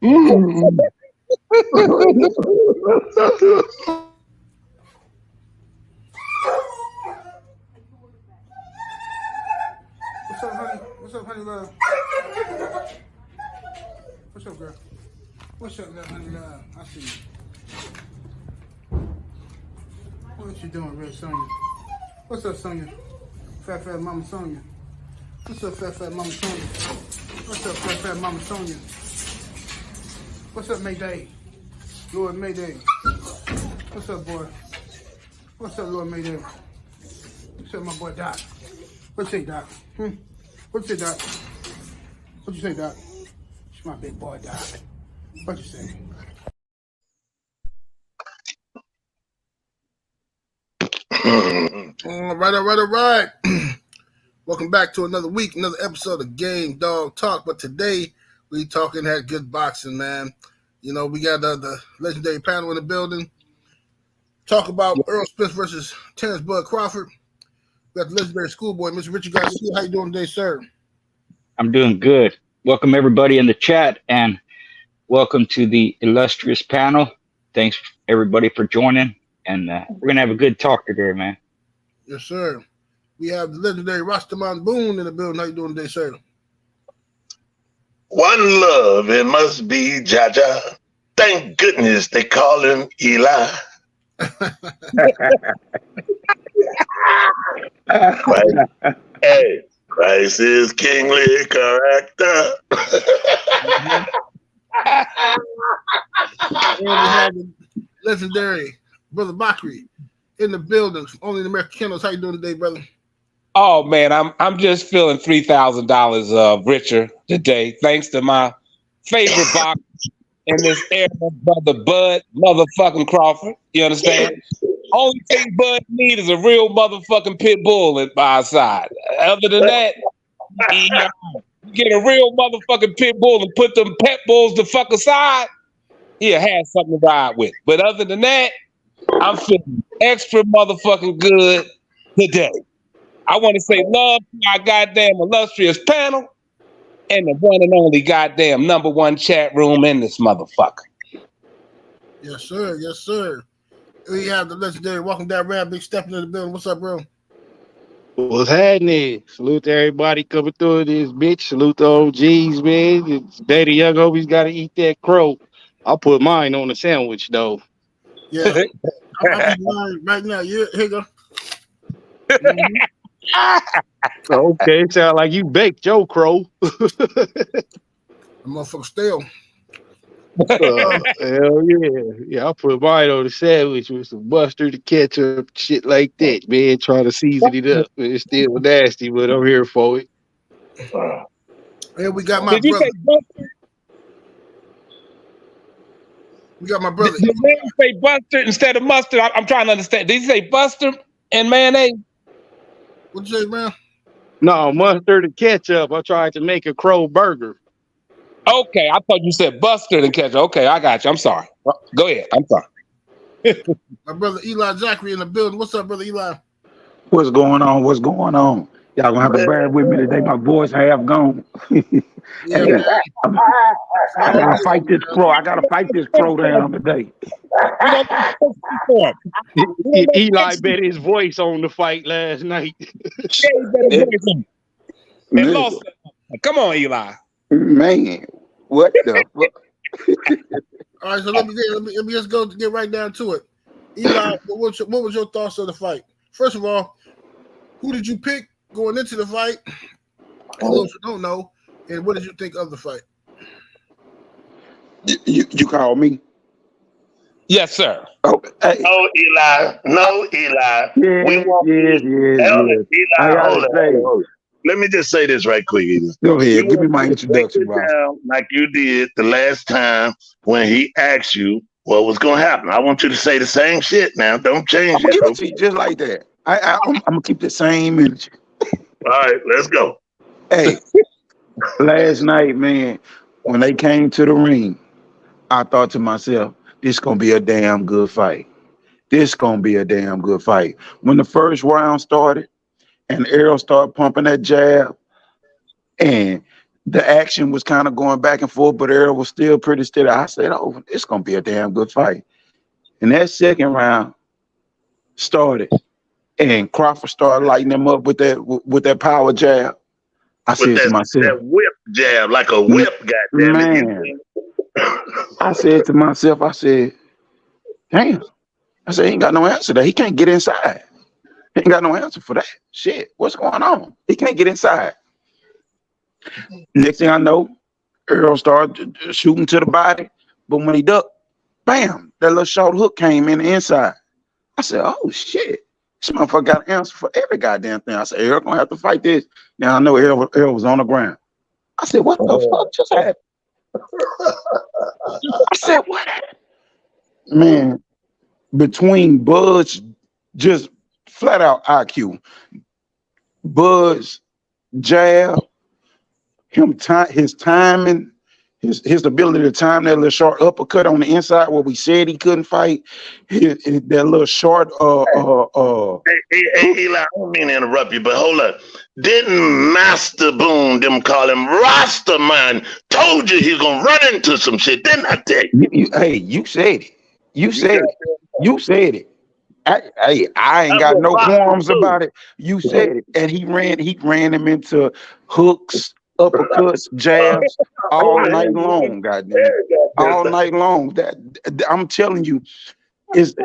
Mm. What's up, honey? What's up, honey love? What's up, girl? What's up, honey love? I see you. What you doing, Red Sonia? What's up, Sonia? Fat Mama Sonia. What's up, Fat Mama Sonia? What's up, Fat Mama Sonia? What's up, Mayday? Lord Mayday. What's up, boy? What's up, Lord Mayday? What's up, my boy Doc? What you say, Doc? What you say, Doc? What you say, Doc? It's my big boy, Doc. What you say? All right. Welcome back to another week, another episode of Game Dog Talk. But today, we talking that good boxing, man. You know, we got the legendary panel in the building. Talk about Errol Spence versus Terence Bud Crawford. We got the legendary schoolboy, Mr. Richard Garcia. How you doing today, sir? I'm doing good. Welcome everybody in the chat, and welcome to the illustrious panel. Thanks everybody for joining, and we're gonna have a good talk today, man. Yes, sir. We have the legendary Rastaman Boone in the building. How you doing today, sir? One love, it must be Jaja. Thank goodness they call him Eli. Hey, Christ is kingly character. And we have the legendary Brother Bakri in the building. Only the Americanos. How you doing today, brother? Oh man, I'm just feeling $3,000 richer today, thanks to my favorite boxer in this era, Brother Bud motherfucking Crawford. You understand? Only thing Bud need is a real motherfucking pit bull by his side. Other than that, you get a real motherfucking pit bull and put them pet bulls the fuck aside, he'll have something to ride with. But other than that, I'm feeling extra motherfucking good today. I want to say love to our goddamn illustrious panel and the one and only goddamn #1 chat room in this motherfucker. Yes, sir. Yes, sir. We have the legendary Walking Down Rap, Big Stepping in the building. What's up, bro? What's happening? Salute to everybody coming through this bitch. Salute to OGs, man. It's Daddy Young Hobies got to eat that crow. I'll put mine on the sandwich, though. Yeah. I'm eating mine right now. Yeah, here you go. Mm-hmm. Okay, sound like you baked your crow. The motherfucker stale. Hell yeah. Yeah, I'll put mine on the sandwich with some mustard and ketchup, shit like that, man. Trying to season it up. It's still nasty, but I'm here for it. And we got my Did you brother. say Buster? We got my brother. Did you say Buster instead of mustard? I'm trying to understand. Did you say Buster and mayonnaise? What'd you say, man? No, mustard and ketchup. I tried to make a crow burger. Okay, I thought you said Buster and ketchup. Okay, I got you. I'm sorry. Go ahead. I'm sorry. My brother Eli Zachary in the building. What's up, brother Eli? What's going on? What's going on? Y'all gonna have to bear with me today. My voice half gone. Yeah, I gotta fight this crow. I gotta fight this crow down today. Eli bet his voice on the fight last night. Come on, Eli. Man, what the fuck? All right, so let me just go get right down to it. Eli, what was your thoughts of the fight? First of all, who did you pick going into the fight? For those who don't know, and what did you think of the fight? You call me? Yes, sir. Oh, hey. No, Eli. No, Eli. Yeah, we want Eli, hold on. Let me just say this right quick, Eli. Go ahead. Give me my introduction, down like you did the last time when he asked you what was going to happen. I want you to say the same shit now. Don't change it. Give it to you just like that. I'm going to keep the same energy. All right, let's go. Hey, last night, man, when they came to the ring, I thought to myself, this going to be a damn good fight. This going to be a damn good fight. When the first round started and Errol started pumping that jab and the action was kind of going back and forth, but Errol was still pretty steady. I said, "Oh, it's gonna be a damn good fight." And that second round started, and Crawford started lighting him up with that power jab. I With said to myself, that whip jab, like a whip, goddamn it. man. I said to myself, I said, damn. I said, he ain't got no answer there. He can't get inside. He ain't got no answer for that. Shit, what's going on? He can't get inside. Next thing I know, Errol started shooting to the body, but when he ducked, bam, that little short hook came in the inside. I said, oh shit, this motherfucker got an answer for every goddamn thing. I said, Errol gonna have to fight this. Now I know Errol was on the ground. I said, what the fuck just happened? I said, what happened? Man, between Bud's just flat out IQ, Bud's jab, his timing, his ability to time that little short uppercut on the inside where we said he couldn't fight, that little short Hey, Eli, I don't mean to interrupt you, but hold up. Didn't Master Boone, them call him Rastaman, told you he's gonna run into some shit, didn't I tell you? Hey, you said it. You said it. You said it. I ain't got no qualms about it. You said it. And he ran him into hooks, uppercuts, jabs all night long, goddamn. All night long. That I'm telling you, is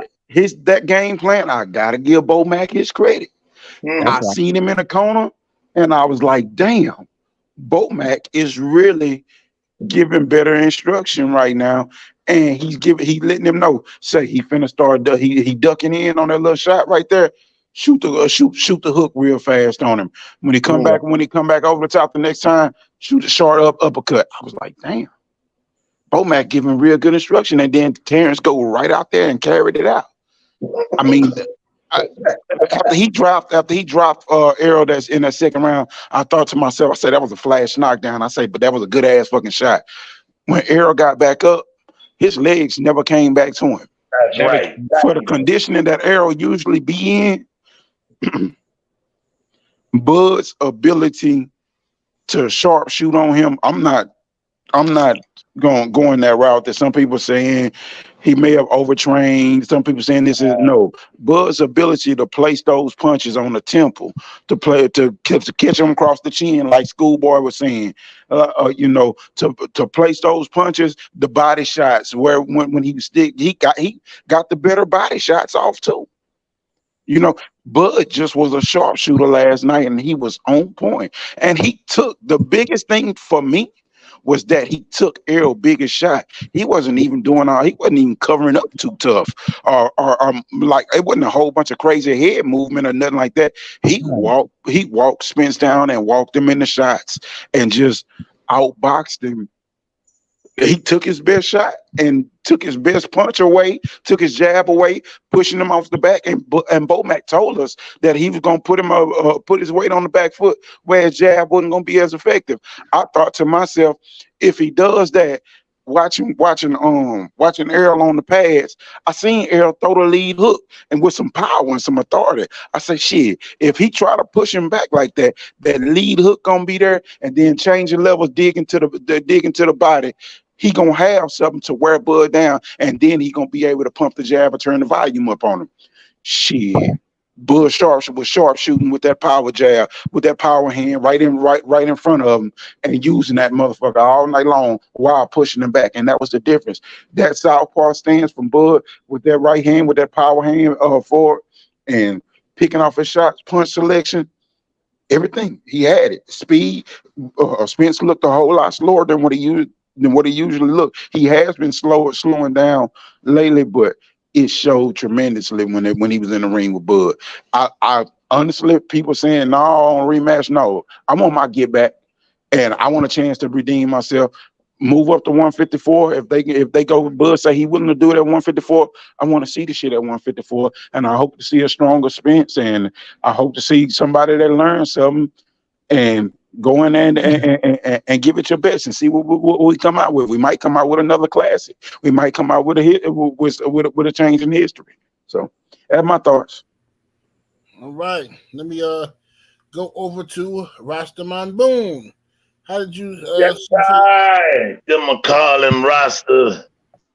that game plan. I gotta give Bo Mac his credit. I seen him in the corner and I was like, damn, Bo Mac is really giving better instruction right now. And he letting them know, say he finna start he ducking in on that little shot right there. Shoot the hook real fast on him. When he come back over the top the next time, shoot a short uppercut. I was like, damn. Bo Mac giving real good instruction, and then Terence go right out there and carried it out. I mean, after he dropped Errol that's in that second round, I thought to myself, I said that was a flash knockdown. I say, but that was a good ass fucking shot. When Errol got back up, his legs never came back to him. That's right. For the conditioning that Errol usually be in, Bud's ability to sharpshoot on him, I'm not going that route that some people saying he may have overtrained. Some people saying this is no. Bud's ability to place those punches on the temple, to catch him across the chin, like Schoolboy was saying, to place those punches, the body shots where when he got the better body shots off too. You know, Bud just was a sharpshooter last night, and he was on point. And he took the biggest thing for me was that he took Errol's biggest shot. He wasn't even covering up too tough, or like it wasn't a whole bunch of crazy head movement or nothing like that. He walked Spence down and walked him in the shots and just outboxed him. He took his best shot and took his best punch away, took his jab away, pushing him off the back. And Bo Mac told us that he was going to put his weight on the back foot where his jab wasn't going to be as effective. I thought to myself, if he does that, watching Errol on the pads, I seen Errol throw the lead hook and with some power and some authority. I said, shit, if he try to push him back like that, that lead hook gonna be there, and then changing levels, digging to the body, he gonna have something to wear Bud down, and then he gonna be able to pump the jab or turn the volume up on him. Shit. Bud was sharpshooting with that power jab, with that power hand right in front of him, and using that motherfucker all night long while pushing him back. And that was the difference. That southpaw stance from Bud with that right hand, with that power hand forward, and picking off his shots, punch selection, everything. He had it. Speed. Spence looked a whole lot slower than what he usually looked. He has been slowing down lately, but it showed tremendously when he was in the ring with Bud. I honestly, people saying no on rematch, no. I want my get back, and I want a chance to redeem myself. Move up to 154. If they go with Bud, say he willing to do it at 154. I want to see the shit at 154, and I hope to see a stronger Spence, and I hope to see somebody that learns something and go in there and give it your best and see what we come out with. We might come out with another classic. We might come out with a change in history. So that's my thoughts. All right. Let me go over to Rastaman Boone. How did you? That's right. Them a call him Rasta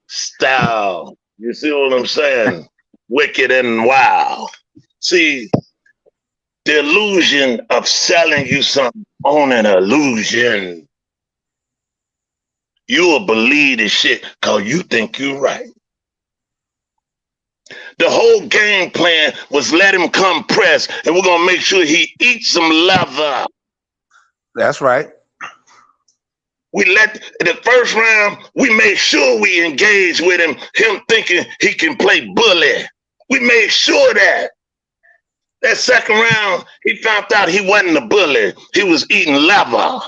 style. You see what I'm saying? Wicked and wild. See, the illusion of selling you something on an illusion. You will believe this shit because you think you're right. The whole game plan was let him come press, and we're going to make sure he eats some leather. That's right. We let the first round, we made sure we engaged with him thinking he can play bully. We made sure that. That second round, he found out he wasn't a bully. He was eating leather.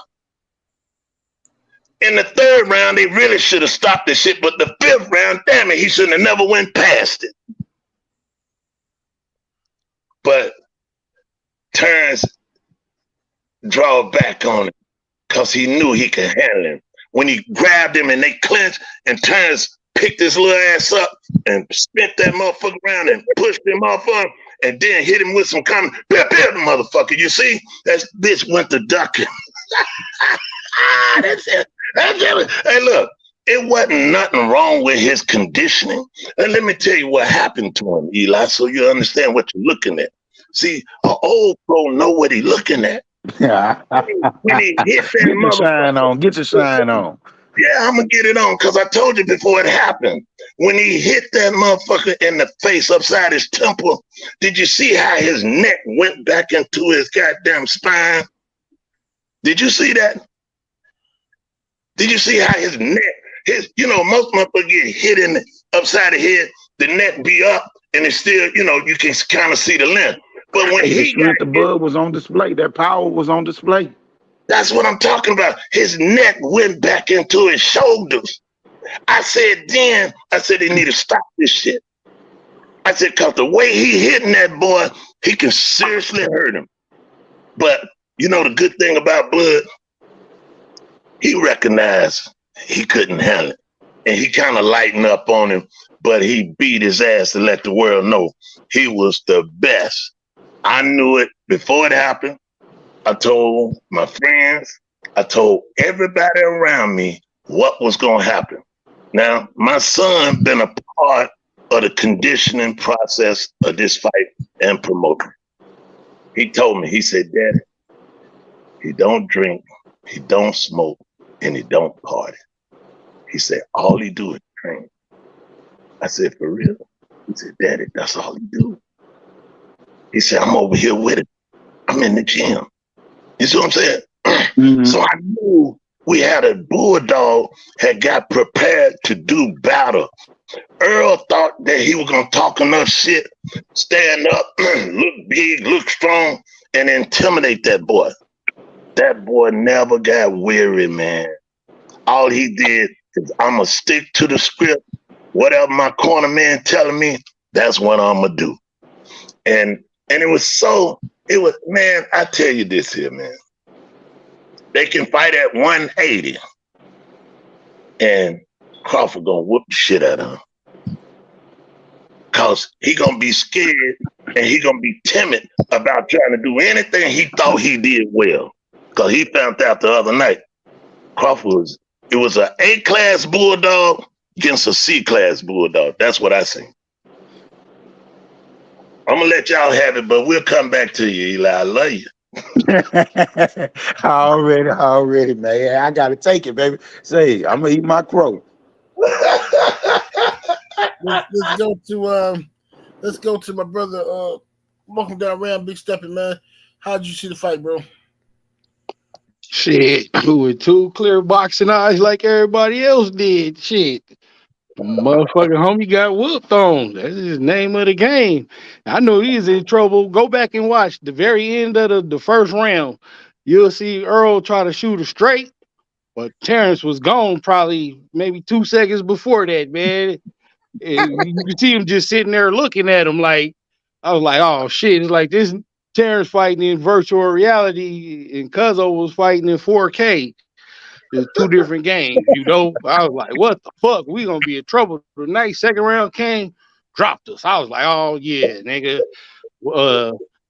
In the third round, they really should have stopped the shit, but the fifth round, damn it, he shouldn't have never went past it. But Terence draw back on it because he knew he could handle him. When he grabbed him and they clinched, and Terence picked his little ass up and spent that motherfucker around and pushed him off of him, and then hit him with some comment. Bam, bam, motherfucker. You see? That bitch went to ducking. That's it. That's it. Hey, look, it wasn't nothing wrong with his conditioning. And let me tell you what happened to him, Eli, so you understand what you're looking at. See, an old pro know what he's looking at. Yeah. When he hit that Get your shine on. Get your shine on. Yeah, I'm going to get it on because I told you before it happened. When he hit that motherfucker in the face upside his temple, did you see how his neck went back into his goddamn spine? Did you see that? Did you see how his neck, most motherfuckers get hit in the upside the head, the neck be up, and it's still, you can kind of see the length. But when he got the bud was on display, that power was on display. That's what I'm talking about. His neck went back into his shoulders. I said, they need to stop this shit. I said, because the way he hitting that boy, he can seriously hurt him. But the good thing about Bud, he recognized he couldn't handle it. And he kind of lightened up on him, but he beat his ass to let the world know he was the best. I knew it before it happened. I told my friends, I told everybody around me what was going to happen. Now, my son been a part of the conditioning process of this fight and promoting. He told me, he said, Daddy, he don't drink, he don't smoke, and he don't party. He said, all he do is train. I said, for real? He said, Daddy, that's all he do. He said, I'm over here with him. I'm in the gym. You see what I'm saying? Mm-hmm. So I knew we had a bulldog had got prepared to do battle. Errol thought that he was going to talk enough shit, stand up, look big, look strong, and intimidate that boy. That boy never got weary, man. All he did is, I'm going to stick to the script. Whatever my corner man telling me, that's what I'm going to do. And man, I tell you this here, man. They can fight at 180. And Crawford gonna whoop the shit out of him. Cause he gonna be scared and he gonna be timid about trying to do anything he thought he did well. Cause he found out the other night, it was an A-class bulldog against a C-class bulldog. That's what I see. I'm gonna let y'all have it, but we'll come back to you, Eli. I love you. already, man. I gotta take it, baby. Say, I'm gonna eat my crow. let's go to my brother. Welcome down, Ram, Big Stepping, man. How'd you see the fight, bro? Shit, with two clear boxing eyes like everybody else did. Shit. Motherfucking homie got whooped on. That's his name of the game. I know he's in trouble. Go back and watch the very end of the first round. You'll see Errol try to shoot a straight, but Terence was gone probably maybe 2 seconds before that, man. And you can see him just sitting there looking at him like, I was like, oh shit. It's like this Terence fighting in virtual reality and Cuzzo was fighting in 4K. There's two different games, I was like, what the fuck? We gonna be in trouble tonight. Second round came, dropped us. I was like, oh yeah, nigga.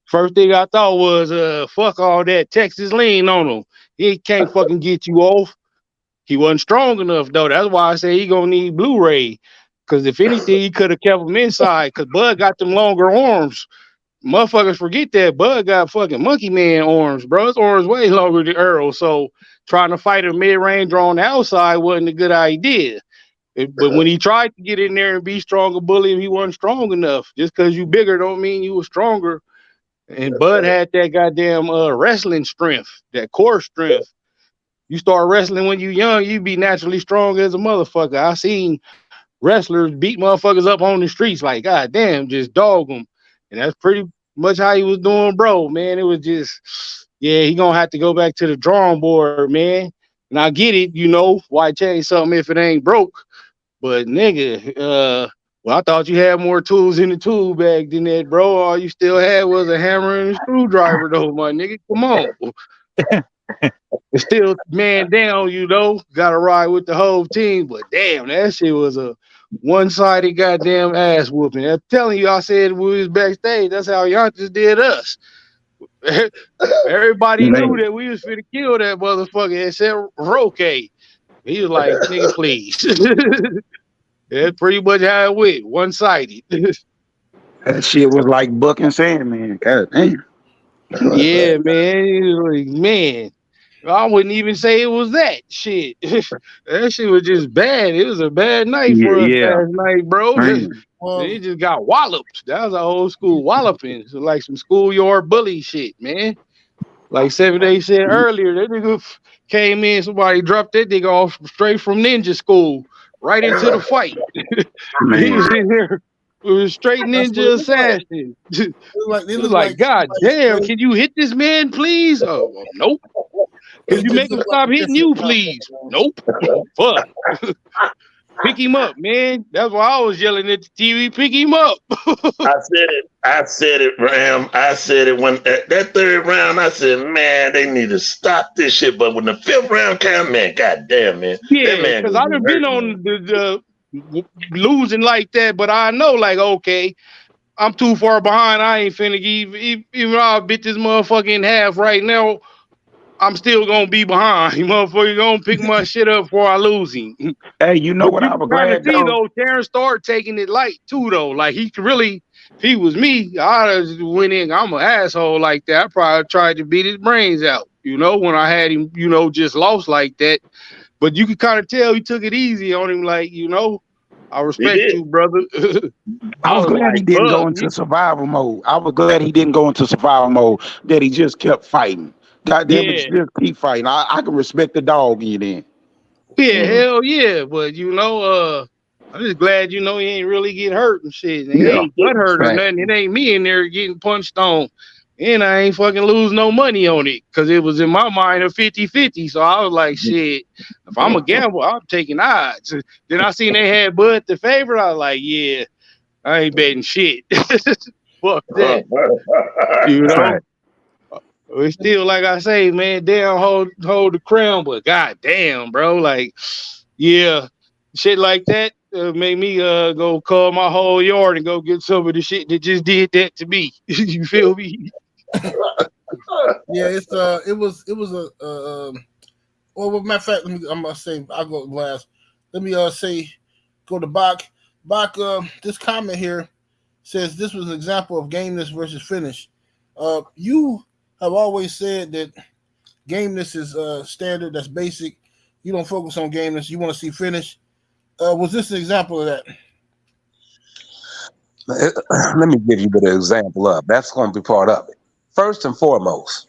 First thing I thought was fuck all that Texas lean on him. He can't fucking get you off. He wasn't strong enough though. That's why I say he gonna need Blu-ray. Cause if anything, he could have kept him inside. Cause Bud got them longer arms. Motherfuckers forget that Bud got fucking monkey man arms, bro. His arms way longer than Errol. So trying to fight a mid-range on the outside wasn't a good idea. But when he tried to get in there and be stronger, bully him, he wasn't strong enough. Just because you bigger don't mean you were stronger. And Bud had that goddamn wrestling strength, that core strength. You start wrestling when you young, you be naturally strong as a motherfucker. I seen wrestlers beat motherfuckers up on the streets like, God damn, just dog them. And that's pretty much how he was doing, bro, man. It was just, yeah, he gonna have to go back to the drawing board, man. And I get it, you know, why change something if it ain't broke? But nigga, well, I thought you had more tools in the tool bag than that, bro. All you still had was a hammer and a screwdriver, though, my nigga. Come on. It's still man down, you know. Gotta ride with the whole team, but damn, that shit was a one-sided goddamn ass whooping. I'm telling you, I said we was backstage. That's how Yantis did us. Everybody knew that we was finna kill that motherfucker except Roque. He was like, nigga, please. That's pretty much how it went, one-sided. That shit was like Buck and Sandman. God damn. Yeah, man. It was like, man. I wouldn't even say it was that shit. That shit was just bad. It was a bad night for us last night, bro. They just got walloped. That was an old school walloping. So like some schoolyard bully shit, man. Like 7 Days said earlier, that nigga came in, somebody dropped that nigga off straight from ninja school, right into the fight. He was in there. It was straight ninja assassin. It was like, God damn, can you hit this man, please? Oh, nope. Can you make him stop hitting you, please? Nope. Fuck. Pick him up, man. That's why I was yelling at the TV. Pick him up. I said it, Ram. I said it when that third round. I said, man, they need to stop this shit. But when the fifth round came, man, goddamn, man. Yeah, because I've been on the losing like that, but I know, like, okay, I'm too far behind. I ain't finna give. Even though I bit this motherfucker in half right now, I'm still gonna be behind. You motherfucker gonna pick my shit up before I lose him. Hey, you know what I was glad though? Terence started taking it light too, though. Like he really, if he was me, I'd have went in. I'm an asshole like that. I probably tried to beat his brains out. You know, when I had him, you know, just lost like that. But you could kind of tell he took it easy on him. Like, you know, I respect you, brother. I was glad he didn't go into survival mode. I was glad he didn't go into survival mode. That he just kept fighting. Goddamn it, just keep fighting. I can respect the dog in you then. Yeah, hell yeah. But you know, I'm just glad, you know, he ain't really get hurt and shit. He ain't butt hurt or nothing. It ain't me in there getting punched on. And I ain't fucking lose no money on it. Cause it was in my mind a 50-50. So I was like, shit, if I'm a gambler, I'm taking odds. Then I seen they had Bud the favorite. I was like, yeah, I ain't betting shit. Fuck that. You know? It's still, like I say, man, damn, hold the crown, but goddamn, bro, like, yeah, shit like that made me go call my whole yard and go get some of the shit that just did that to me. You feel me? Yeah, it was a well, matter of fact, I'm gonna say I'll go last. Let me say go to Bach. Bach, this comment here says this was an example of gameness versus finish. You have always said that gameness is standard, that's basic. You don't focus on gameness, you want to see finish. Was this an example of that? Let me give you a bit of example of that's going to be part of it. First and foremost,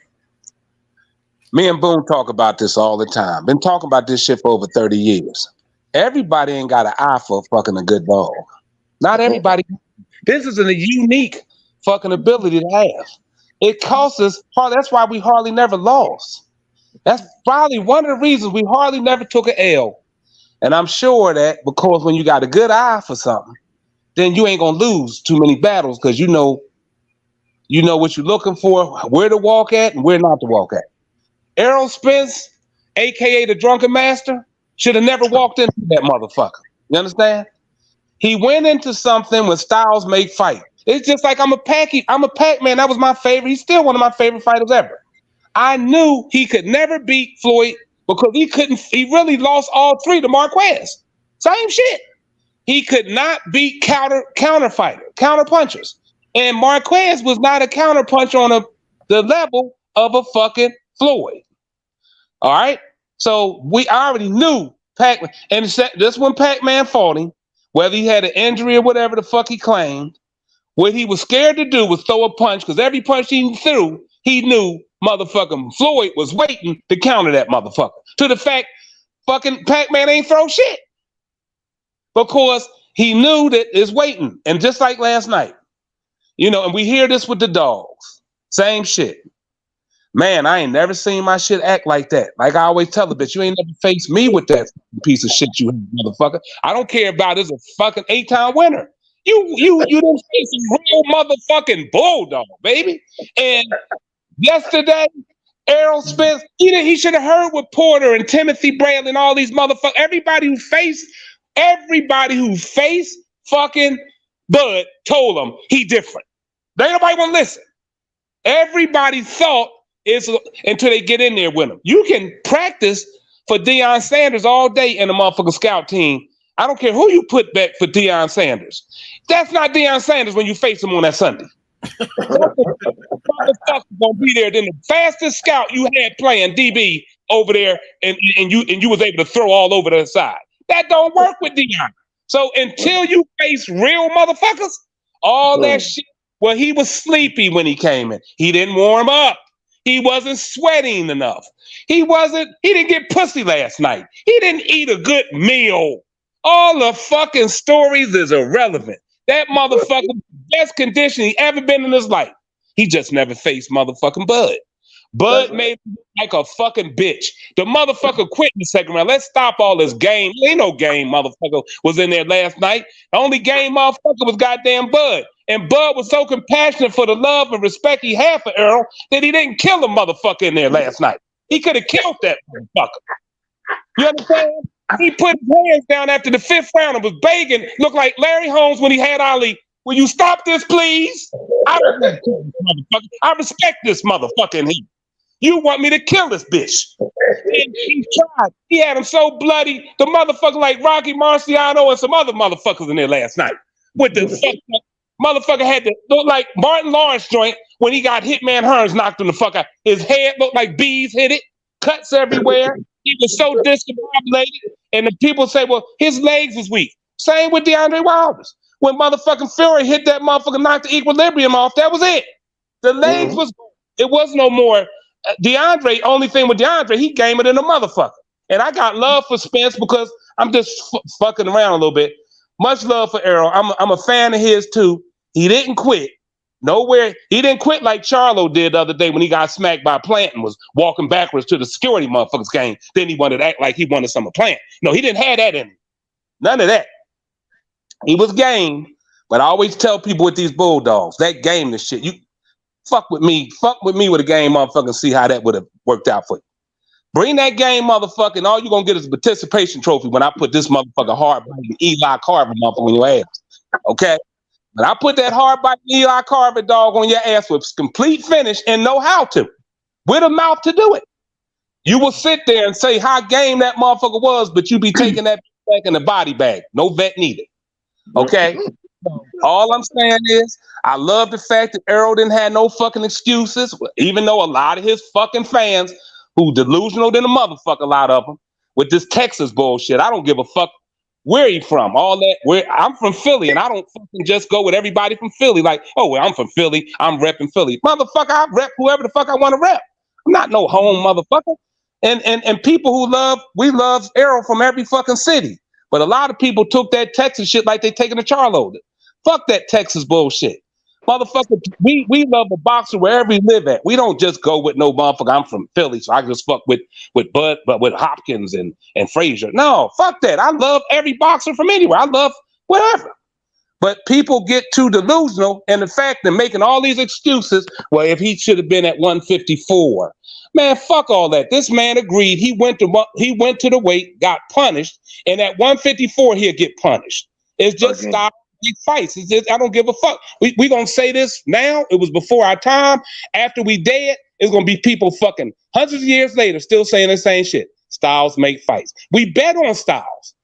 me and Boone talk about this all the time. Been talking about this shit for over 30 years. Everybody ain't got an eye for fucking a good dog. Not everybody. This is a unique fucking ability to have. It costs us, that's why we hardly never lost. That's probably one of the reasons we hardly never took an L. And I'm sure that because when you got a good eye for something, then you ain't gonna lose too many battles because you know what you're looking for, where to walk at and where not to walk at. Errol Spence, aka the Drunken Master, should have never walked into that motherfucker. You understand? He went into something when styles make fight. It's just like I'm a Pac-Man. That was my favorite. He's still one of my favorite fighters ever. I knew he could never beat Floyd because he really lost all three to Marquez. Same shit. He could not beat counter punchers. And Marquez was not a counter puncher on the level of a fucking Floyd. All right. So we already knew Pac-Man, and this when Pac-Man fought him, whether he had an injury or whatever the fuck he claimed, what he was scared to do was throw a punch, because every punch he threw, he knew motherfucking Floyd was waiting to counter that motherfucker. To the fact fucking Pac-Man ain't throw shit. Because he knew that it's waiting. And just like last night, you know, and we hear this with the dogs. Same shit. Man, I ain't never seen my shit act like that. Like I always tell the bitch, you ain't never faced me with that piece of shit, you motherfucker. I don't care about it. It's a fucking 8-time winner. You didn't face a real motherfucking bulldog, baby. And yesterday, Errol Spence, he should have heard with Porter and Timothy Bradley and all these motherfuckers. Everybody who faced fucking Bud told him he different. They ain't nobody want to listen. Everybody thought it's until they get in there with him. You can practice for Deion Sanders all day in the motherfucking scout team. I don't care who you put back for Deion Sanders. That's not Deion Sanders when you face him on that Sunday. Motherfucker gonna be there. Then the fastest scout you had playing DB over there, and you was able to throw all over the side. That don't work with Deion. So until you face real motherfuckers, all that shit. Well, he was sleepy when he came in. He didn't warm up. He wasn't sweating enough. He didn't get pussy last night. He didn't eat a good meal. All the fucking stories is irrelevant. That motherfucker, best condition he ever been in his life. He just never faced motherfucking Bud. Bud made him like a fucking bitch. The motherfucker quit in the second round. Let's stop all this game. Ain't no game motherfucker was in there last night. The only game motherfucker was goddamn Bud. And Bud was so compassionate for the love and respect he had for Errol that he didn't kill a motherfucker in there last night. He could have killed that motherfucker. You understand? He put his hands down after the 5th round and was begging, looked like Larry Holmes when he had Ali. Will you stop this, please? I respect this motherfucker in here. You want me to kill this bitch. And he tried. He had him so bloody, the motherfucker like Rocky Marciano and some other motherfuckers in there last night. With the motherfucker had to look like Martin Lawrence joint when he got Hitman Hearns knocked him the fuck out. His head looked like bees hit it, cuts everywhere. He was so discombobulated. And the people say, well, his legs was weak. Same with DeAndre Wilder's. When motherfucking Fury hit that motherfucker, knocked the equilibrium off, that was it. The legs it was no more. DeAndre, only thing with DeAndre, he game it in a motherfucker. And I got love for Spence because I'm just fucking around a little bit. Much love for Errol. I'm a fan of his too. He didn't quit. Nowhere. He didn't quit like Charlo did the other day when he got smacked by Plant and was walking backwards to the security motherfuckers game. Then he wanted to act like he wanted some of Plant. No, he didn't have that in him. None of that. He was game. But I always tell people with these Bulldogs, that game, the shit, you fuck with me with a game, motherfucker, see how that would have worked out for you. Bring that game, motherfucker, and all you're gonna get is a participation trophy when I put this motherfucker hard biting Eli Carver motherfucker on your ass. Okay? But I put that hard biting Eli Carver dog on your ass with complete finish and know how to. With a mouth to do it. You will sit there and say how game that motherfucker was, but you be taking that back in the body bag. No vet needed. Okay? All I'm saying is, I love the fact that Errol didn't have no fucking excuses, even though a lot of his fucking fans who delusional than a motherfucker, a lot of them, with this Texas bullshit. I don't give a fuck where he from. All that. I'm from Philly, and I don't fucking just go with everybody from Philly. Like, oh, well, I'm from Philly. I'm repping Philly. Motherfucker, I rep whoever the fuck I want to rep. I'm not no home motherfucker. And people we love Errol from every fucking city. But a lot of people took that Texas shit like they taking a Charlo. Fuck that Texas bullshit. Motherfucker, we love a boxer wherever we live at. We don't just go with no motherfucker. I'm from Philly, so I just fuck with Bud, but with Hopkins and Frazier. No, fuck that. I love every boxer from anywhere. I love whatever. But people get too delusional in the fact that making all these excuses. Well, if he should have been at 154, man, fuck all that. This man agreed. He went to the weight, got punished, and at 154 he'll get punished. It's just stop make fights. It's just, I don't give a fuck. We gonna say this now. It was before our time. After we dead, it's gonna be people fucking hundreds of years later still saying the same shit. Styles make fights. We bet on Styles.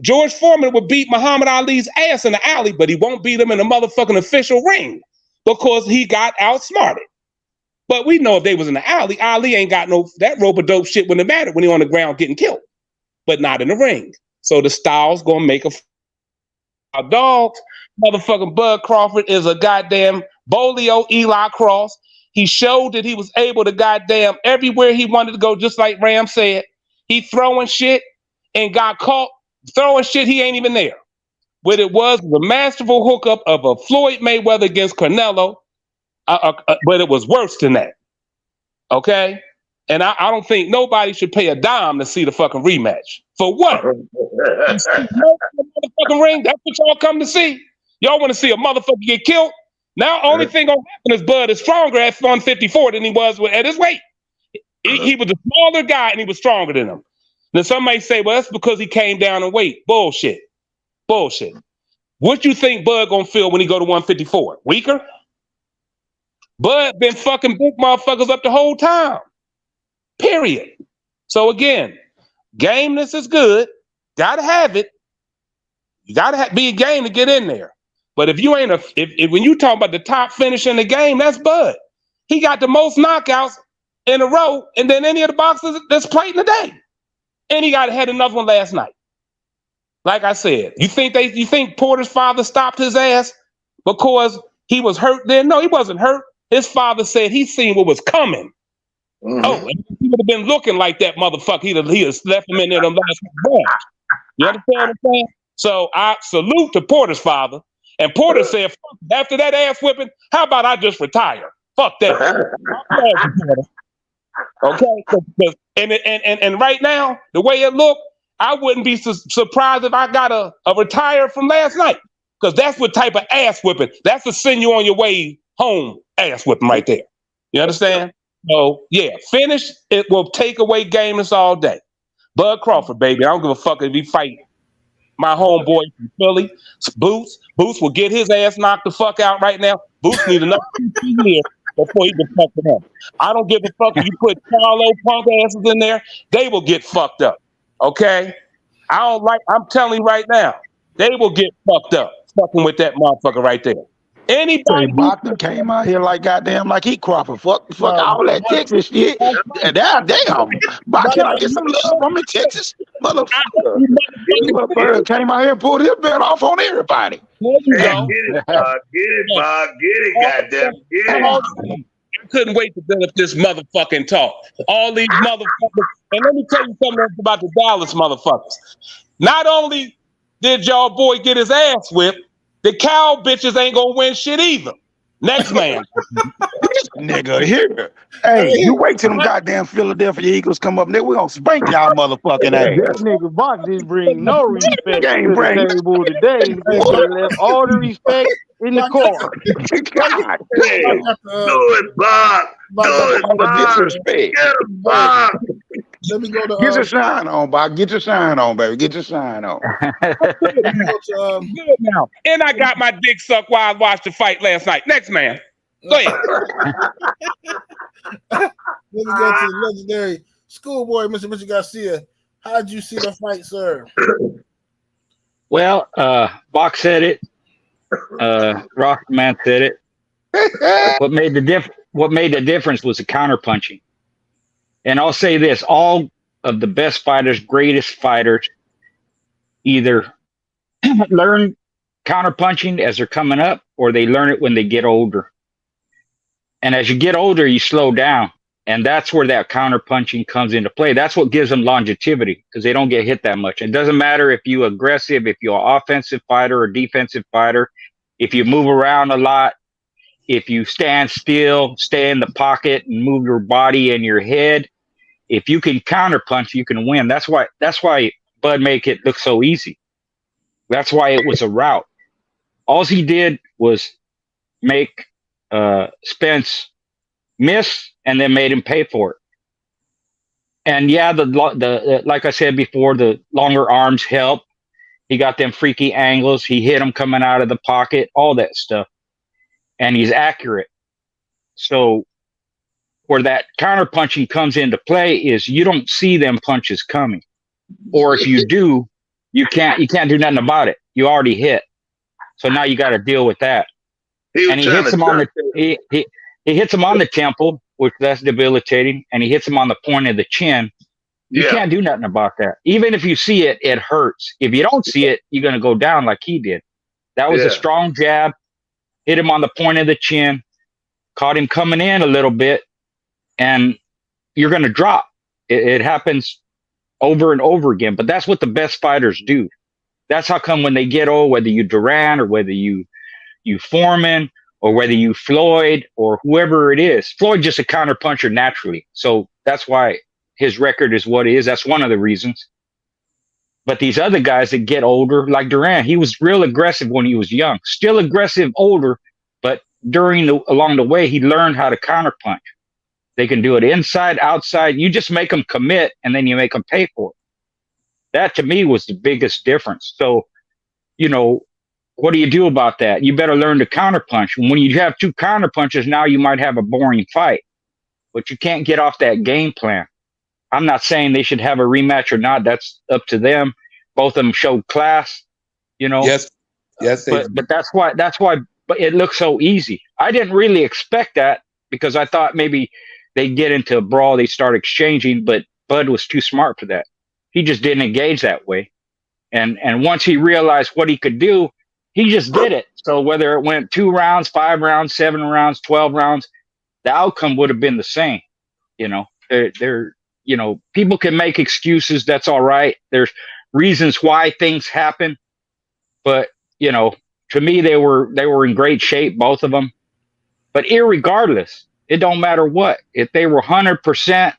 George Foreman would beat Muhammad Ali's ass in the alley, but he won't beat him in the motherfucking official ring because he got outsmarted. But we know if they was in the alley, Ali ain't got no, that rope of dope shit wouldn't have mattered when he on the ground getting killed, but not in the ring. So the Styles gonna make a dog. Motherfucking Bud Crawford is a goddamn Bolio Eli Cross. He showed that he was able to goddamn everywhere he wanted to go, just like Ram said. He throwing shit and got caught throwing shit he ain't even there. What it was a masterful hookup of a Floyd Mayweather against Canelo, but it was worse than that. Okay? And I don't think nobody should pay a dime to see the fucking rematch. For what? Motherfucking ring? That's what y'all come to see? Y'all want to see a motherfucker get killed? Now, only thing gonna happen is Bud is stronger at 154 than he was at his weight. He was a smaller guy and he was stronger than him. Then somebody say, well, that's because he came down in weight. Bullshit. Bullshit. What you think Bud gonna feel when he go to 154? Weaker? Bud been fucking big motherfuckers up the whole time. Period. So again, Gameness is good. Gotta have it. You gotta be a game to get in there. But if you ain't if when you talk about the top finish in the game, that's Bud. He got the most knockouts in a row, and then any of the boxers that's played in the day. And he had another one last night. Like I said, you think Porter's father stopped his ass because he was hurt then? No, he wasn't hurt. His father said he seen what was coming. Oh, and if he would have been looking like that motherfucker, he'd have left him in there them last rounds. You understand what I'm saying? So I salute to Porter's father. And Porter said, fuck, after that ass whipping, how about I just retire? Fuck that. Okay? And right now, the way it looked, I wouldn't be surprised if I got a retire from last night. Because that's what type of ass whipping. That's to send you on your way home ass whipping right there. You understand? So, yeah, finish. It will take away Gameness all day. Bud Crawford, baby. I don't give a fuck if he fight my homeboy from Philly, Boots. Boots will get his ass knocked the fuck out right now. Boots need another 2 years before he can fuck with him. I don't give a fuck if you put Carlo punk asses in there. They will get fucked up. Okay? I'm telling you right now, they will get fucked up fucking with that motherfucker right there. Anybody Bachner came out here like goddamn like he Crawford. Fuck all that Texas shit. Damn. But can I get some love from the Texas motherfucker? Motherfucker came out here and pulled his belt off on everybody. There you go. Get it, Bob. Get it, goddamn. Get it. I couldn't wait to finish this motherfucking talk. All these motherfuckers. And let me tell you something else about the Dallas motherfuckers. Not only did y'all boy get his ass whipped, the cow bitches ain't gonna win shit either. Next man. This nigga here. Hey, you wait till them goddamn Philadelphia Eagles come up there. We gonna spank y'all motherfucking ass. That nigga Box didn't bring no respect to the table today. He left all the respect in the car. God damn. Do it, Bob. Do it, Bob. Disrespect. Get him, Bob. Let me go to Get your shine on, Bob. Get your shine on, baby. Get your shine on. Good now. And I got my dick sucked while I watched the fight last night. Next man. Go ahead. Let me go to the legendary schoolboy, Mr. Garcia. How did you see the fight, sir? Well, Bach said it. Rastaman said it. What made the difference was the counter punching. And I'll say this: all of the best fighters, greatest fighters, either learn counter punching as they're coming up, or they learn it when they get older. And as you get older, you slow down, and that's where that counter punching comes into play. That's what gives them longevity, because they don't get hit that much. It doesn't matter if you're aggressive, if you're an offensive fighter or defensive fighter, if you move around a lot, if you stand still, stay in the pocket, and move your body and your head. If you can counter punch, you can win. That's why Bud make it look so easy. That's why it was a rout. All he did was make Spence miss, and then made him pay for it. And yeah, the like I said before, the longer arms help. He got them freaky angles. He hit him coming out of the pocket, all that stuff. And he's accurate. So where that counter punching comes into play is you don't see them punches coming. Or if you do, you can't do nothing about it. You already hit. So now you got to deal with that. And he hits him on the he hits him on the temple, which that's debilitating, and he hits him on the point of the chin. You can't do nothing about that. Even if you see it, it hurts. If you don't see it, you're going to go down like he did. That was a strong jab. Hit him on the point of the chin. Caught him coming in a little bit, and you're going to drop. It happens over and over again, but that's what the best fighters do. That's how come when they get old, whether you Duran or whether you Foreman or whether you Floyd or whoever it is, Floyd just a counter puncher naturally. So that's why his record is what it is. That's one of the reasons. But these other guys that get older, like Duran, he was real aggressive when he was young, still aggressive older, but along the way, he learned how to counter punch. They can do it inside, outside. You just make them commit, and then you make them pay for it. That, to me, was the biggest difference. So, what do you do about that? You better learn to counter punch. When you have two counter punches, now you might have a boring fight. But you can't get off that game plan. I'm not saying they should have a rematch or not. That's up to them. Both of them showed class, Yes. But that's why. But it looks so easy. I didn't really expect that because I thought maybe they get into a brawl, they start exchanging. But Bud was too smart for that. He just didn't engage that way. And once he realized what he could do, he just did it. So whether it went 2 rounds, 5 rounds, 7 rounds, 12 rounds, the outcome would have been the same. People can make excuses. That's all right. There's reasons why things happen. But, to me, they were in great shape, both of them. But irregardless, it don't matter what. If they were 100%,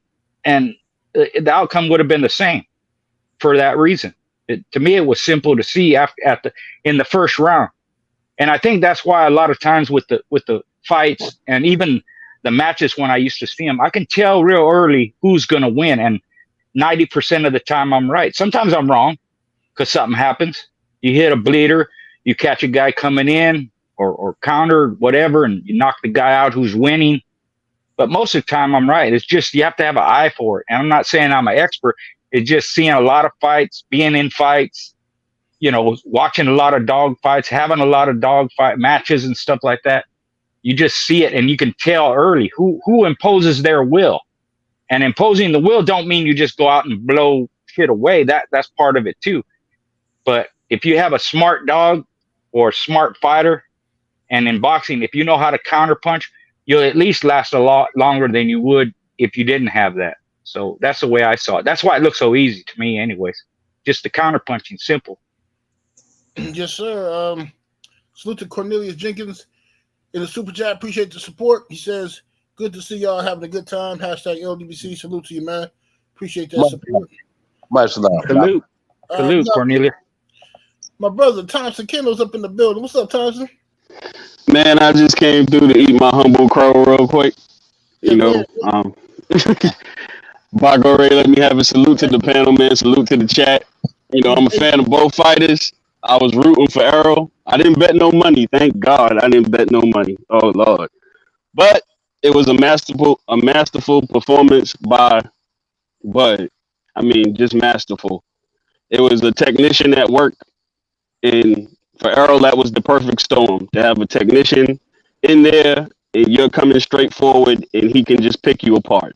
and the outcome would have been the same for that reason. To me, it was simple to see in the first round. And I think that's why a lot of times with the fights and even the matches when I used to see them, I can tell real early who's going to win. And 90% of the time I'm right. Sometimes I'm wrong because something happens. You hit a bleeder, you catch a guy coming in or counter, whatever, and you knock the guy out who's winning. But most of the time I'm right. It's just you have to have an eye for it. And I'm not saying I'm an expert. It's just seeing a lot of fights, being in fights, watching a lot of dog fights, having a lot of dog fight matches and stuff like that. You just see it and you can tell early who imposes their will. And imposing the will don't mean you just go out and blow shit away. That's part of it too. But if you have a smart dog or a smart fighter, and in boxing, if you know how to counter punch, you'll at least last a lot longer than you would if you didn't have that. So that's the way I saw it. That's why it looks so easy to me anyways. Just the counter punching, simple. Yes, sir. Salute to Cornelius Jenkins in the super chat. Appreciate the support. He says, good to see y'all having a good time. Hashtag LDBC. Salute to you, man. Appreciate that support. Much love. Salute, Cornelius. My brother, Thompson Kendall's up in the building. What's up, Thompson? Man, I just came through to eat my humble crow real quick. Bago Ray, let me have a salute to the panel, man. Salute to the chat. I'm a fan of both fighters. I was rooting for Errol. I didn't bet no money. Thank God I didn't bet no money. Oh, Lord. But it was a masterful performance by Bud. I mean, just masterful. It was a technician at work. And for Errol, that was the perfect storm. To have a technician in there, and you're coming straight forward, and he can just pick you apart.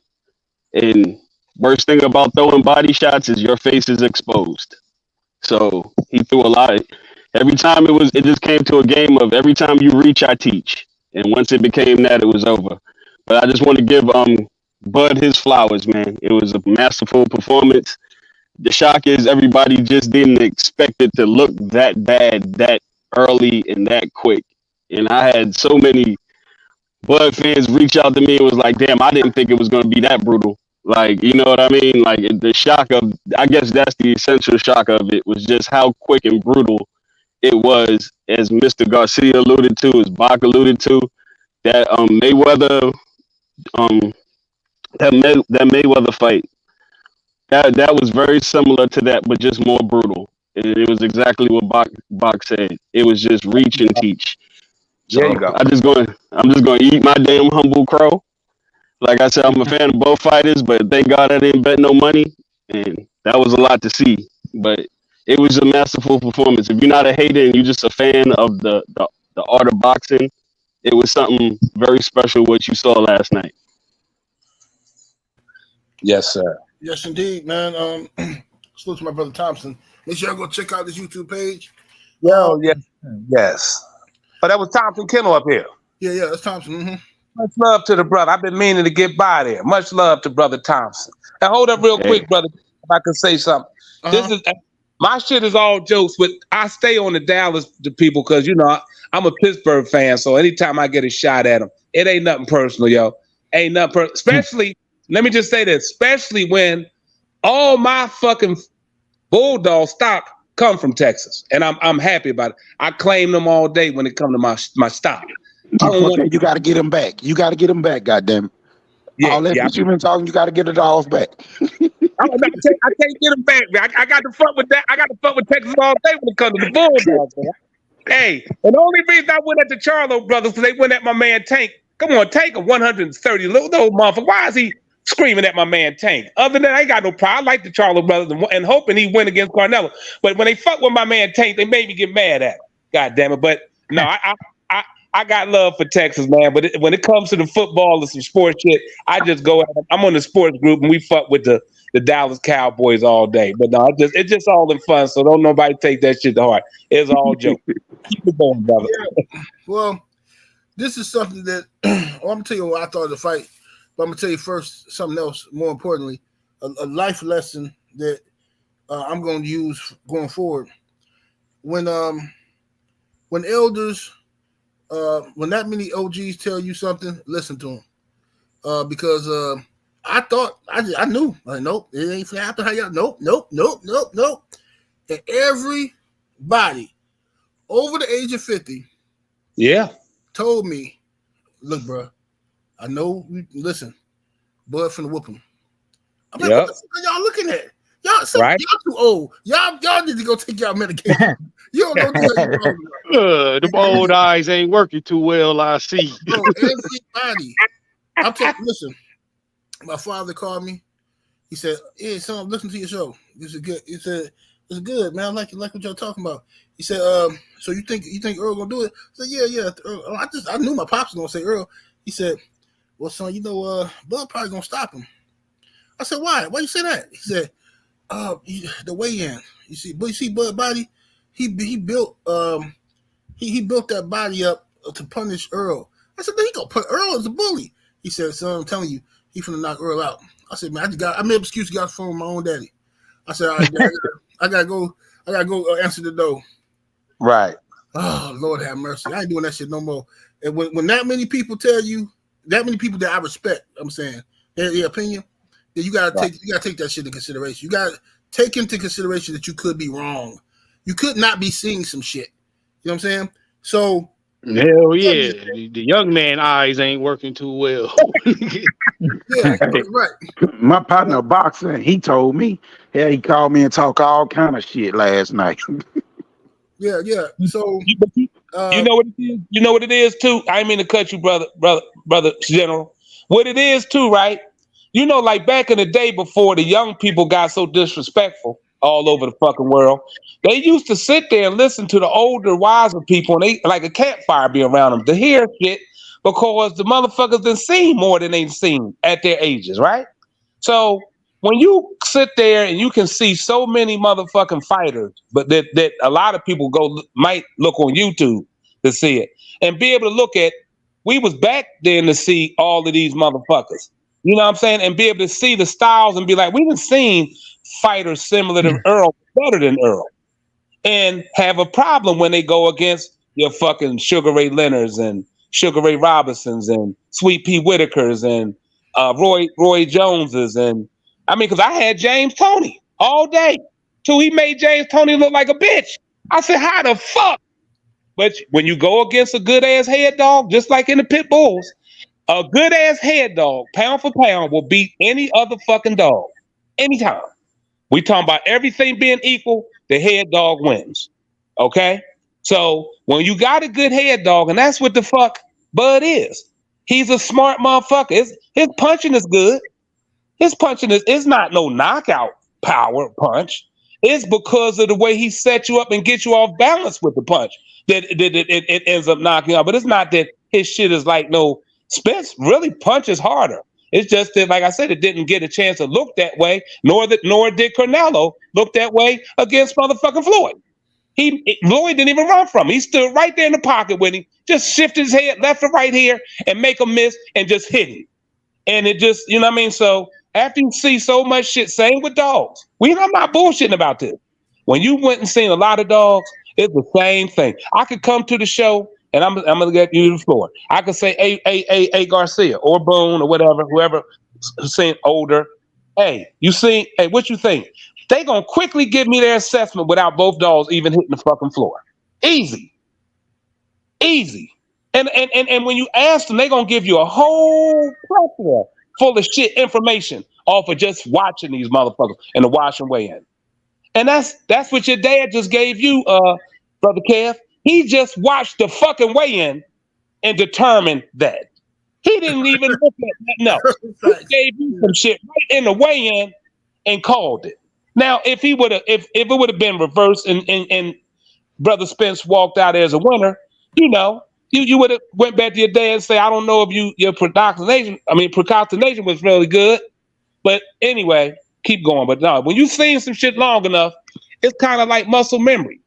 And worst thing about throwing body shots is your face is exposed. So he threw a lot. Every time it just came to a game of every time you reach, I teach. And once it became that, it was over. But I just want to give Bud his flowers, man. It was a masterful performance. The shock is everybody just didn't expect it to look that bad, that early, and that quick. And I had so many Bud fans reach out to me and was like, damn, I didn't think it was going to be that brutal. Like, you know what I mean? Like, the shock of, I guess that's the essential shock of it, was just how quick and brutal it was, as Mr. Garcia alluded to, as Bach alluded to, that Mayweather fight. That was very similar to that, but just more brutal. It was exactly what Bach said. It was just reach and teach. So There you go. I'm just going to eat my damn humble crow. Like I said, I'm a fan of both fighters, but thank God I didn't bet no money, and that was a lot to see. But it was a masterful performance. If you're not a hater and you're just a fan of the art of boxing, it was something very special what you saw last night. Yes, sir. Yes, indeed, man. Salute to my brother Thompson. Make sure y'all go check out this YouTube page. Yo, yes. But that was Thompson Kennel up here. Yeah, that's Thompson. Mm-hmm. Much love to the brother. I've been meaning to get by there. Much love to Brother Thompson. And hold up real quick, brother, if I can say something. This is my shit is all jokes, but I stay on the Dallas to people because, you know, I'm a Pittsburgh fan, so anytime I get a shot at them, it ain't nothing personal, yo. Ain't nothing personal. Especially, let me just say this, especially when all my fucking Bulldog stock come from Texas, and I'm happy about it. I claim them all day when it comes to my stock. You got to get them back. You got to get them back, goddamn. Yeah, all that shit you've been talking, you got to get it all back. I can't get them back, man. I got to fuck with that. I got to fuck with Texas all day when it comes to the Bulldogs, man. Hey, and the only reason I went at the Charlo brothers because they went at my man Tank. Come on, Tank a 130 little motherfucker. Why is he screaming at my man Tank? Other than that, I ain't got no problem. I like the Charlo brothers and hoping he win against Carnello. But when they fuck with my man Tank, they made me get mad at him. God damn it. But no, I got love for Texas, man. But when it comes to the football and some sports shit, I just go at them. I'm on the sports group and we fuck with the Dallas Cowboys all day. But no, it's just all in fun. So don't nobody take that shit to heart. It's all joke. Keep it going, brother. Yeah. Well, this is something that I'm gonna tell you what I thought of the fight, but I'm gonna tell you first something else. More importantly, a life lesson that I'm gonna use going forward. When elders, when that many OGs tell you something, listen to them, because I thought I knew. Like, nope, it ain't gonna happen. How y'all? Nope. And everybody over the age of 50, told me, look, bro, I know. Listen, Bud finna whoop him. I'm like, what the fuck are y'all looking at? Y'all too old. Y'all need to go take y'all medication. You don't know the old eyes ain't working too well, I see. Bro, everybody. I'm telling. Listen, my father called me. He said, "Hey, son, listen to your show. This is good." He said, "It's good, man. I like what y'all talking about." He said, "So you think Earl gonna do it?" I said, "Yeah. Earl. I knew my pops was gonna say Earl." He said, "Well, son, you know, Bud probably gonna stop him." I said, "Why? Why you say that?" He said, "The weigh-in. You see Bud body. He built he built that body up to punish Earl." I said, "Then he gonna put Earl as a bully." He said, "Son, I'm telling you, he finna knock Earl out." I said, "Man, I made an excuse to get off the phone with my own daddy." I said, "All right, I gotta go answer the door." Right. Oh, Lord have mercy. I ain't doing that shit no more. And when that many people tell you, that many people that I respect, I'm saying, their opinion, then you gotta take that shit into consideration. You gotta take into consideration that you could be wrong. You could not be seeing some shit. You know what I'm saying? So hell yeah. The young man eyes ain't working too well. yeah, right. My partner boxing, he told me, he called me and talked all kind of shit last night. Yeah. So you know what it is? You know what it is too? I didn't mean to cut you, brother General. What it is too, right? You know, like back in the day before the young people got so disrespectful all over the fucking world, they used to sit there and listen to the older, wiser people, and they like a campfire be around them to hear shit because the motherfuckers done seen more than they've seen at their ages, right? So when you sit there and you can see so many motherfucking fighters, but that a lot of people might look on YouTube to see it and be able to look at, we was back then to see all of these motherfuckers. You know what I'm saying? And be able to see the styles and be like, we done seen fighters similar to Earl, better than Earl, and have a problem when they go against your fucking Sugar Ray Leonards and Sugar Ray Robinsons and Sweet Pea Whitakers and Roy Joneses. And I mean, because I had James Toney all day till he made James Toney look like a bitch. I said, how the fuck? But when you go against a good ass head dog, just like in the pit bulls, a good ass head dog, pound for pound, will beat any other fucking dog anytime. We talking about everything being equal. the head dog wins. Okay? So when you got a good head dog, and that's what the fuck Bud is. He's a smart motherfucker. His punching is good. His punching is not no knockout power punch. It's because of the way he set you up and gets you off balance with the punch that it ends up knocking out. But it's not that his shit is like no Spence really punches harder. It's just that, like I said, it didn't get a chance to look that way, nor did Canelo look that way against motherfucking Floyd. Floyd didn't even run from him. He stood right there in the pocket with him, just shifted his head left to right here and make him miss and just hit him. And it just, you know what I mean? So after you see so much shit, same with dogs. I'm not bullshitting about this. When you went and seen a lot of dogs, it's the same thing. I could come to the show and I'm gonna get you the floor. I could say, hey, Garcia or Boone or whatever, whoever seen older. Hey, what you think? They gonna quickly give me their assessment without both dogs even hitting the fucking floor. Easy. And when you ask them, they gonna give you a whole plethora full of shit information off of just watching these motherfuckers and the wash and weigh in. And that's what your dad just gave you, Brother Kev. He just watched the fucking weigh in and determined that. He didn't even look at that. No, he gave you some shit right in the weigh in and called it. Now, if it would have been reversed and Brother Spence walked out as a winner, you would have went back to your dad and say, I don't know if your procrastination was really good. But anyway, keep going. But no, when you've seen some shit long enough, it's kind of like muscle memory.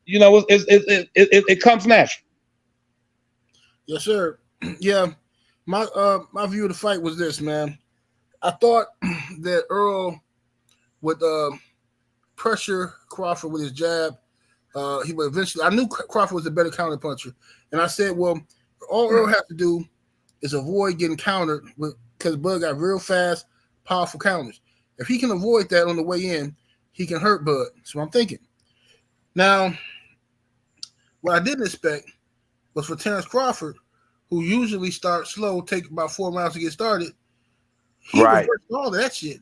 It comes natural. Yes, sir. Yeah. My view of the fight was this, man. I thought that Errol would pressure Crawford with his jab. He would eventually. I knew Crawford was a better counter puncher, and I said, well, all Errol has to do is avoid getting countered because Bud got real fast, powerful counters. If he can avoid that on the way in, he can hurt Bud. So I'm thinking. Now, what I didn't expect was for Terence Crawford, who usually starts slow, take about 4 rounds to get started. He reversed all that shit.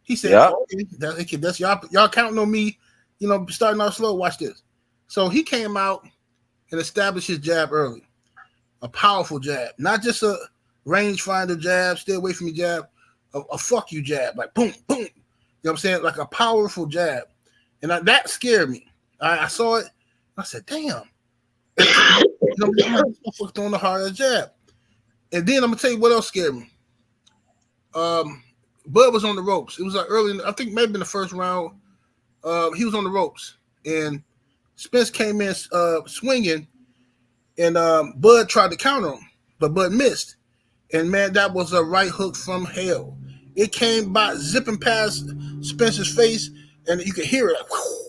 He said, okay, that's y'all counting on me, starting off slow. Watch this. So he came out and established his jab early. A powerful jab. Not just a rangefinder jab, stay away from me jab, a fuck you jab, like boom, boom. You know what I'm saying? Like a powerful jab. And that scared me. I saw it. I said, damn. This motherfucker throwing the hardest jab. And then I'm going to tell you what else scared me. Bud was on the ropes. It was like early, I think maybe in the first round. He was on the ropes. And Spence came in swinging. And Bud tried to counter him. But Bud missed. And, man, that was a right hook from hell. It came by zipping past Spence's face. And you could hear it. Like, whoo.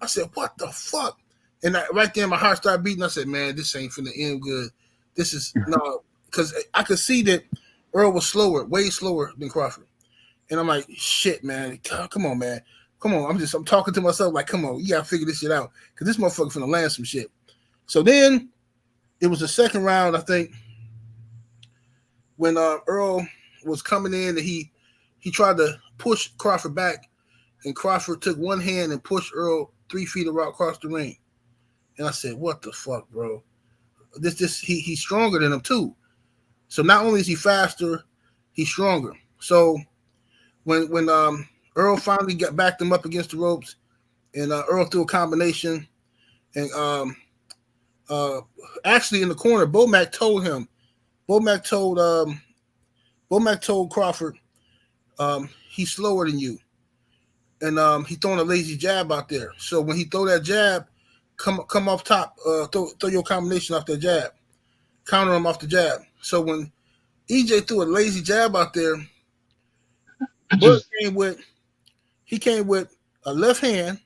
I said, what the fuck? And right there, my heart started beating. I said, man, this ain't finna end good. This is, no. Because I could see that Earl was slower, way slower than Crawford. And I'm like, shit, man. Come on, man. Come on. I'm talking to myself like, come on. You got to figure this shit out. Because this motherfucker finna land some shit. So then it was the second round, I think, when Earl was coming in and he tried to push Crawford back. And Crawford took one hand and pushed Earl 3 feet across the ring. And I said, what the fuck, bro? He's stronger than him, too. So not only is he faster, he's stronger. So when Earl finally backed him up against the ropes, and Earl threw a combination, and actually in the corner, Bomac told Crawford, he's slower than you. And he throwing a lazy jab out there. So when he throw that jab, come off top, throw your combination off that jab. Counter him off the jab. So when EJ threw a lazy jab out there, Bud came with a left hand,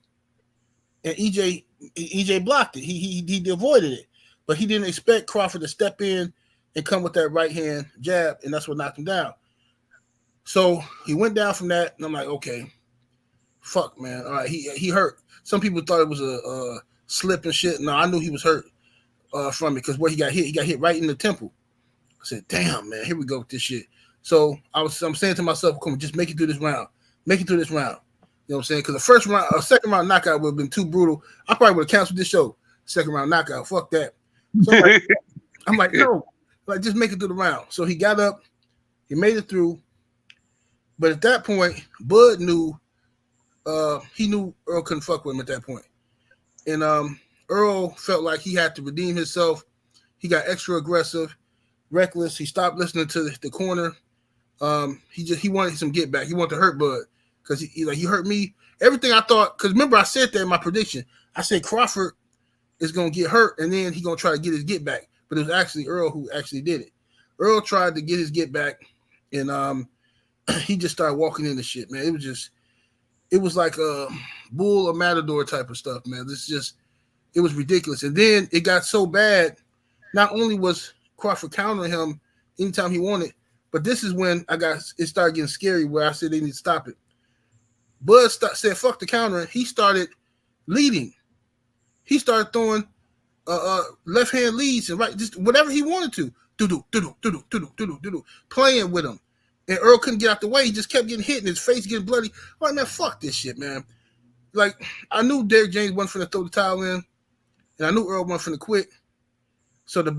and EJ blocked it. He avoided it. But he didn't expect Crawford to step in and come with that right hand jab, and that's what knocked him down. So he went down from that, and I'm like, okay. Fuck, man. All right, he hurt. Some people thought it was a slip and shit. No, I knew he was hurt from it because where he got hit right in the temple. I said, damn, man, here we go with this shit. So I'm saying to myself, come on, just make it through this round. Make it through this round. You know what I'm saying? Because the first round, second round knockout would have been too brutal. I probably would have canceled this show. Second round knockout, fuck that. So I'm like, no, like just make it through the round. So he got up, he made it through. But at that point, Bud knew he knew Earl couldn't fuck with him at that point. And Earl felt like he had to redeem himself. He got extra aggressive, reckless. He stopped listening to the corner. He wanted some get back. He wanted to hurt Bud because he hurt me. Everything I thought, because remember I said that in my prediction. I said Crawford is gonna get hurt and then he's gonna try to get his get back. But it was actually Earl who actually did it. Earl tried to get his get back, and he just started walking into shit, man. It was like a bull or matador type of stuff, man. It was ridiculous. And then it got so bad. Not only was Crawford countering him anytime he wanted, but this is when it started getting scary where I said they need to stop it. Bud said, fuck the countering. He started leading. He started throwing left hand leads and right, just whatever he wanted to. Playing with him. And Earl couldn't get out the way. He just kept getting hit and his face getting bloody. I'm like, man, fuck this shit, man. Like, I knew Derrick James wasn't finna throw the towel in, and I knew Earl wasn't finna quit. So the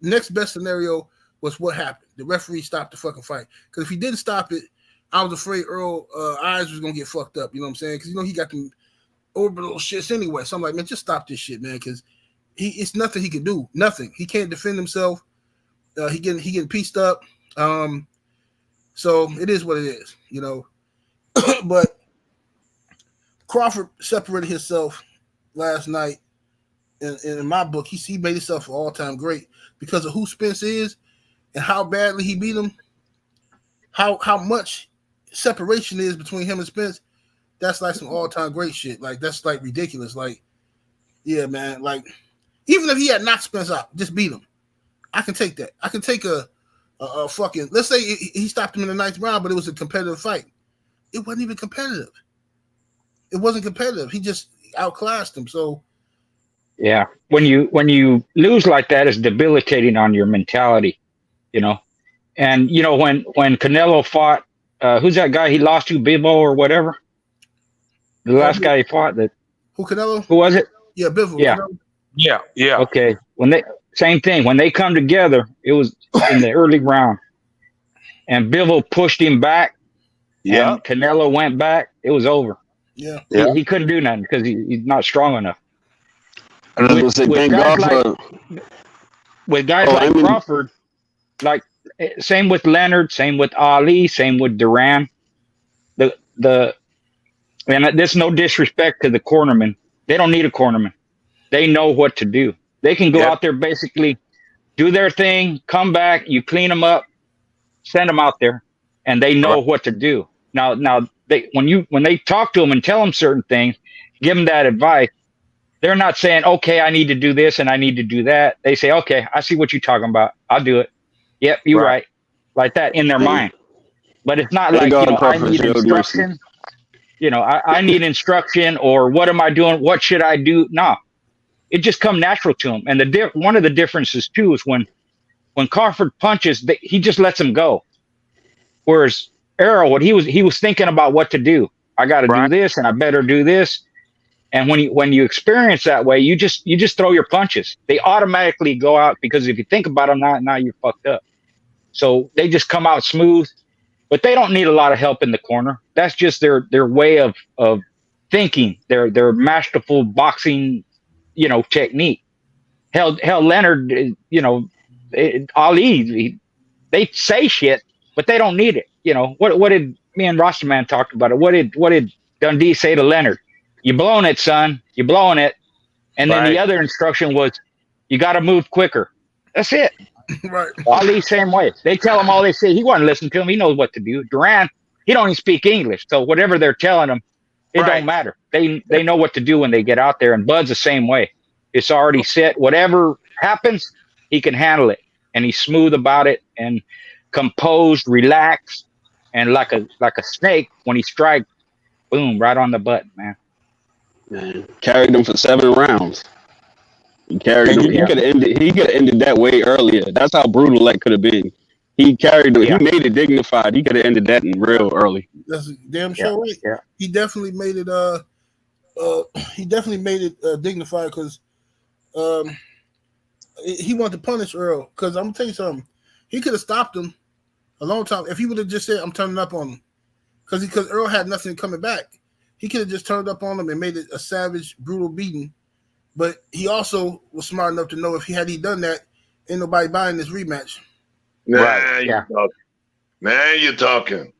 next best scenario was what happened. The referee stopped the fucking fight. Because if he didn't stop it, I was afraid Earl eyes was gonna get fucked up. You know what I'm saying? Because he got them orbital shits anyway. So I'm like, man, just stop this shit, man. Because it's nothing he can do. Nothing. He can't defend himself. He getting pieced up. So it is what it is, But Crawford separated himself last night. And in my book, he made himself an all-time great because of who Spence is and how badly he beat him. How much separation is between him and Spence. That's like some all-time great shit. Like, that's like ridiculous. Like, yeah, man. Like, even if he had knocked Spence out, just beat him, I can take that. I can take a fucking, let's say he stopped him in the ninth round, but it was a competitive fight. It wasn't even competitive. It wasn't competitive. He just outclassed him. So, yeah, when you lose like that, it's debilitating on your mentality, And when Canelo fought, who's that guy he lost to, Bivo or whatever? The last guy he fought, who, Canelo? Who was it? Yeah, Bivo. Yeah. Yeah. Okay, same thing. When they come together, it was in the early round, and Bivol pushed him back. Yeah. And Canelo went back. It was over. Yeah. He couldn't do nothing because he's not strong enough. I was gonna say, thank God with guys like Crawford, like same with Leonard, same with Ali, same with Duran. And there's no disrespect to the cornermen. They don't need a cornerman. They know what to do. They can go out there, basically do their thing, come back, you clean them up, send them out there, and they know what to do. Now when they talk to them and tell them certain things, give them that advice, they're not saying, okay, I need to do this and I need to do that. They say, okay, I see what you're talking about. I'll do it. Yep, you're right. Like that in their mind. But it's not like, I need instruction. I need instruction, or what am I doing? What should I do? No. It just come natural to him. And one of the differences too is when Crawford punches, he just lets him go. Whereas Errol, he was thinking about what to do. I got to do this, and I better do this. And when you experience that way, you just throw your punches. They automatically go out, because if you think about them, now you're fucked up. So they just come out smooth, but they don't need a lot of help in the corner. That's just their way of thinking. Their masterful boxing, technique. Hell, Leonard, Ali, they say shit, but they don't need it. What did me and Rastaman talked about it? What did Dundee say to Leonard? You blowing it, son. You blowing it. And then the other instruction was, you got to move quicker. That's it. Right. Ali, same way. They tell him all they say. He wasn't listening to him. He knows what to do. Duran, he don't even speak English. So whatever they're telling him, it don't matter. They know what to do when they get out there. And Bud's the same way. It's already set. Whatever happens, he can handle it. And he's smooth about it and composed, relaxed, and like a snake, when he strikes, boom, right on the button, man. Carried him for 7 rounds. He carried him. He could have ended that way earlier. That's how brutal that could have been. He carried it. Yeah. He made it dignified. He could have ended that in real early. That's a damn Yeah. sure right. Yeah. He definitely made it. Dignified because he wanted to punish Earl. Because I'm gonna tell you something, he could have stopped him a long time if he would have just said, "I'm turning up on him," because Earl had nothing coming back. He could have just turned up on him and made it a savage, brutal beating. But he also was smart enough to know if he done that, ain't nobody buying this rematch. Now you're talking. Now you're talking.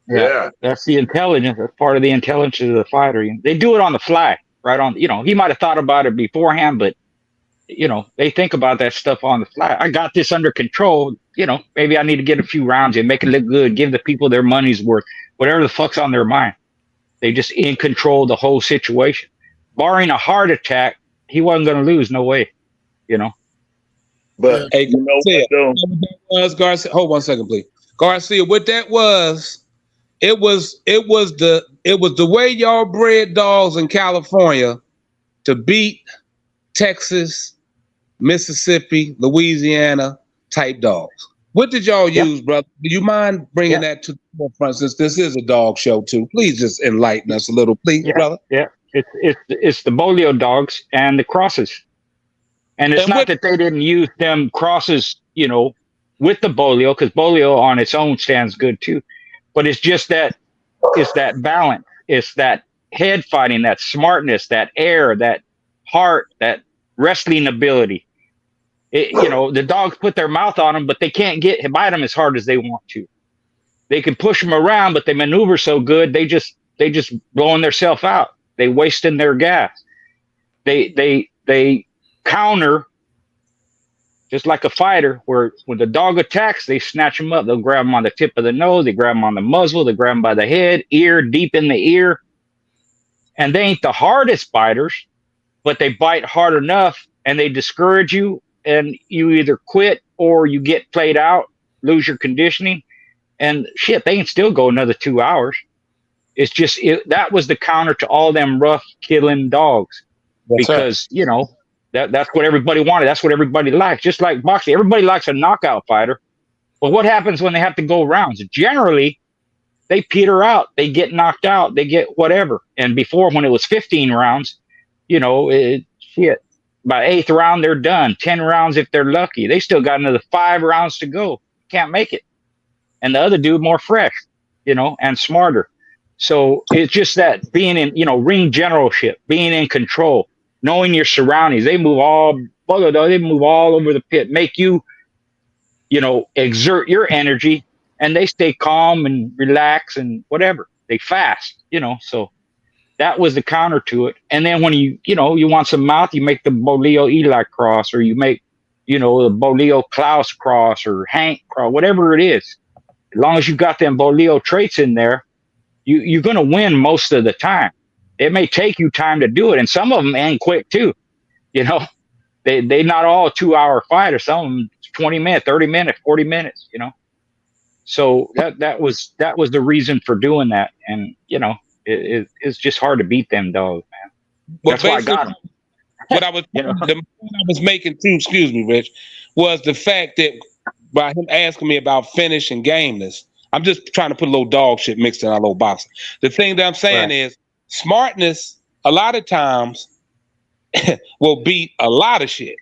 Yeah. That's the intelligence. That's part of the intelligence of the fighter. They do it on the fly, right on. He might have thought about it beforehand, but they think about that stuff on the fly. I got this under control. Maybe I need to get a few rounds and make it look good, give the people their money's worth, whatever the fuck's on their mind. They just in control of the whole situation. Barring a heart attack, he wasn't going to lose. No way. But Hey, you know Garcia, what, though? what that was, Garcia. Hold 1 second, please. Garcia, what that was, it was the way y'all bred dogs in California to beat Texas, Mississippi, Louisiana type dogs. What did y'all use, brother? Do you mind bringing that to the forefront, since this is a dog show too? Please just enlighten us a little, please, brother. Yeah. It's the Bolio dogs and the crosses. And it's not that they didn't use them crosses, with the Bolio, because Bolio on its own stands good too. But it's just that it's that balance. It's that head fighting, that smartness, that air, that heart, that wrestling ability. The dogs put their mouth on them, but they can't bite them as hard as they want to. They can push them around, but they maneuver so good, they just blowing themselves out. They wasting their gas. They counter just like a fighter, where when the dog attacks, they snatch them up. They'll grab them on the tip of the nose. They grab them on the muzzle. They grab them by the head, ear, deep in the ear. And they ain't the hardest biters, but they bite hard enough and they discourage you, and you either quit or you get played out, lose your conditioning, and shit, they can still go another 2 hours. It's just, that was the counter to all them rough killing dogs. Because, that's what everybody wanted. That's what everybody likes. Just like boxing, everybody likes a knockout fighter. But what happens when they have to go rounds? Generally, they peter out. They get knocked out. They get whatever. And before, when it was 15 rounds, by 8th round, they're done. 10 rounds if they're lucky. They still got another 5 rounds to go. Can't make it. And the other dude more fresh, and smarter. So it's just that being in, ring generalship, being in control, knowing your surroundings. They move all over the pit, make you, exert your energy, and they stay calm and relax and whatever. They fast, so that was the counter to it. And then when you want some mouth, you make the Bolio Eli cross, or you make, the Bolio Klaus cross, or Hank cross, whatever it is. As long as you got them Bolio traits in there, you're going to win most of the time. It may take you time to do it, and some of them ain't quick too. They not all 2 hour fighters. Some of them 20 minutes, 30 minutes, 40 minutes. So that was the reason for doing that, and it's just hard to beat them dogs, man. That's why I got them. What I was the point I was making too, excuse me, Rich, was the fact that by him asking me about finish and Gameness, I'm just trying to put a little dog shit mixed in our little box. The thing that I'm saying is smartness a lot of times will beat a lot of shit.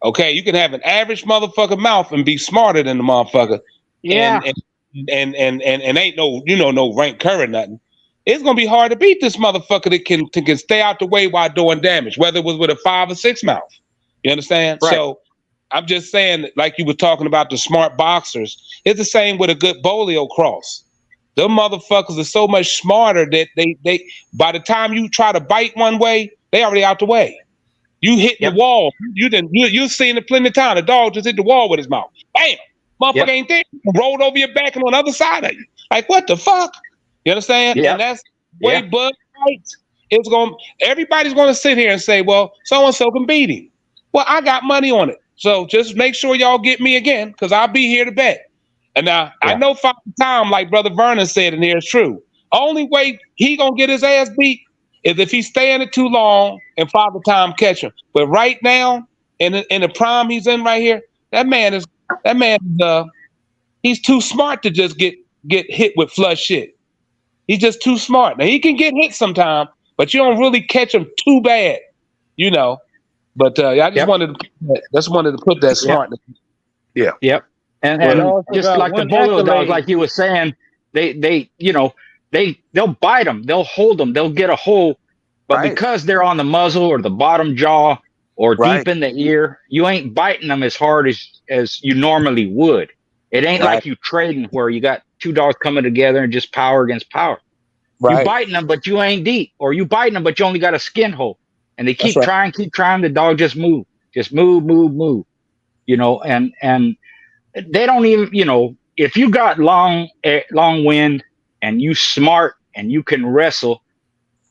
Okay, you can have an average motherfucker mouth and be smarter than the motherfucker. Yeah. And ain't no no rank current nothing. It's gonna be hard to beat this motherfucker that can stay out the way while doing damage, whether it was with a 5 or 6 mouth. You understand? Right. So I'm just saying, like you were talking about the smart boxers, it's the same with a good Bolio cross. Them motherfuckers are so much smarter that they by the time you try to bite one way, they already out the way. You hit the wall. You've seen it plenty of time. The dog just hit the wall with his mouth. Bam! Motherfucker ain't there. Rolled over your back and on the other side of you. Like, what the fuck? You understand? And that's way Bud fights. Everybody's gonna sit here and say, well, so-and-so can beat him. Well, I got money on it. So just make sure y'all get me again, because I'll be here to bet. And now I know Father Time, like Brother Vernon said in here, is true. Only way he gonna get his ass beat is if he stay in it too long and Father Time catch him. But right now, in the prime he's in right here, that man is he's too smart to just get hit with flush shit. He's just too smart. Now he can get hit sometime, but you don't really catch him too bad, you know. But I just wanted to put that smartness. Yeah. Yep. And just like the Bolio dogs, like you were saying, they you know, they'll bite them, they'll hold them, they'll get a hold, but because they're on the muzzle or the bottom jaw or deep in the ear, you ain't biting them as hard as you normally would. It ain't like you trading where you got two dogs coming together and just power against power. You biting them, but you ain't deep, or you biting them, but you only got a skin hole, and they keep trying. The dog just move. You know, and they don't even, you know, if you got long wind and you smart and you can wrestle,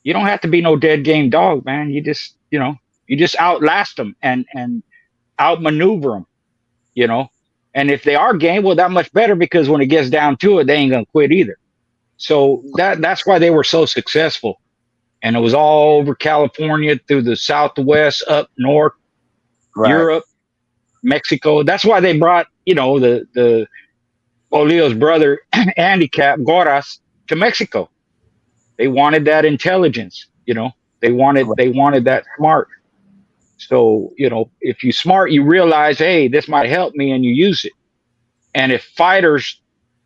you don't have to be no dead game dog, man. You just, you know, you just outlast them and outmaneuver them, you know. And if they are game, well, that much better, because when it gets down to it, they ain't gonna quit either. So that's why they were so successful. And it was all over California, through the Southwest, up north, Europe, Mexico. That's why they brought, you know, the Bolio's brother, handicap, Goras, to Mexico. They wanted that intelligence, you know. They wanted that smart. So, you know, if you smart, you realize, hey, this might help me, and you use it. And if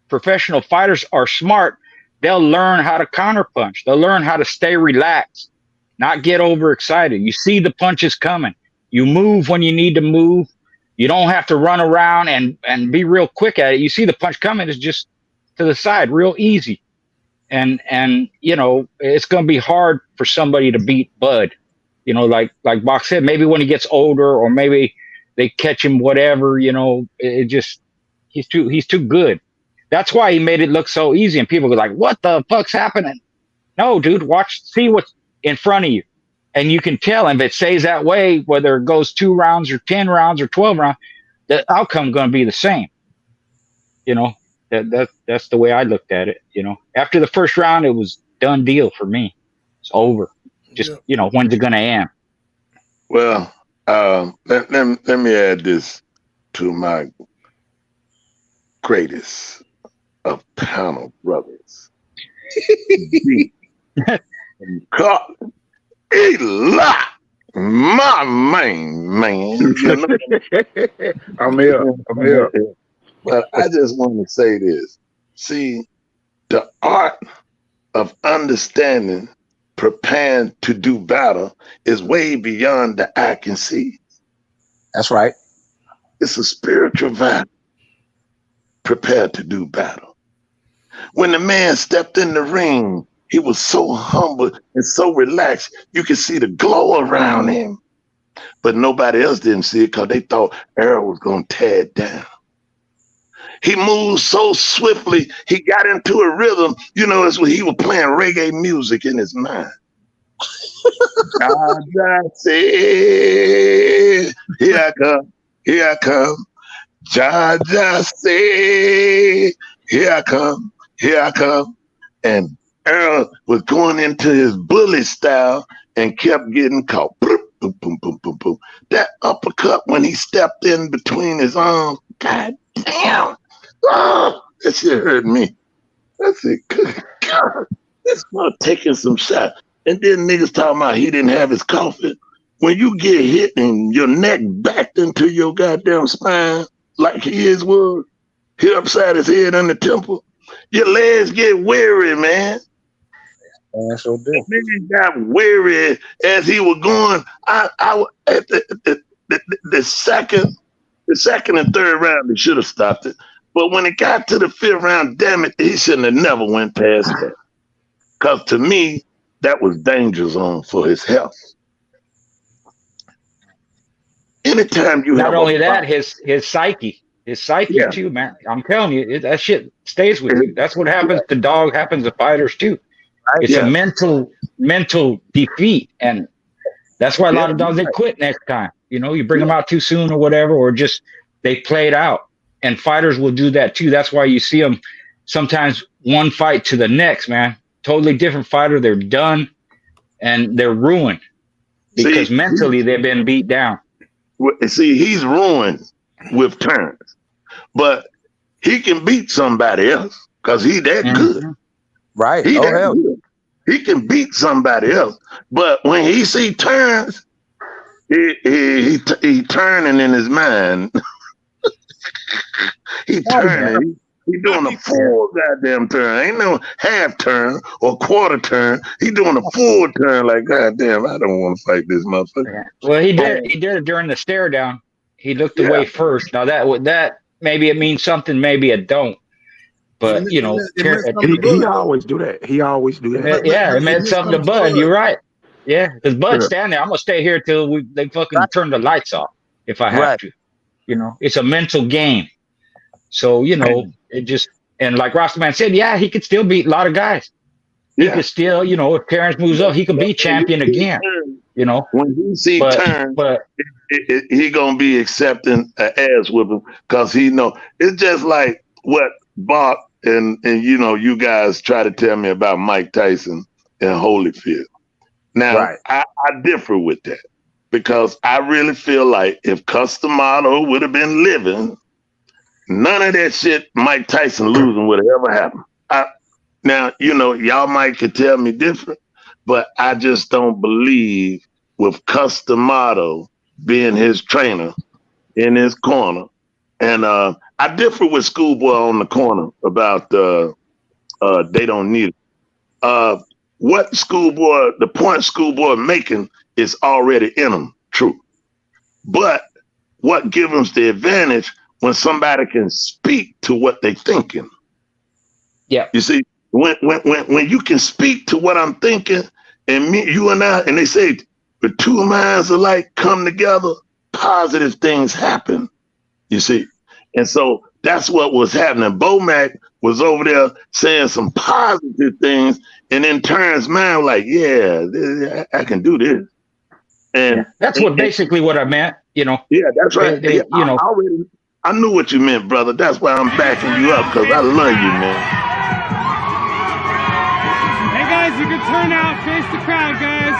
professional fighters are smart, they'll learn how to counterpunch. They'll learn how to stay relaxed, not get overexcited. You see the punches coming. You move when you need to move. You don't have to run around and be real quick at it. You see the punch coming, it's just to the side, real easy. And you know, it's going to be hard for somebody to beat Bud. You know, like Bach said, maybe when he gets older, or maybe they catch him, whatever, you know, he's too good. That's why he made it look so easy, and people go like, what the fuck's happening? No, dude, see what's in front of you. And you can tell, and if it stays that way, whether it goes 2 rounds or 10 rounds or 12 rounds, the outcome going to be the same. You know, that's the way I looked at it. You know, after the first round, it was done deal for me. It's over. Just, you know, when's it going to end? Well, let me add this to my greatest of panel brothers. God, Eli, my main man. You know? I'm here. But I just want to say this. See, the art of understanding, preparing to do battle is way beyond the eye can see. That's right. It's a spiritual battle. Prepared to do battle. When the man stepped in the ring, he was so humble and so relaxed. You could see the glow around him. But nobody else didn't see it, because they thought Errol was going to tear it down. He moved so swiftly, he got into a rhythm. You know, it's when he was playing reggae music in his mind. I say, here I come. Jaja say, here I come. And Errol was going into his bully style and kept getting caught. Boom, boom, boom, boom, boom, boom. That uppercut when he stepped in between his arms, God damn. Oh, that shit hurt me. I said, good God, this man taking some shots. And then niggas talking about he didn't have his coffin. When you get hit and your neck backed into your goddamn spine, like his was, hit upside his head on the temple, your legs get weary, man. That's so The man got weary as he was going. The second and third round, they should have stopped it. But when it got to the 5th round, damn it, he shouldn't have never went past that. Because to me, that was danger zone for his health. Anytime you Not have only that, his psyche too, man. I'm telling you, that shit stays with you. That's what happens to dog, happens to fighters too. It's a mental defeat, and that's why a lot of dogs, they quit next time. You know, you bring them out too soon or whatever, or just they play it out. And fighters will do that too. That's why you see them sometimes one fight to the next, man. Totally different fighter. They're done and they're ruined because mentally they've been beat down. See, he's ruined with Terence. But he can beat somebody else because he that good. Right. He Oh, that hell. good. He can beat somebody else. But when he see Terence, he turning in his mind. He turning. He doing a full goddamn turn. Ain't no half turn or quarter turn. He doing a full turn. Like, goddamn, I don't want to fight this motherfucker. Well, he did it during the stare down. He looked away first. Now that maybe it means something, maybe it don't. But you know, he always do that. He always do that. It meant something to Bud. You're right. Yeah, because Bud's standing there. I'm gonna stay here till they fucking turn the lights off if I have to. You know, it's a mental game. So you know, it just and like Rastaman said, he could still beat a lot of guys. He could still, you know, if Terence moves up, he could be champion again. You know, when he see Terence, he gonna be accepting an ass whipping because he know it's just like what Bach and you know you guys try to tell me about Mike Tyson and Holyfield. Now I differ with that because I really feel like if Customato would have been living, none of that shit Mike Tyson losing would have ever happened. Now, you know, y'all might could tell me different, but I just don't believe with Customato being his trainer in his corner. And I differ with Schoolboy on the corner about they don't need it. What Schoolboy, the point Schoolboy making is already in them, true. But what gives them the advantage when somebody can speak to what they're thinking? Yeah. You see, when you can speak to what I'm thinking, and me, you and I, and they say the two minds alike come together, positive things happen. You see, and so that's what was happening. Bomac was over there saying some positive things, and then Terrence's mind was like, I can do this. And that's basically what I meant. You know. Yeah, that's right. You know, I knew what you meant, brother. That's why I'm backing you up because I love you, man. Guys, you can turn out, face the crowd, guys.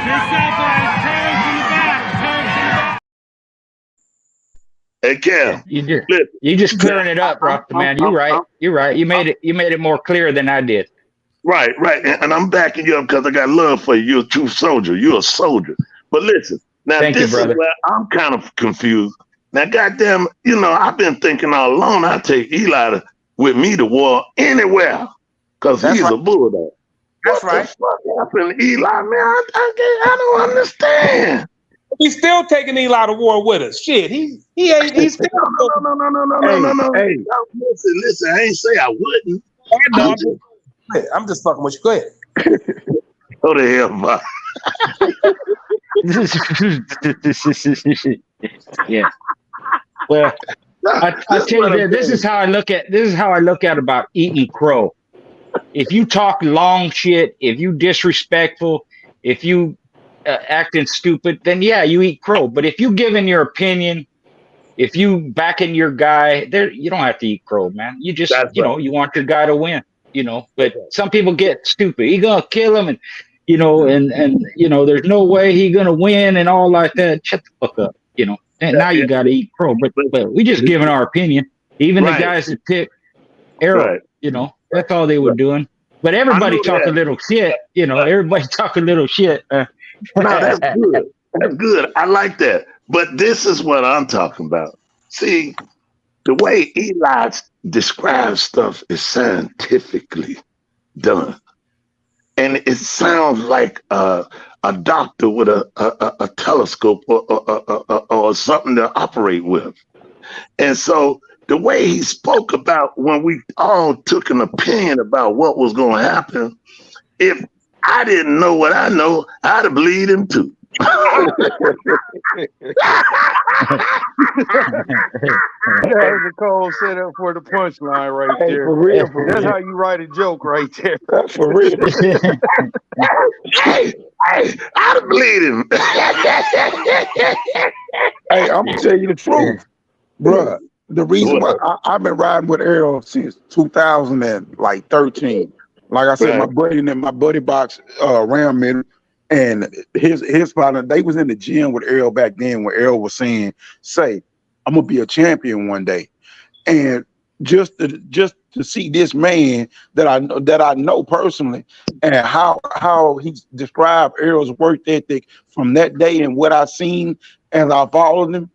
Face out, guys. Terence in the back. Hey, Cam. You just clearing it up, man. You're right. You're right. You made it more clear than I did. Right. And I'm backing you up because I got love for you. You're a true soldier. You're a soldier. But listen, now this is where I'm kind of confused. Now, goddamn, you know, I've been thinking all along I take Eli with me to war anywhere because he's a bulldog. That's what the fuck happened, Eli, man? I don't understand. He's still taking Eli to war with us. Shit, he's still. No. Hey, listen, I ain't say I wouldn't. I'm just fucking with you. Go ahead. Go to hell, Bob. Yeah. Well, I tell you, this is how I look at about eating crow. If you talk long shit, if you disrespectful, if you acting stupid, then you eat crow. But if you giving your opinion, if you backing your guy, there you don't have to eat crow, man. You just know you want your guy to win. You know, but some people get stupid. He gonna kill him, and you know, and you know, there's no way he gonna win and all like that. Shut the fuck up, you know. And now you got to eat crow, but we just giving our opinion. Even the guys that pick Errol, you know, that's all they were doing. But everybody talk a little shit, you know. Everybody talk a little shit. No, that's good. That's good. I like that. But this is what I'm talking about. See, the way Eli describes stuff is scientifically done, and it sounds like a doctor with a telescope or something to operate with. And so the way he spoke about when we all took an opinion about what was going to happen, if I didn't know what I know, I'd have believed him too. That was a cold setup for the punchline right there. For real. That's how you write a joke right there. For real. Hey, I'd have believed him. Hey, I'm gonna tell you the truth, bruh. The reason why I've been riding with Errol since 2013. Like I said, my buddy box ran me. And his partner, they was in the gym with Errol back then when Errol was saying, "Say, I'm gonna be a champion one day." And just to see this man that I know personally, and how he described Errol's work ethic from that day and what I seen as I followed him,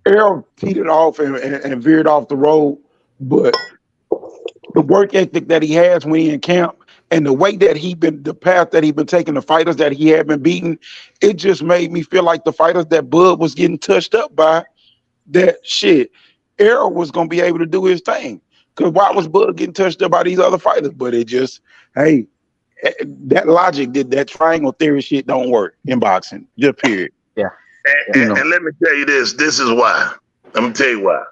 Errol teetered off and veered off the road, but the work ethic that he has when he in camp and the way that the path that he been taking, the fighters that he had been beating, it just made me feel like the fighters that Bud was getting touched up by, that shit, Errol was gonna be able to do his thing. Cause why was Bud getting touched up by these other fighters? But it just, hey, that logic, that triangle theory shit don't work in boxing. Just period. Yeah. And let me tell you this. This is why. Let me tell you why.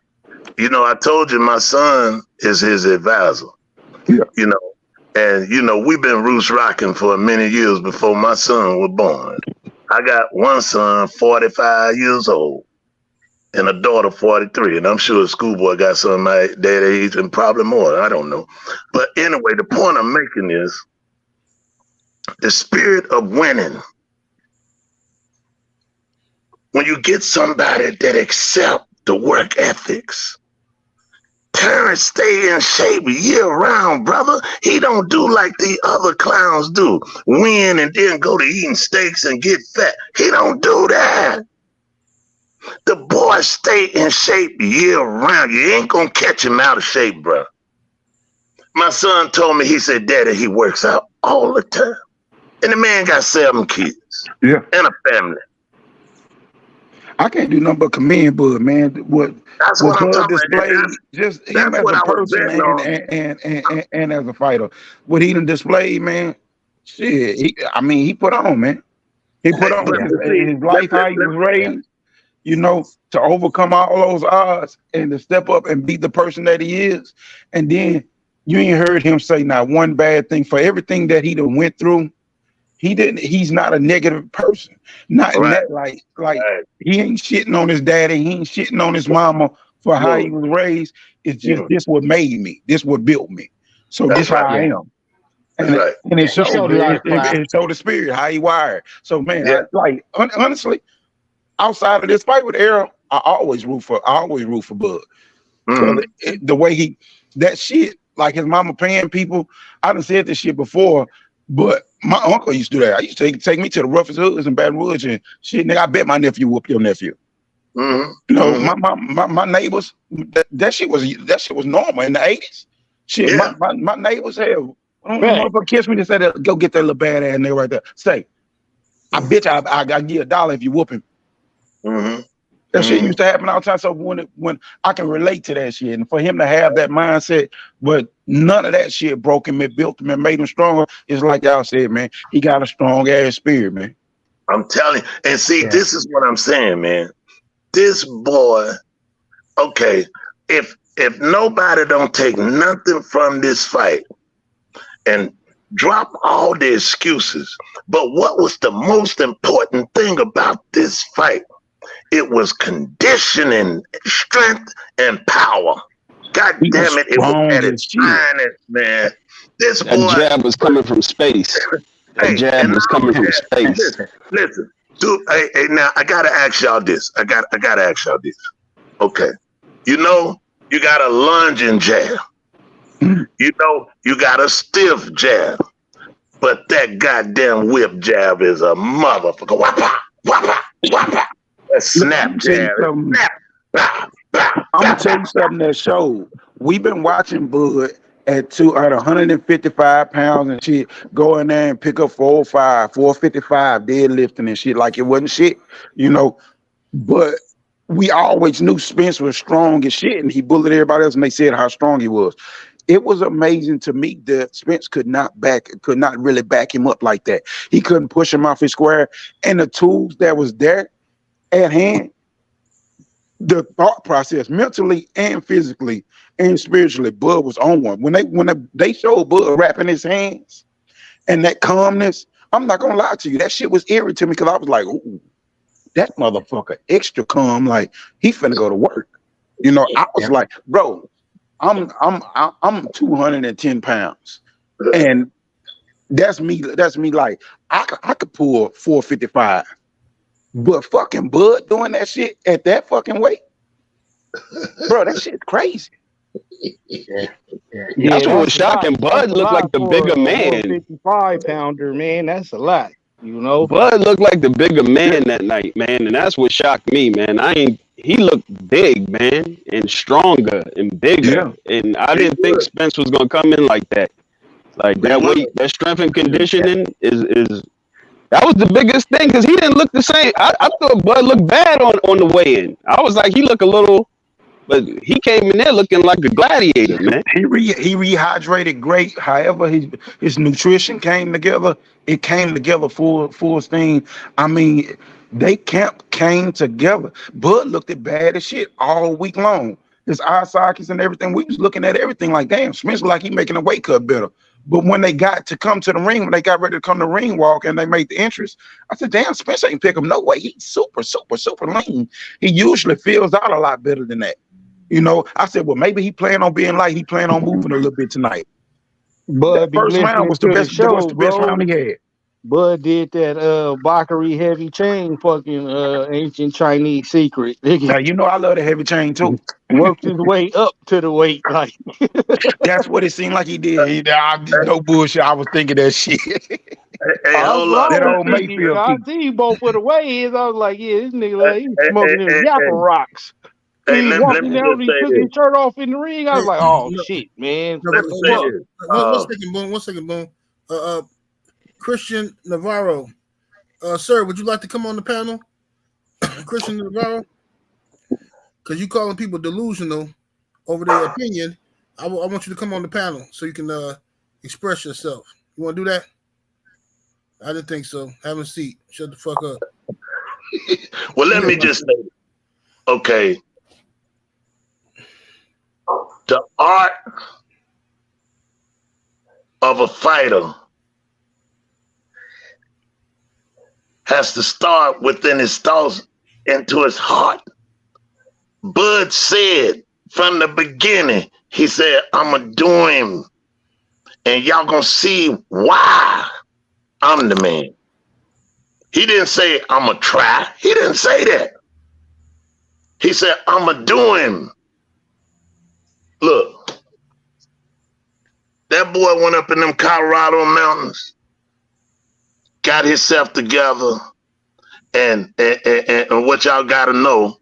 You know, I told you my son is his advisor. Yeah. You know, and you know, we've been roots rocking for many years before my son was born. I got one son, 45 years old, and a daughter, 43. And I'm sure a schoolboy got some my that age and probably more. I don't know. But anyway, the point I'm making is the spirit of winning. When you get somebody that accept the work ethics, Terence stay in shape year round, brother. He don't do like the other clowns do. Win and then go to eating steaks and get fat. He don't do that. The boy stay in shape year round. You ain't gonna catch him out of shape, bro. My son told me, he said, Daddy, he works out all the time. And the man got 7 kids. Yeah. And a family. I can't do nothing but commend Bud, man. That's what I'm talking displayed, about. just him as a person and as a fighter. What he done displayed, man, shit. He put on, man. He put on his life, how he was raised, you know, to overcome all those odds and to step up and be the person that he is. And then you ain't heard him say not one bad thing for everything that he done went through. He's not a negative person. Not in that like he ain't shitting on his daddy, he ain't shitting on his mama for how he was raised. It's just this what made me, this what built me. So this how I am. And it showed it showed the spirit, how he wired. So man, honestly, outside of this fight with Errol, I always root for Bud. So the way that shit, like his mama paying people, I done said this shit before, but my uncle used to do that. I used to take me to the roughest hoods in Baton Rouge and shit, nigga, I bet my nephew whooped your nephew. You know, my neighbors, that shit was normal in the 80s. Shit, my neighbors had motherfucker kiss me and said, go get that little bad ass nigga right there. Say, I bet you I give $1 if you whoop him. That shit used to happen all the time. So when I can relate to that shit, and for him to have that mindset, but none of that shit broke him, it built him and made him stronger. It's like y'all said, man, he got a strong ass spirit, man. I'm telling you. And see, this is what I'm saying, man. This boy, okay, if nobody don't take nothing from this fight and drop all the excuses, but what was the most important thing about this fight? It was conditioning, strength, and power. God damn it, it was at its finest, man. This boy, that jab was coming from space. That jab was coming from space. Listen, dude. Hey, now I gotta ask y'all this. I gotta ask y'all this. Okay, you know, you got a lunging jab. You know, you got a stiff jab, but that goddamn whip jab is a motherfucker. Whoppa, whoppa, whoppa. A snap jab. Snap. I'm gonna tell you something that showed. We've been watching Bud at 155 pounds and shit, go in there and pick up 405, 455 deadlifting and shit like it wasn't shit, you know. But we always knew Spence was strong as shit, and he bullied everybody else, and they said how strong he was. It was amazing to me that Spence could not really back him up like that. He couldn't push him off his square, and the tools that was there at hand, the thought process, mentally and physically and spiritually, Bud was on one. When they showed Bud wrapping his hands and that calmness, I'm not gonna lie to you, that shit was eerie to me because I was like, ooh, that motherfucker extra calm, like he finna go to work. You know, I was like, bro, I'm 210 pounds, and That's me. That's me. Like I could pull 455, but fucking Bud doing that shit at that fucking weight, bro. That shit's crazy. That's what was that's a lot. shocking. That's Bud a looked like lot the for bigger a man. 155 pounder, man. That's a lot, you know. Bud looked like the bigger man that night, man, and that's what shocked me, man. He looked big, man, and stronger and bigger, and I didn't think Spence was gonna come in like that. Like that weight, that strength and conditioning is that was the biggest thing because he didn't look the same. I thought Bud looked bad on the weigh-in. I was like, he looked a little, but he came in there looking like a gladiator, man. He rehydrated great. However, his nutrition came together. It came together full steam. I mean, they came together. Bud looked at bad as shit all week long. His eye sockets and everything. We was looking at everything like, damn, Spence like he making a weight cut better. But when they got to come to the ring, when they got ready to come to the ring walk and they made the entrance, I said, damn, Spence ain't pick up no weight. He's super lean. He usually feels out a lot better than that. You know, I said, well, maybe he planned on being light. He planned on moving a little bit tonight. Bud, That first round was the best. Show, was the best round he had. Bud did that Bakary heavy chain fucking ancient Chinese secret. Now you know I love the heavy chain too. Worked his way up to the weight, like that's what it seemed like he did. No bullshit. I was thinking that shit. Hey, hold up. That old Mayfield. I see you both for the way is. I was like, yeah, this nigga like he's smoking them Yappa rocks. Hey, He walking down, he took his shirt off in the ring. I was like, oh shit, man. One second, Boone. Christian Navarro. Sir, would you like to come on the panel? Christian Navarro? Because you calling people delusional over their opinion. I want you to come on the panel so you can express yourself. You want to do that? I didn't think so. Have a seat. Shut the fuck up. Well, let me just say, okay. The art of a fighter has to start within his thoughts into his heart. Bud said from the beginning, he said, I'm going to do him. And y'all going to see why I'm the man. He didn't say, I'm going to try. He didn't say that. He said, I'm going to do him. Look, that boy went up in them Colorado mountains, got himself together, and what y'all gotta know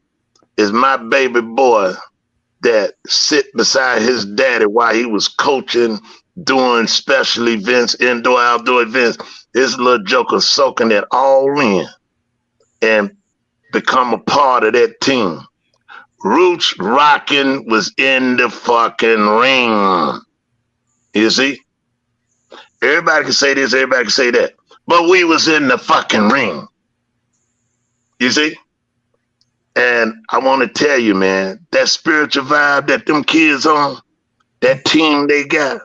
is my baby boy that sit beside his daddy while he was coaching, doing special events, indoor, outdoor events. His little joker soaking it all in and become a part of that team. Roots Rockin' was in the fucking ring. You see? Everybody can say this, everybody can say that. But we was in the fucking ring. You see? And I want to tell you, man, that spiritual vibe that them kids on, that team they got,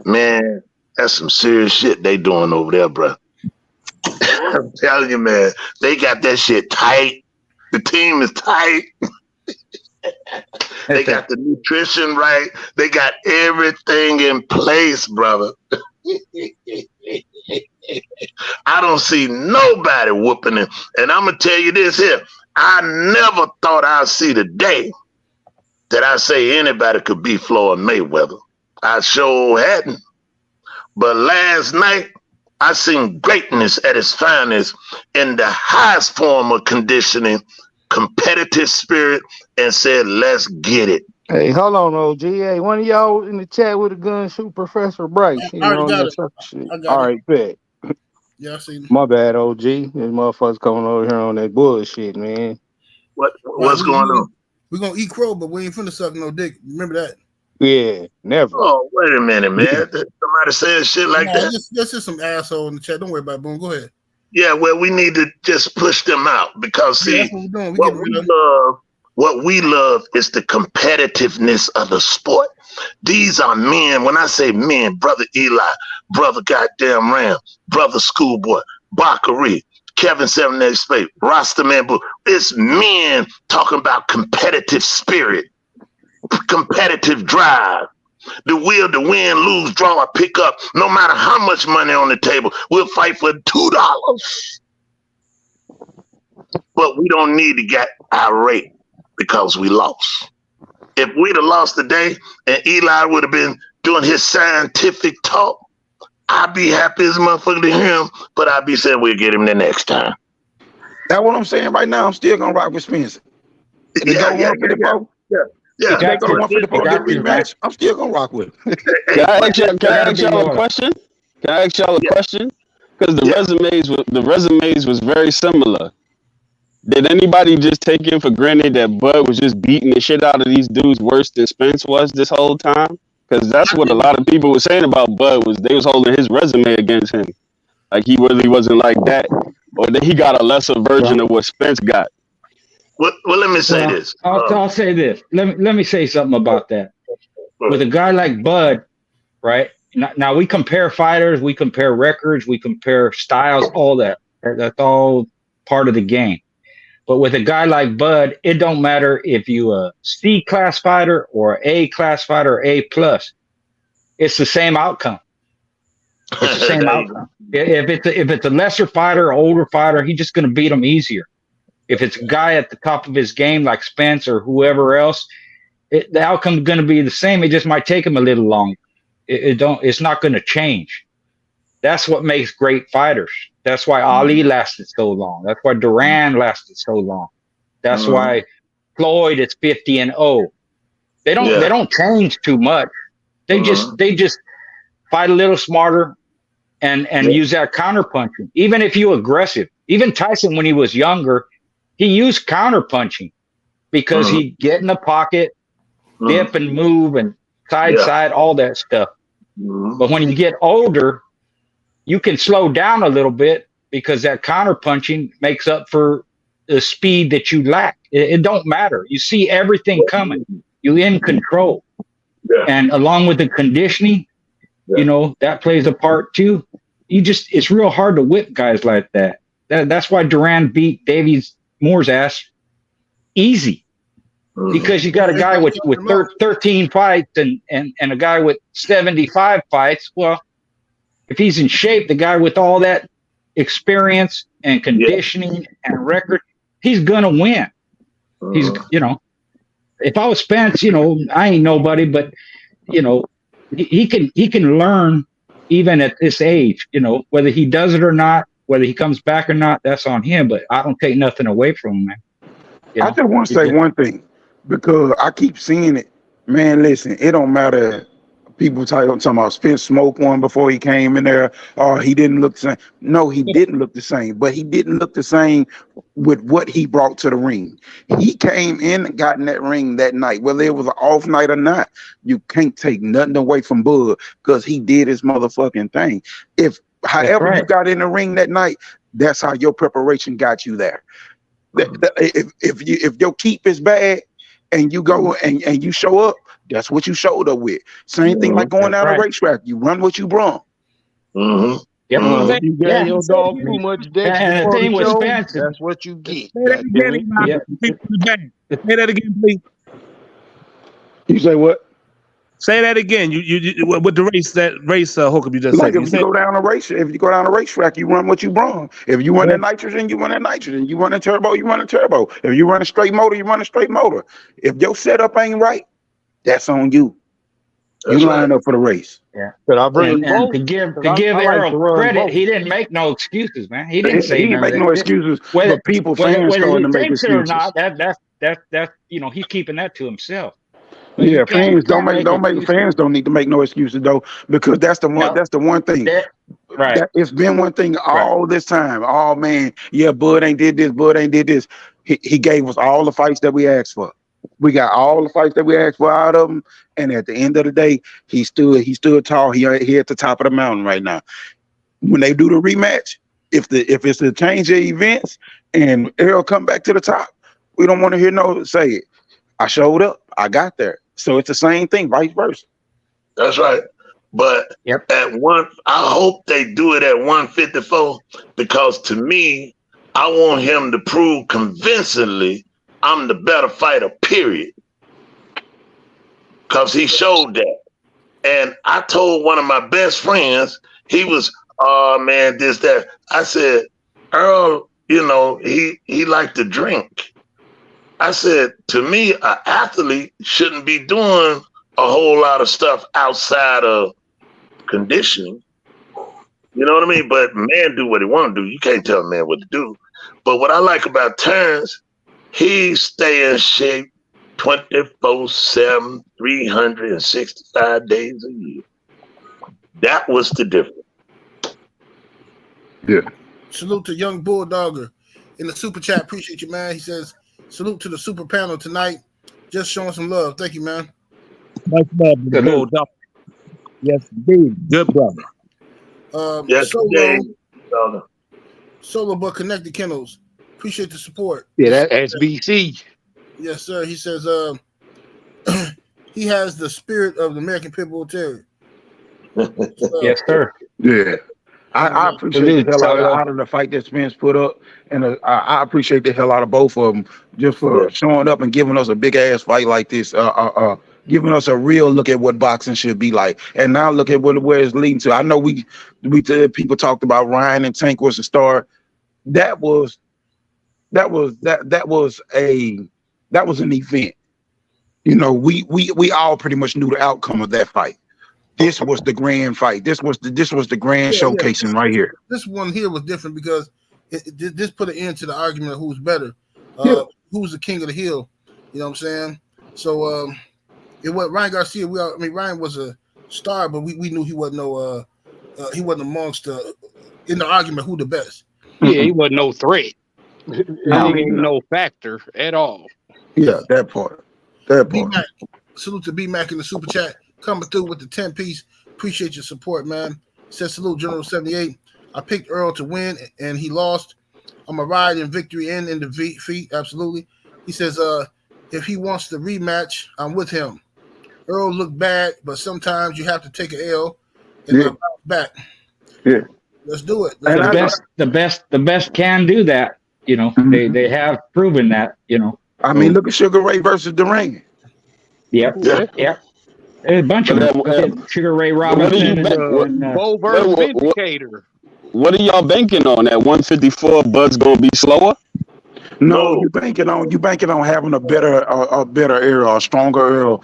man, that's some serious shit they doing over there, bro. I'm telling you, man, they got that shit tight. The team is tight. They got the nutrition right. They got everything in place, brother. I don't see nobody whooping him. And I'm going to tell you this here. I never thought I'd see the day that I say anybody could beat Floyd Mayweather. I sure hadn't. But last night, I seen greatness at its finest in the highest form of conditioning, competitive spirit, and said, let's get it. Hey, hold on, OG. Hey, one of y'all in the chat with a gun shoot Professor Bryce. I already got it. All right, bet. Yeah, I see. My bad, OG. These motherfuckers coming over here on that bullshit, man. What's going on? We're going to eat crow, but we ain't finna suck no dick. Remember that? Yeah, never. Oh, wait a minute, man. Somebody saying shit like that? That's just some asshole in the chat. Don't worry about it, Boone. Go ahead. Yeah, well, we need to just push them out because, see, what we love is the competitiveness of the sport. These are men. When I say men, Brother Eli, Brother Goddamn Ram, Brother Schoolboy, Bakary, Kevin 7 Spade, Rastaman Boone. It's men talking about competitive spirit, competitive drive. The will to win, lose, draw, or pick up, no matter how much money on the table. We'll fight for $2. But we don't need to get irate because we lost. If we'd have lost today and Eli would have been doing his scientific talk, I'd be happy as a motherfucker to hear him, but I'd be saying we'll get him the next time. That's what I'm saying right now. I'm still gonna rock with Spence. If they go 154, if they go 154 get rematch, I'm still gonna rock with him. Can I ask y'all a question? Can I ask y'all a question? Because the resumes was very similar. Did anybody just take it for granted that Bud was just beating the shit out of these dudes worse than Spence was this whole time? Because that's what a lot of people were saying about Bud, was they was holding his resume against him. Like he really wasn't like that. Or that he got a lesser version of what Spence got. Well, let me say this. I'll say this. Let me say something about that. With a guy like Bud, right? Now we compare fighters, we compare records, we compare styles, all that. That's all part of the game. But with a guy like Bud, it don't matter if you a C class fighter or A class fighter or A plus. It's the same outcome. It's the same outcome. If it's a lesser fighter, or older fighter, he's just going to beat him easier. If it's a guy at the top of his game like Spence or whoever else, the outcome is going to be the same. It just might take him a little longer. It's not going to change. That's what makes great fighters. That's why Ali lasted so long. That's why Duran lasted so long. That's why Floyd is 50-0. They don't change too much. They just fight a little smarter and use that counter punching. Even if you aggressive. Even Tyson, when he was younger, he used counter punching because he'd get in the pocket, dip and move and side, all that stuff. But when you get older, you can slow down a little bit because that counter punching makes up for the speed that you lack. It don't matter. You see everything coming. You're in control. And along with the conditioning, you know, that plays a part too. It's real hard to whip guys like that. That's why Duran beat Davies Moore's ass easy. Because you got a guy with 13 fights and a guy with 75 fights. Well, if he's in shape, the guy with all that experience and conditioning and record, he's gonna win. He's, you know, if I was Spence, you know, I ain't nobody, but you know, he can learn even at this age. You know, whether he does it or not, whether he comes back or not, that's on him. But I don't take nothing away from him, man. You know? I just want to say one thing, because I keep seeing it. Man, listen, it don't matter. People talking about Spence smoked one before he came in there. Oh, he didn't look the same. No, he didn't look the same. But he didn't look the same with what he brought to the ring. He came in and got in that ring that night, whether it was an off night or not. You can't take nothing away from Bud because he did his motherfucking thing. However you got in the ring that night, that's how your preparation got you there. If your keep is bad and you go and you show up, that's what you showed up with. Same thing like going down a racetrack. You run what you brung. You gave your dog too much Dex before the show, that's what you get. Say that again, please. You say what? Say that again. You with the race hookup you just like said. If you go down a racetrack, you run what you brung. If you run that nitrogen, you run that nitrogen. You run a turbo, you run a turbo. If you run a straight motor, you run a straight motor. If your setup ain't right, that's on you. You line up for the race. Yeah. But I bring and to give Errol credit, he didn't make no excuses, man. He didn't say he didn't make no excuses. But people, fans starting to make excuses. Or not, that's you know, he's keeping that to himself. But yeah, fans don't need to make no excuses though, because that's the one thing. It's been one thing all this time. Oh man, yeah, Bud ain't did this. He gave us all the fights that we asked for. We got all the fights that we asked for out of him, and at the end of the day, he stood tall. He at the top of the mountain right now. When they do the rematch, if it's a change of events and Errol come back to the top, we don't want to hear no say it. I showed up, I got there. So it's the same thing, vice versa. That's right. But I hope they do it at 154, because to me, I want him to prove convincingly I'm the better fighter, period. Because he showed that. And I told one of my best friends, he was, oh man, this, that. I said, Earl, you know, he liked to drink. I said, to me, an athlete shouldn't be doing a whole lot of stuff outside of conditioning. You know what I mean? But man do what he want to do. You can't tell a man what to do. But what I like about Terence, he stay in shape 24/7, 365 days a year. That was the difference. Yeah. Salute to Young Bulldogger in the super chat. Appreciate you, man. He says, salute to the super panel tonight. Just showing some love. Thank you, man. Much love to the Bulldog. Yes, indeed. Good brother. Yes, Solo but connected kennels. Appreciate the support. Yeah, that SBC. Yes, sir. He says he has the spirit of the American Pit Bull Terrier. Yes, sir. Yeah. I appreciate the hell out of the fight that Spence put up, and I appreciate the hell out of both of them just for showing up and giving us a big ass fight like this. Giving us a real look at what boxing should be like, and now look at where it's leading to. I know we people talked about Ryan and Tank was the star. That was an event. You know, we all pretty much knew the outcome of that fight. This was the grand fight. This was the grand showcasing right here. This one here was different because this put an end to the argument of who's better, who's the king of the hill. You know what I'm saying? So it was Ryan Garcia. Ryan was a star, but we knew he wasn't he wasn't amongst in the argument who the best. Yeah, he wasn't no threat. No factor at all. Yeah, that part. B-Mac. Salute to B-Mac in the super chat. Coming through with the 10-piece. Appreciate your support, man. Says salute, General 78. I picked Earl to win, and he lost. I'm a ride in victory and in defeat. Absolutely. He says, if he wants the rematch, I'm with him. Earl looked bad, but sometimes you have to take an L and bounce back. Yeah. Let's do it. The best can do that. You know, they have proven that. You know. I mean, look at Sugar Ray versus Durant. Yep. There's a bunch of them. Sugar Ray Robinson and Bo versus Vindicator. What are y'all banking on? That 154 Bud's gonna be slower? No, you banking on having a better Errol, a stronger Errol,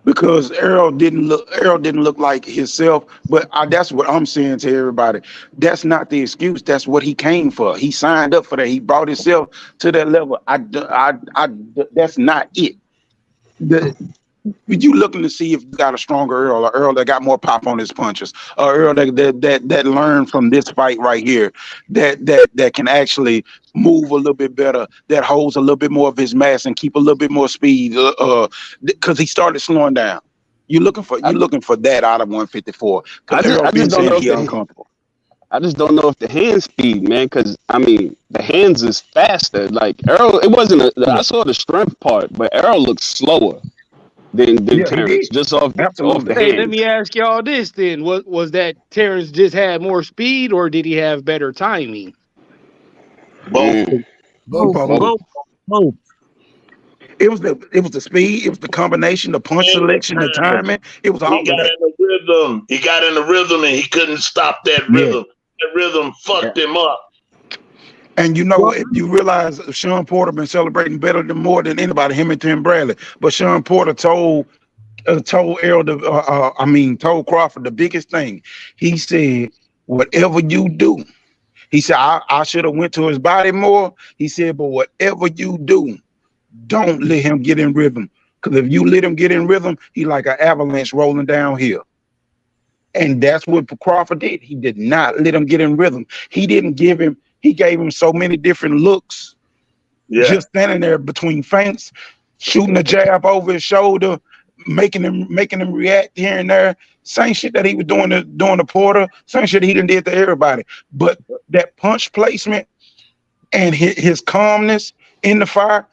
because Errol didn't look like himself. But that's what I'm saying to everybody. That's not the excuse. That's what he came for. He signed up for that. He brought himself to that level. That's not it. You looking to see if you got a stronger Errol, or Errol that got more pop on his punches, or Errol that learned from this fight right here, that can actually move a little bit better, that holds a little bit more of his mass and keep a little bit more speed, because he started slowing down. You're looking for that out of 154. I just don't know if uncomfortable. I just don't know if the hand speed, man, because I mean the hands is faster. Like Errol, it wasn't. I saw the strength part, but Errol looked slower than Terence, just off the hands. Let me ask y'all this then. Was that Terence just had more speed, or did he have better timing? Both. It was the speed, it was the combination, the punch selection, the timing. It was all in the rhythm. He got in the rhythm and he couldn't stop that rhythm. That rhythm fucked him up. And you know, if you realize Sean Porter been celebrating more than anybody, him and Tim Bradley. But Sean Porter told Errol, told Crawford the biggest thing. He said, whatever you do, he said, I should have went to his body more. He said, but whatever you do, don't let him get in rhythm. Because if you let him get in rhythm, he like an avalanche rolling downhill. And that's what Crawford did. He did not let him get in rhythm. He gave him so many different looks. Just standing there between feints, shooting a jab over his shoulder, making him react here and there. Same shit that he was doing to Porter, same shit he done did to everybody. But that punch placement and his calmness in the fire,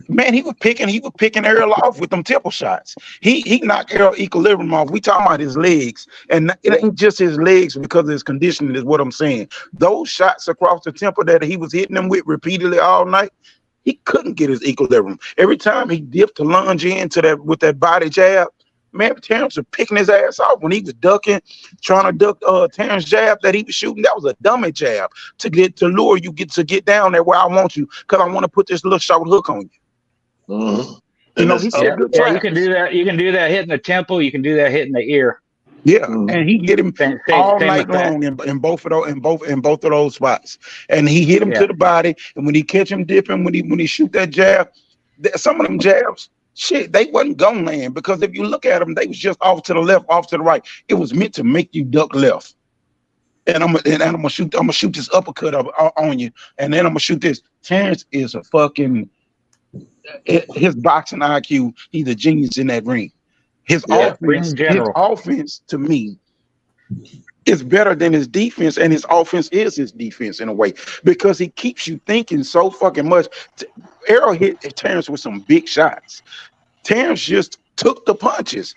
man, he was picking Errol off with them temple shots. He knocked Errol equilibrium off. We talking about his legs, and it ain't just his legs because of his conditioning is what I'm saying. Those shots across the temple that he was hitting him with repeatedly all night, he couldn't get his equilibrium. Every time he dipped to lunge into that with that body jab, man, Terence was picking his ass off when he was ducking, trying to duck Terence jab that he was shooting. That was a dummy jab to lure you to get down there where I want you, because I want to put this little short hook on you. Mm-hmm. You know, he said good yeah, traps. you can do that. You can do that hitting the temple. You can do that hitting the ear. Yeah, and he hit him all night long in both of those spots, and he hit him to the body. And when he catch him dipping, when he shoot that jab, some of them jabs, shit, they wasn't gonna land, because if you look at them, they was just off to the left, off to the right. It was meant to make you duck left. And I'm gonna shoot this uppercut on you, and then I'm gonna shoot this. Terence is a fucking, his boxing IQ. He's a genius in that ring. His offense to me is better than his defense, and his offense is his defense in a way, because he keeps you thinking so fucking much. Errol hit Terence with some big shots. Terence just took the punches.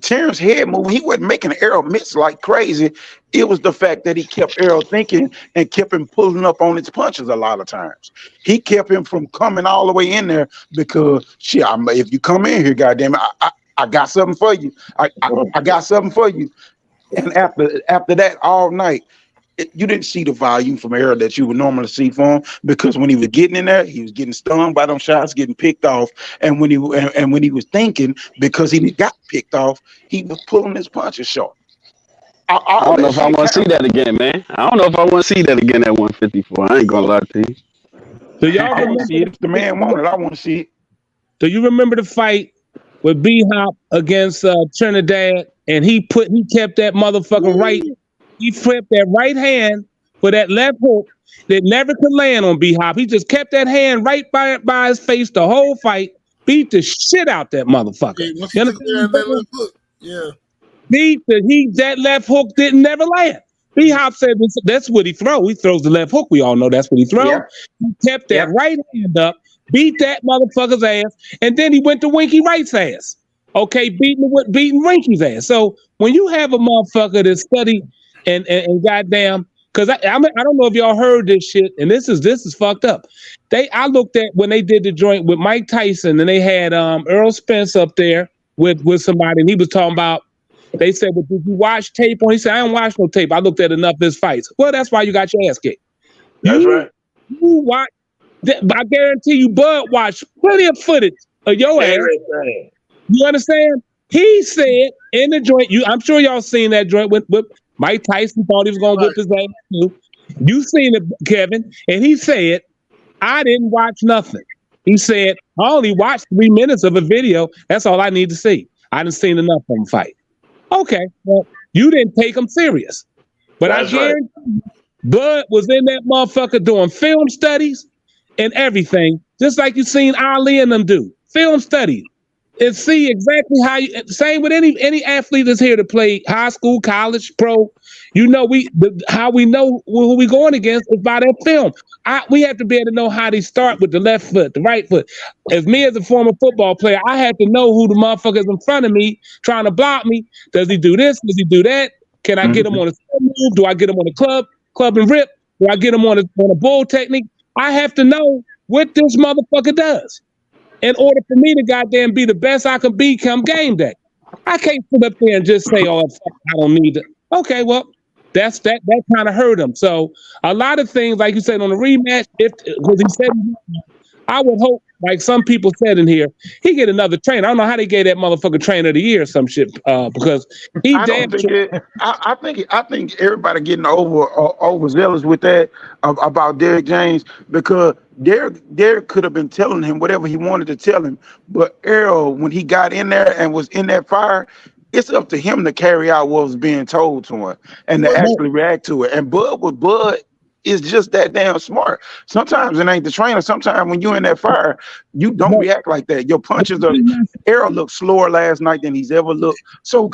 Terrence's head moving, he wasn't making Errol miss like crazy. It was the fact that he kept Errol thinking and kept him pulling up on his punches a lot of times. He kept him from coming all the way in there, because shit, if you come in here, goddamn it, I got something for you. I got something for you. And after that, all night, you didn't see the volume from Errol that you would normally see from him, because when he was getting in there, he was getting stung by them shots, getting picked off. And when he was thinking, because he got picked off, he was pulling his punches short. I don't know if I want to see that again, man. I don't know if I want to see that again at 154. I ain't gonna lie to you. So y'all I want to see it. If the man wanted, I want to see it. So you remember the fight with B-Hop against Trinidad, and he kept that motherfucking right. He flipped that right hand for that left hook that never could land on B-Hop. He just kept that hand right by his face the whole fight, beat the shit out that motherfucker. That left hook didn't never land. B-Hop said that's what he throws. He throws the left hook. We all know that's what he throws. Yeah. He kept that right hand up, beat that motherfucker's ass, and then he went to Winky Wright's ass. Okay, beating Winky's ass. So when you have a motherfucker that study and goddamn, because I don't know if y'all heard this shit, and this is fucked up. I looked at when they did the joint with Mike Tyson, and they had Errol Spence up there with somebody, and he was talking about. They said, "Well, did you watch tape?" He said, "I didn't watch no tape. I looked at enough of his fights." Well, that's why you got your ass kicked. That's right. You watch. I guarantee you, Bud watched plenty of footage of your ass. You understand? He said in the joint. I'm sure y'all seen that joint with Mike Tyson. Thought he was gonna whip his ass too. You seen it, Kevin? And he said, "I didn't watch nothing." He said, "I only watched 3 minutes of a video. That's all I need to see. I didn't seen enough of him fight." Okay, well, you didn't take him serious. But I guarantee you, Bud was in that motherfucker doing film studies and everything, just like you seen Ali and them do. Film studies. And see exactly how same with any athlete that's here to play high school, college, pro. You know, how we know who we going against is by that film. We have to be able to know how they start with the left foot, the right foot. As me as a former football player, I have to know who the motherfuckers in front of me trying to block me. Does he do this? Does he do that? Can I get him on a move? Do I get him on a club and rip? Do I get him on a bull technique? I have to know what this motherfucker does in order for me to goddamn be the best I can be come game day. I can't sit up there and just say, "Oh, I don't need it." Okay, well, that kind of hurt him. So a lot of things, like you said on the rematch, because he said, I would hope, like some people said in here, he get another trainer. I don't know how they gave that motherfucker trainer of the year or some shit, because he I think everybody getting overzealous with that about Derrick James, because Derrick could have been telling him whatever he wanted to tell him, but Errol, when he got in there and was in that fire, it's up to him to carry out what was being told to him and to actually react to it. And Bud is just that damn smart. Sometimes it ain't the trainer. Sometimes when you're in that fire, you don't react like that. Your punches are. Errol looked slower last night than he's ever looked. So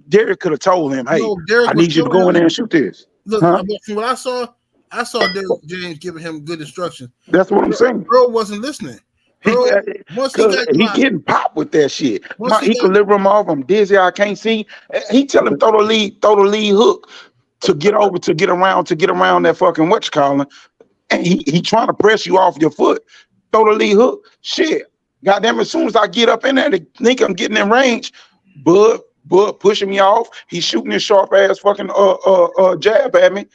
Derrick could have told him, "Hey, I need you to go in there and shoot this." Look, from what I saw Derrick James giving him good instructions. That's what I'm saying. Earl wasn't listening. He getting popped with that shit. He could liver him off. I'm dizzy. I can't see. He tell him throw the lead hook to get around that fucking whatchamacallit. And he trying to press you off your foot. Throw the lead hook. Shit. Goddamn, as soon as I get up in there, they think I'm getting in range. Bud pushing me off. He's shooting his sharp ass fucking jab at me.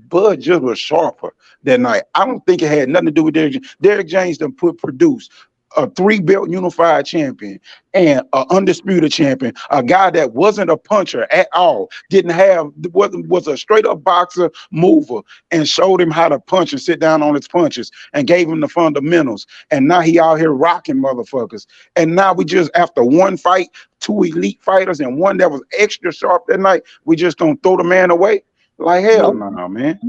Bud just was sharper that night. I don't think it had nothing to do with Derrick James. Derrick James done produced a 3-belt unified champion and an undisputed champion, a guy that wasn't a puncher at all, was a straight up boxer mover, and showed him how to punch and sit down on his punches and gave him the fundamentals. And now he out here rocking motherfuckers. And now we just, after one fight, 2 elite fighters and one that was extra sharp that night, we just gonna throw the man away? Like, hell no, man.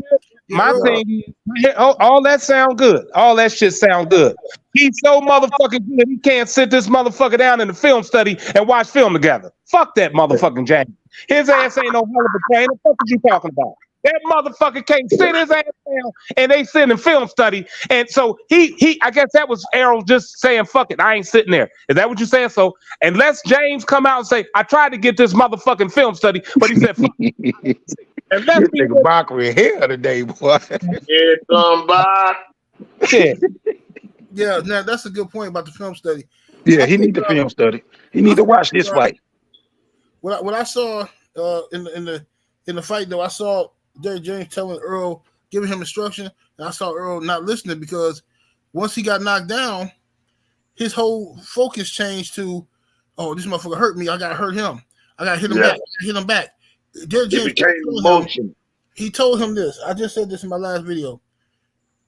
My thing is, all that sound good. All that shit sound good. He's so motherfucking good, he can't sit this motherfucker down in the film study and watch film together. Fuck that motherfucking James. His ass ain't no hell of a trainer. What are you talking about? That motherfucker can't sit his ass down and they sit in film study. And so he I guess that was Errol just saying, fuck it, I ain't sitting there. Is that what you saying? So unless James come out and say, I tried to get this motherfucking film study, but he said, fuck it. And that's nigga mockery here today, boy. Yeah, come back. Yeah, now that's a good point about the film study. Yeah, he need the film study. He need to watch this fight. What I saw in the fight though, I saw Derrick James telling Errol, giving him instruction, and I saw Errol not listening, because once he got knocked down, his whole focus changed to, oh, this motherfucker hurt me, I gotta hurt him. I gotta hit him back. I gotta hit him back. Derrick James he told him this. I just said this in my last video.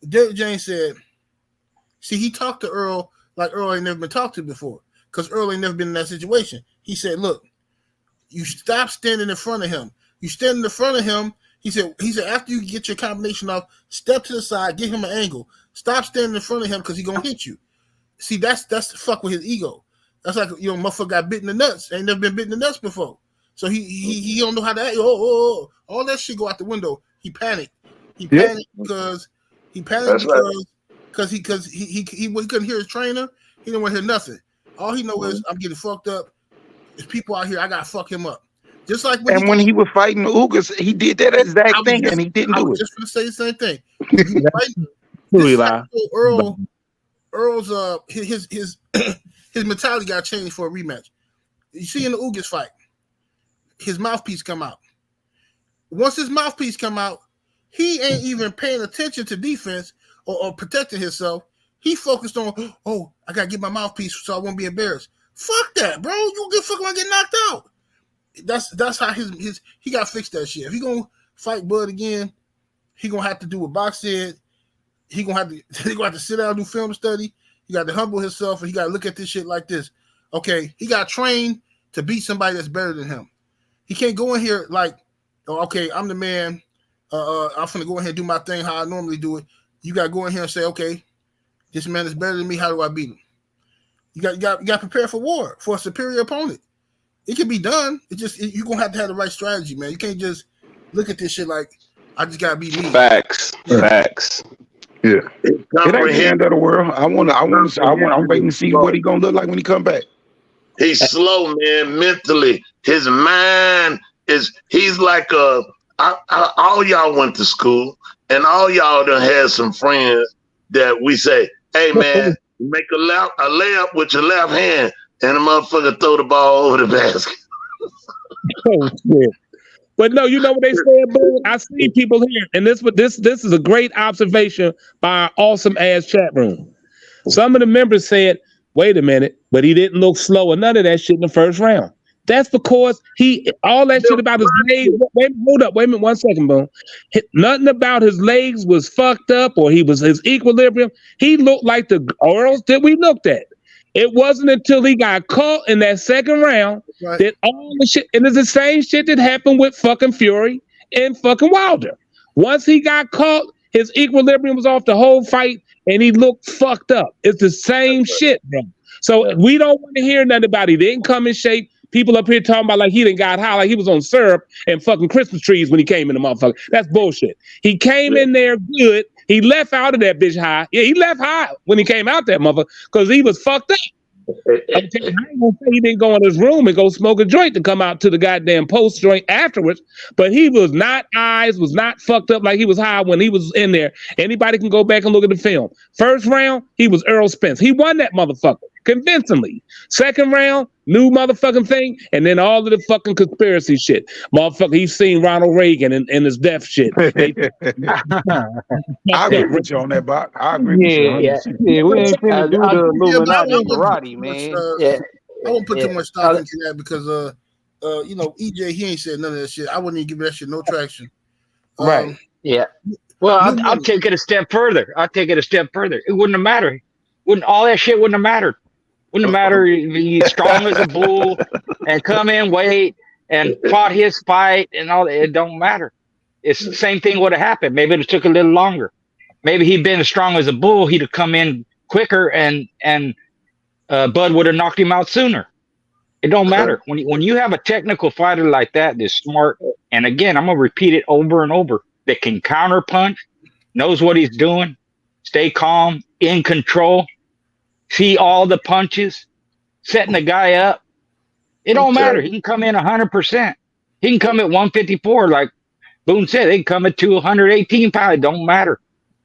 Derrick James said, see, he talked to Errol like Errol ain't never been talked to before, because Errol ain't never been in that situation. He said, look, you stop standing in front of him. You stand in front of him. He said, after you get your combination off, step to the side, give him an angle. Stop standing in front of him because he's gonna hit you. See, that's the fuck with his ego. That's like, you know, motherfucker got bitten in the nuts. Ain't never been bitten in the nuts before. So he don't know how to act. All that shit go out the window. He panicked. He panicked because he couldn't hear his trainer. He didn't want to hear nothing. All he know is, I'm getting fucked up. There's people out here. I gotta fuck him up. Just like when he was fighting the Ugas, he did that exact thing, and he didn't do it. Just gonna say the same thing. Earl's his mentality got changed for a rematch. You see in the Ugas fight, his mouthpiece come out. Once his mouthpiece come out, he ain't even paying attention to defense or protecting himself. He focused on, oh, I gotta get my mouthpiece so I won't be embarrassed. Fuck that, bro. You get fucking get knocked out. That's how his he got to fix that shit. If he gonna fight Bud again, he gonna have to do what Box said. He gonna have to sit down and do film study. He got to humble himself, and he got to look at this shit like this. Okay, he got trained to beat somebody that's better than him. He can't go in here like, oh, okay, I'm the man. I'm gonna go in here and do my thing how I normally do it. You got to go in here and say, okay, this man is better than me. How do I beat him? You got to prepare for war, for a superior opponent. It can be done. You're gonna have to have the right strategy, man. You can't just look at this shit like, I just gotta be me. Facts. Yeah. It ain't the end of the world. I'm waiting to see what he gonna look like when he come back. He's slow, man, mentally. His mind he's like all y'all went to school, and all y'all done had some friends that we say, hey man, make a layup with your left hand, and the motherfucker throw the ball over the basket. Oh shit! But no, you know what they said, Boone? I see people here, and this is a great observation by our awesome ass chat room. Some of the members said, "Wait a minute," but he didn't look slow or none of that shit in the first round. That's because all that shit about his legs. Wait a minute, 1 second, Boone. Nothing about his legs was fucked up, or his equilibrium. He looked like the Errol's that we looked at. It wasn't until he got caught in that second round that all the shit, and it's the same shit that happened with fucking Fury and fucking Wilder. Once he got caught, his equilibrium was off the whole fight, and he looked fucked up. It's the same shit, bro. So we don't want to hear nothing about he didn't come in shape. People up here talking about like he done got high, like he was on syrup and fucking Christmas trees when he came in the motherfucker. That's bullshit. He came in there good. He left out of that bitch high. Yeah, he left high when he came out that motherfucker because he was fucked up. I ain't gonna say he didn't go in his room and go smoke a joint to come out to the goddamn post joint afterwards, but he was not fucked up like he was high when he was in there. Anybody can go back and look at the film. First round, he was Errol Spence. He won that motherfucker convincingly. Second round, new motherfucking thing, and then all of the fucking conspiracy shit. Motherfucker, he's seen Ronald Reagan and his death shit. I agree with you on that, Bob. I agree with you. Yeah, 100%. yeah, we ain't finna do the Yeah, but Illuminati I wouldn't karate, put much, man. I won't put too much stock into that because you know, EJ, he ain't said none of that shit. I wouldn't even give that shit no traction. Right. Yeah. Well, I'll take it a step further. It wouldn't have mattered. All that shit wouldn't have mattered. Wouldn't have mattered if he's strong as a bull and come in, wait, and fought his fight and all that. It don't matter. It's the same thing would have happened. Maybe it took a little longer. Maybe he'd been as strong as a bull, he'd have come in quicker and Bud would have knocked him out sooner. It don't matter. When you have a technical fighter like that, that's smart, and again, I'm gonna repeat it over and over, that can counter punch, knows what he's doing, stay calm, in control, see all the punches, setting the guy up. It don't matter. He can come in 100%. He can come at 154, like Boone said. They can come at 218 pounds. It don't matter.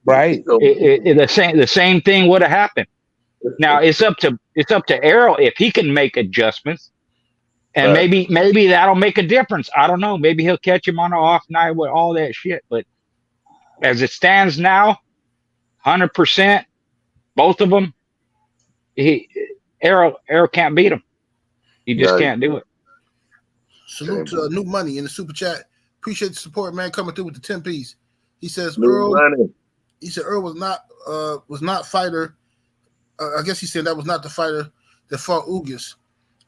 Right. The same thing would have happened. Now it's up to Errol if he can make adjustments, and maybe that'll make a difference. I don't know. Maybe he'll catch him on an off night with all that shit. But as it stands now, 100%, both of them. Errol can't beat him. He just can't do it. Salute to New Money in the super chat. Appreciate the support, man. Coming through with the 10 piece. He says Errol. He said Errol was not fighter. I guess he said that was not the fighter that fought Ugas.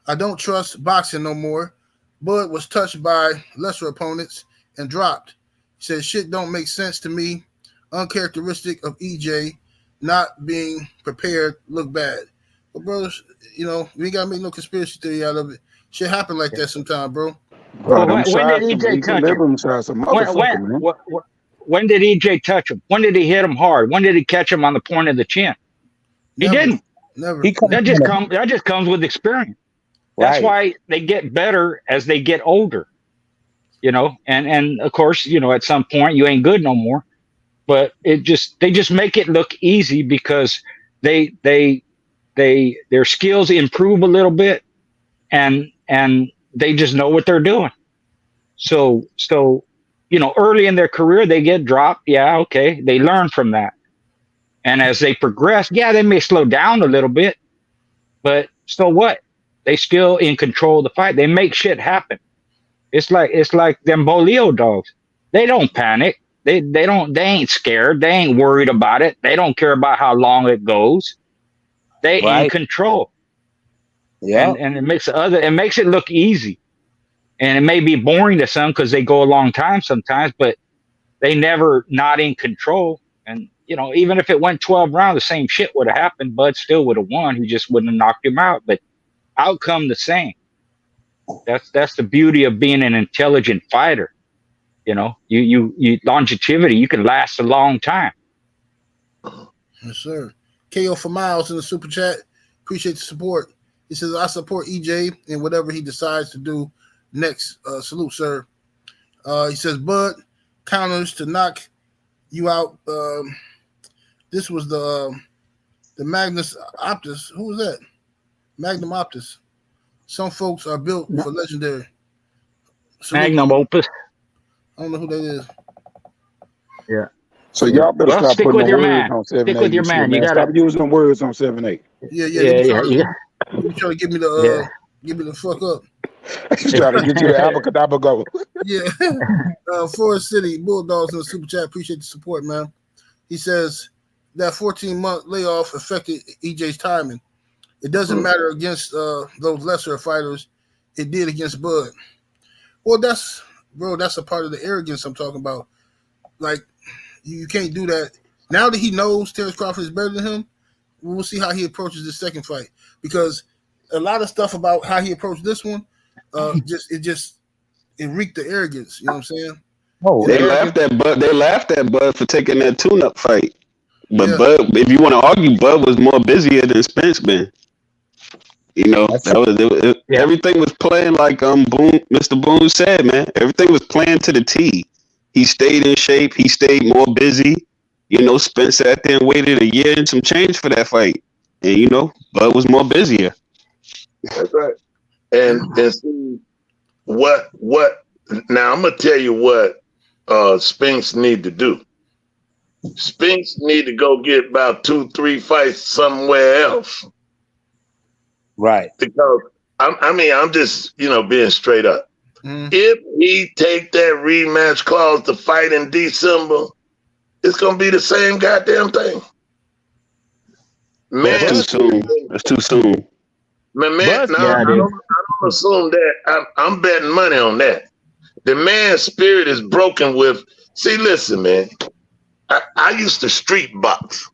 I don't trust boxing no more. Bud was touched by lesser opponents and dropped. He said shit don't make sense to me. Uncharacteristic of EJ not being prepared. Look bad. But brothers, you know, we ain't gotta make no conspiracy theory out of it. Shit happen like that sometime, bro. When did EJ touch him? When did EJ touch him? When did he hit him hard? When did he catch him on the point of the chin? He didn't. Never. That just comes with experience. That's why they get better as they get older. You know, and of course, you know, at some point you ain't good no more. But they just make it look easy because their skills improve a little bit, and they just know what they're doing. So you know, early in their career they get dropped. Yeah, okay, they learn from that, and as they progress, yeah, they may slow down a little bit, but so what? They still in control of the fight. They make shit happen. It's like them Bolio dogs. They don't panic. They ain't scared. They ain't worried about it. They don't care about how long it goes. They in control. Yeah. And it makes it look easy. And it may be boring to some because they go a long time sometimes, but they never not in control. And you know, even if it went 12 rounds, the same shit would have happened. Bud still would have won. He just wouldn't have knocked him out. But outcome the same. That's the beauty of being an intelligent fighter. You know, you longevity, you can last a long time. Yes, sir. KO for Miles in the super chat. Appreciate the support. He says, I support EJ in whatever he decides to do next. Salute, sir. He says, Bud counters to knock you out. This was the Magnus Optus. Who was that? Magnum Optus. Some folks are built for legendary. Salute. Magnum Opus. I don't know who that is. Yeah. So y'all better stop stick putting with your words man. on 7-8. Stick with your man. You stop using them words on 7-8. Yeah. You trying to give me the give me the fuck up. He's trying to get you the abracadabra go. Yeah. Forest City Bulldogs in the super chat. Appreciate the support, man. He says that 14-month layoff affected EJ's timing. It doesn't matter against those lesser fighters. It did against Bud. Well, that's a part of the arrogance I'm talking about. Like, you can't do that. Now that he knows Terence Crawford is better than him, we'll see how he approaches this second fight. Because a lot of stuff about how he approached this one, it reeked the arrogance. You know what I'm saying? Oh, they laughed at Bud for taking that tune-up fight. But Yeah. Bud, if you want to argue, Bud was more busier than Spence been. You know, everything was playing like Mr. Boone said, man. Everything was playing to the T. He stayed in shape. He stayed more busy. You know, Spence sat there and waited a year and some change for that fight. And, you know, Bud was more busier. That's right. and see what. Now I'm gonna tell you what Spence need to do. Spence need to go get about 2-3 fights somewhere else. Right. Because I'm just being straight up. If he take that rematch clause to fight in December, it's gonna be the same goddamn thing. Man, That's too soon. That's too soon. Man, Yeah, I don't assume that. I'm betting money on that. The man's spirit is broken with. See, listen, man. I used to street box.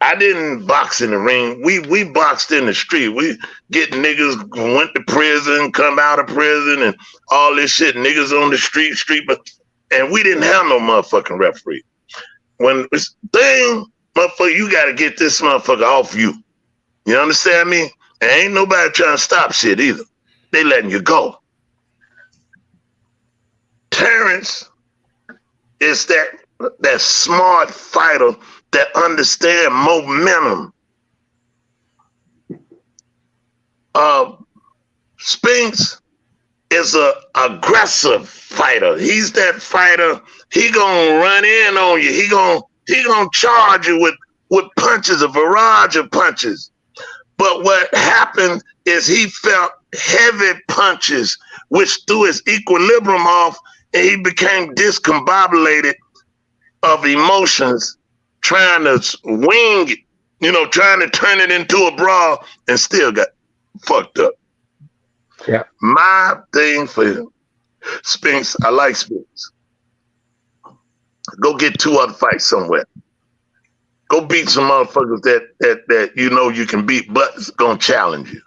I didn't box in the ring. We boxed in the street. We get niggas went to prison, come out of prison, and all this shit. Niggas on the street, and we didn't have no motherfucking referee. When it's thing, motherfucker, you got to get this motherfucker off you. You understand me? And ain't nobody trying to stop shit either. They letting you go. Terence is that smart fighter that understand momentum. Spence is a aggressive fighter. He's that fighter. He gonna run in on you. He gonna charge you with punches, a barrage of punches. But what happened is he felt heavy punches, which threw his equilibrium off, and he became discombobulated of emotions, trying to wing it, trying to turn it into a brawl, and still got fucked up. Yeah. My thing for him, Spence, I like Spence. Go get 2 other fights somewhere. Go beat some motherfuckers that you can beat, but it's gonna challenge you.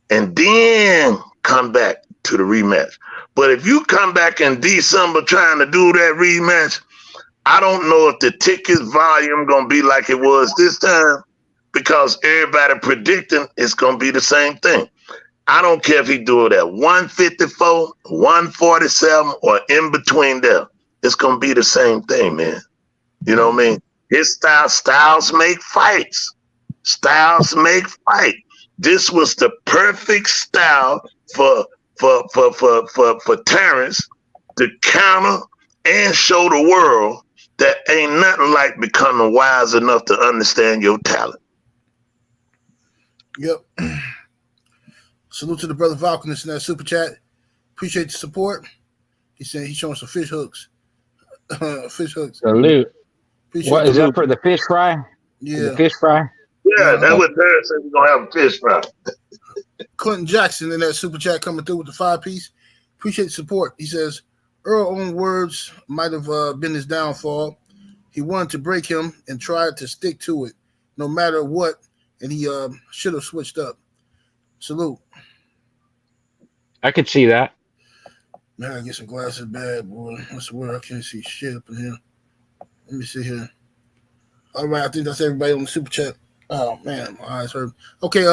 And then come back to the rematch. But if you come back in December trying to do that rematch, I don't know if the ticket volume gonna be like it was this time, because everybody predicting it's gonna be the same thing. I don't care if he do it at 154, 147, or in between there. It's gonna be the same thing, man. You know what I mean? His styles make fights. Styles make fight. This was the perfect style for Terence to counter and show the world that ain't nothing like becoming wise enough to understand your talent. Yep. Salute to the brother Valkinus in that super chat. Appreciate the support. He said he's showing some fish hooks. Fish hooks. Salute. Appreciate What is the that for the fish fry? Yeah. The fish fry? Yeah, that's what Terence said. We're going to have a fish fry. Clinton Jackson in that super chat coming through with the 5-piece. Appreciate the support. He says, Earl's own words might have been his downfall. He wanted to break him and tried to stick to it no matter what, and he should have switched up. Salute. I could see that. Man, I gotta get some glasses bad, boy. I swear I can't see shit up in here. Let me see here. All right, I think that's everybody on the super chat. Oh man, my eyes hurt. Okay,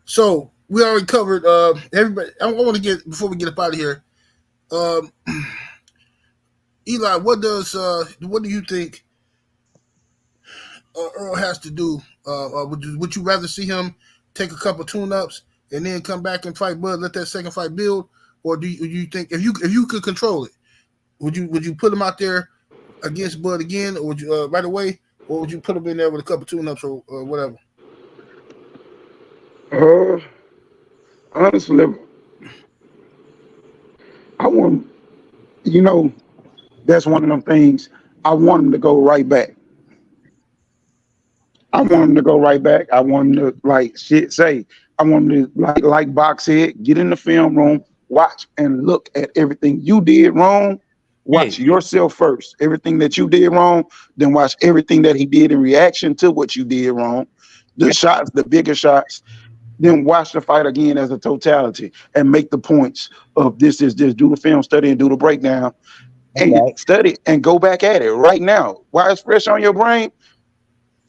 so we already covered everybody. I want to get before we get up out of here. Eli, what do you think Earl has to do? Would you rather see him take a couple tune-ups and then come back and fight Bud, let that second fight build, or do you think if you could control it, would you put him out there against Bud again, or would you right away, or would you put him in there with a couple tune-ups or whatever? Honestly, I want, that's one of them things. I want him to go right back. I want him to go right back. I want him to I want him to like box head, get in the film room, watch and look at everything you did wrong. Watch yourself first. Everything that you did wrong, then watch everything that he did in reaction to what you did wrong. The shots, the bigger shots. Then watch the fight again as a totality and make the points of this is just do the film study and do the breakdown and study and go back at it right now. While it's fresh on your brain,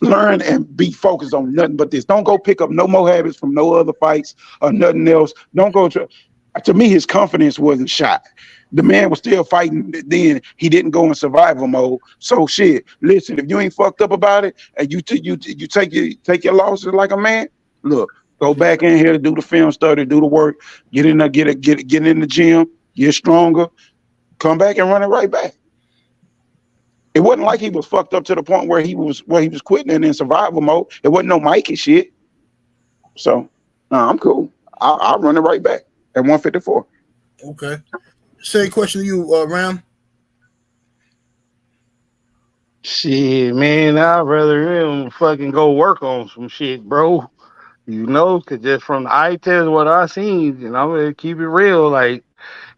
learn and be focused on nothing but this. Don't go pick up no more habits from no other fights or nothing else. Don't go to me, his confidence wasn't shot. The man was still fighting then. He didn't go in survival mode. So shit, listen, if you ain't fucked up about it and you take your losses like a man, look, Go back in here, do the film study, do the work, get in there, get in the gym, get stronger, come back and run it right back. It wasn't like he was fucked up to the point where he was quitting and in survival mode. It wasn't no Mikey shit. So, I'm cool. I'll run it right back at 154. Okay. Same question to you, Ram. Shit, man, I'd rather him fucking go work on some shit, bro. You know, cause just from the eye test, what I seen, and I'm gonna keep it real, like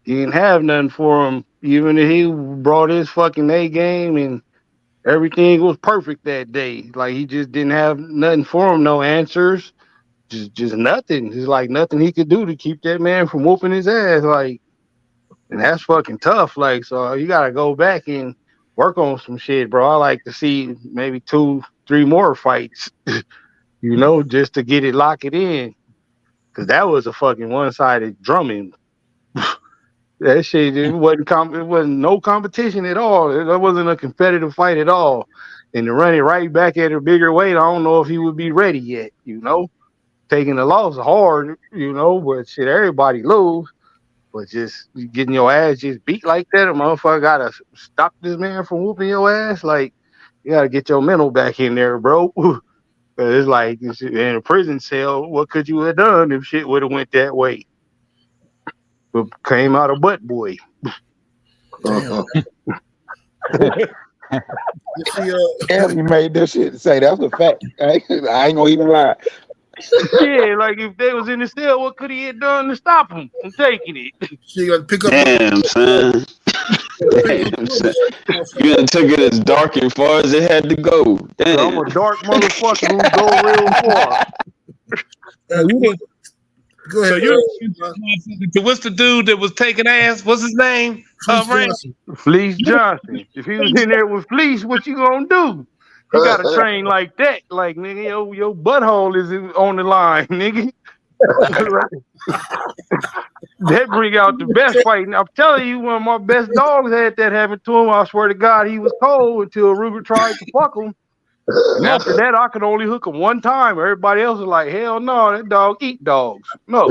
he didn't have nothing for him. Even if he brought his fucking A game and everything was perfect that day, like he just didn't have nothing for him, no answers, just nothing. It's like nothing he could do to keep that man from whooping his ass, like, and that's fucking tough. Like, so you gotta go back and work on some shit, bro. I like to see maybe 2-3 more fights. You know, just to get it, lock it in. Cause that was a fucking one-sided drumming. That shit, it wasn't no competition at all. That wasn't a competitive fight at all. And to run it right back at a bigger weight, I don't know if he would be ready yet, you know? Taking the loss hard, you know, but shit, everybody lose. But just getting your ass just beat like that, a motherfucker gotta stop this man from whooping your ass. Like, you gotta get your mental back in there, bro. It's like in a prison cell, what could you have done if shit would have went that way? But came out a butt boy. Damn. You made that shit to say that's a fact. I ain't gonna even lie. Yeah, like if they was in the cell, what could he have done to stop him from taking it? So you got to pick up. Damn, son. Damn, son. You done took it as dark and far as it had to go. Damn. I'm a dark motherfucker who go real far. Go ahead. So what's the dude that was taking ass? What's his name? Fleece Johnson. If he was in there with Fleece, what you gonna do? You gotta train like that. Like, nigga, your butthole is on the line, nigga. That bring out the best fight. And I'm telling you, one of my best dogs had that happen to him. I swear to God, he was cold until Ruger tried to fuck him. And after that, I could only hook him one time. Everybody else was like, hell no, that dog eat dogs. No.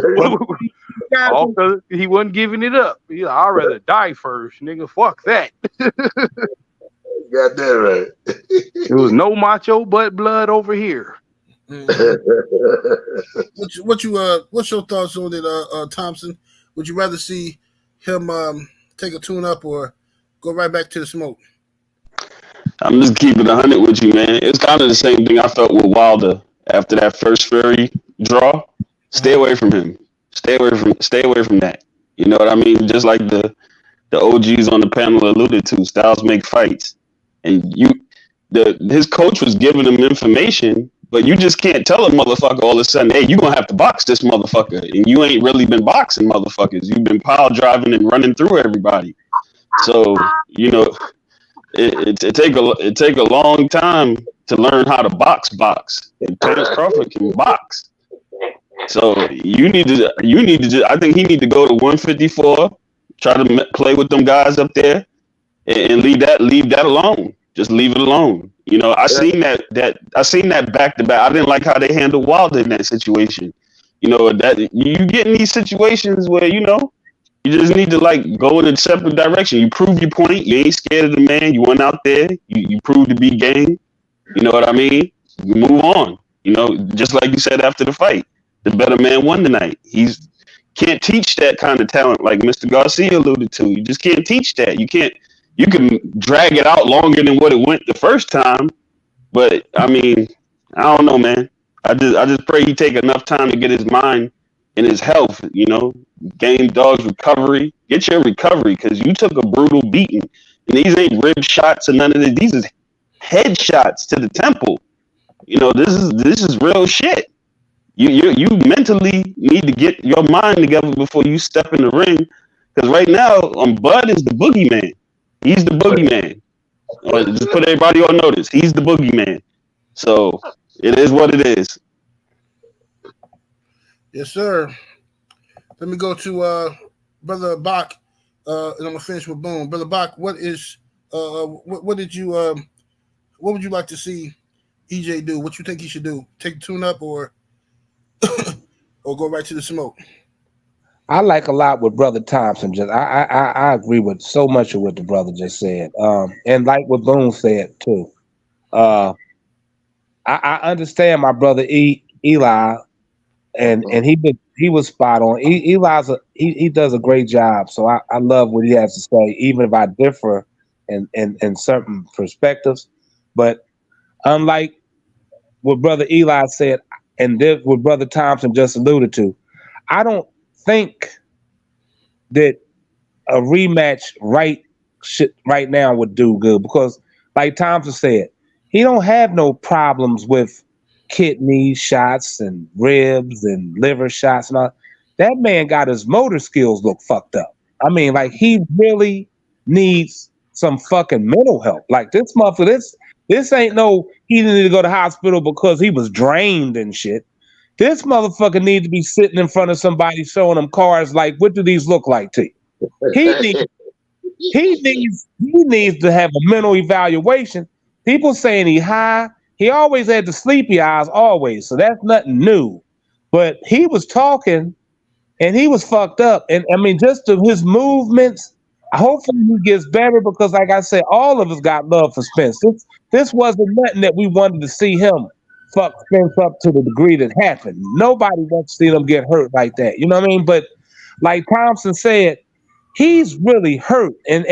All because he wasn't giving it up. I'd rather die first, nigga. Fuck that. Got that right. There was no macho butt blood over here. What's your thoughts on it, Thompson? Would you rather see him take a tune up or go right back to the smoke? I'm just keeping 100 with you, man. It's kind of the same thing I felt with Wilder after that first Fury draw. Stay away from him. Stay away from that. You know what I mean? Just like the OGs on the panel alluded to, styles make fights. And his coach was giving him information, but you just can't tell a motherfucker all of a sudden, hey, you're gonna have to box this motherfucker. And you ain't really been boxing motherfuckers. You've been pile driving and running through everybody. So, you know, it take a long time to learn how to box. And Terence Crawford can box. So you need to I think he need to go to 154, try to play with them guys up there, and leave that alone. Just leave it alone. You know, I seen that back to back. I didn't like how they handled Wilder in that situation. You know, that you get in these situations where, you know, you just need to like go in a separate direction. You prove your point. You ain't scared of the man. You went out there. You proved to be game. You know what I mean? You move on. You know, just like you said after the fight, the better man won tonight. He's can't teach that kind of talent like Mr. Garcia alluded to. You just can't teach that. You can drag it out longer than what it went the first time. But I mean, I don't know, man. I just pray he take enough time to get his mind and his health, you know, gain dog's recovery. Get your recovery, because you took a brutal beating. And these ain't rib shots or none of this. These is head shots to the temple. You know, this is real shit. You mentally need to get your mind together before you step in the ring. Because right now, Bud is the boogeyman. He's the boogeyman. Just put everybody on notice. He's the boogeyman. So it is what it is. Yes, sir. Let me go to Brother Bach, and I'm gonna finish with Boone. Brother Bach, what would you like to see EJ do? What you think he should do? Take the tune up or or go right to the smoke? I like a lot what Brother Thompson just. I agree with so much of what the brother just said. And like what Boone said too. I understand my brother Eli, and he was spot on. Eli's he does a great job. So I love what he has to say, even if I differ in certain perspectives. But unlike what Brother Eli said, and this, what Brother Thompson just alluded to, I don't think that a rematch right now would do good, because like Thompson said, he don't have no problems with kidney shots and ribs and liver shots and all. That man got his motor skills look fucked up. I mean, like, he really needs some fucking mental help. Like, this motherfucker, this ain't no, he didn't need to go to the hospital because he was drained and shit. This motherfucker needs to be sitting in front of somebody showing him cars like, what do these look like to you? He needs to have a mental evaluation. People saying he high. He always had the sleepy eyes, always. So that's nothing new. But he was talking and he was fucked up. And I mean, just of his movements, hopefully he gets better, because like I said, all of us got love for Spence. This wasn't nothing that we wanted to see him fuck Spence up to the degree that happened. Nobody wants to see them get hurt like that. You know what I mean? But like Thompson said, he's really hurt. And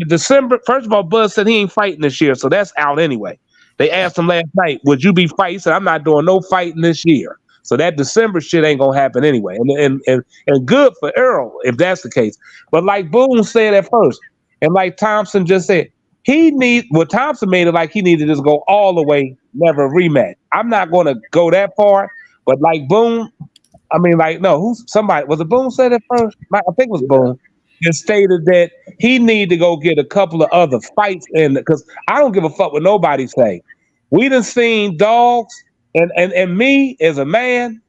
December, first of all, Buzz said he ain't fighting this year, so that's out anyway. They asked him last night, would you be fighting? He said, I'm not doing no fighting this year. So that December shit ain't gonna happen anyway. And good for Errol if that's the case. But like Boone said at first, and like Thompson just said, Thompson made it like he needed to just go all the way, never rematch. I'm not gonna go that far, but like Boone, I mean, like, no, was it Boone said it first? I think it was Boone. And stated that he need to go get a couple of other fights in, because I don't give a fuck what nobody say. We done seen dogs, and me as a man,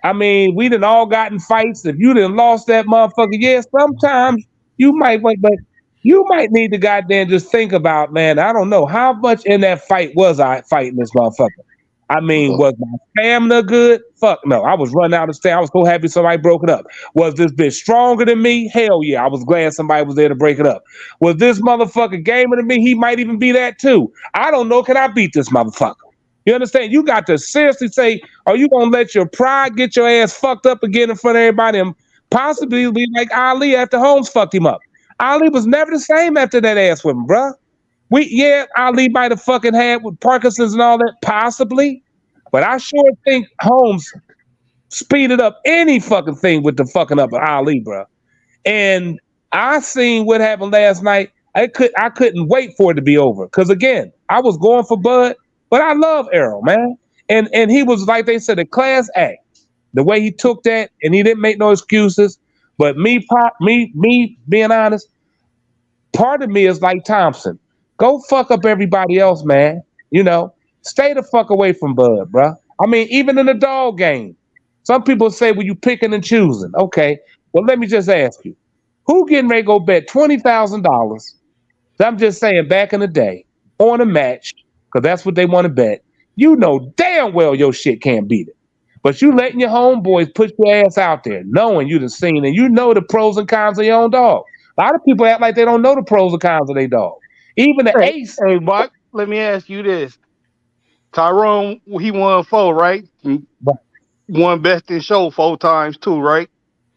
I mean, we done all gotten fights. If you done lost that motherfucker, yeah, sometimes you might wait, but you might need to goddamn just think about, man, I don't know, how much in that fight was I fighting this motherfucker? I mean, was my stamina good? Fuck no. I was running out of stamina. I was so happy somebody broke it up. Was this bitch stronger than me? Hell yeah. I was glad somebody was there to break it up. Was this motherfucker gamer than me? He might even be that too. I don't know. Can I beat this motherfucker? You understand? You got to seriously say, are you going to let your pride get your ass fucked up again in front of everybody and possibly be like Ali after Holmes fucked him up? Ali was never the same after that ass whipping, bruh. Ali might have fucking had with Parkinson's and all that, possibly. But I sure think Holmes speeded up any fucking thing with the fucking up of Ali, bro. And I seen what happened last night. I couldn't wait for it to be over. Because again, I was going for Bud, but I love Errol, man. And he was, like they said, a class act. The way he took that, and he didn't make no excuses. But me being honest, part of me is like Thompson. Go fuck up everybody else, man. You know, stay the fuck away from Bud, bro. I mean, even in the dog game, some people say, well, you picking and choosing. Okay, well, let me just ask you, who getting ready to go bet $20,000? I'm just saying, back in the day, on a match, because that's what they want to bet. You know damn well your shit can't beat it. But you letting your homeboys put your ass out there, knowing you done seen, and you know the pros and cons of your own dog. A lot of people act like they don't know the pros and cons of their dog. Even the ace. Hey, Buck, let me ask you this. Tyrone, he won 4, right? Won best in show 4 times too, right?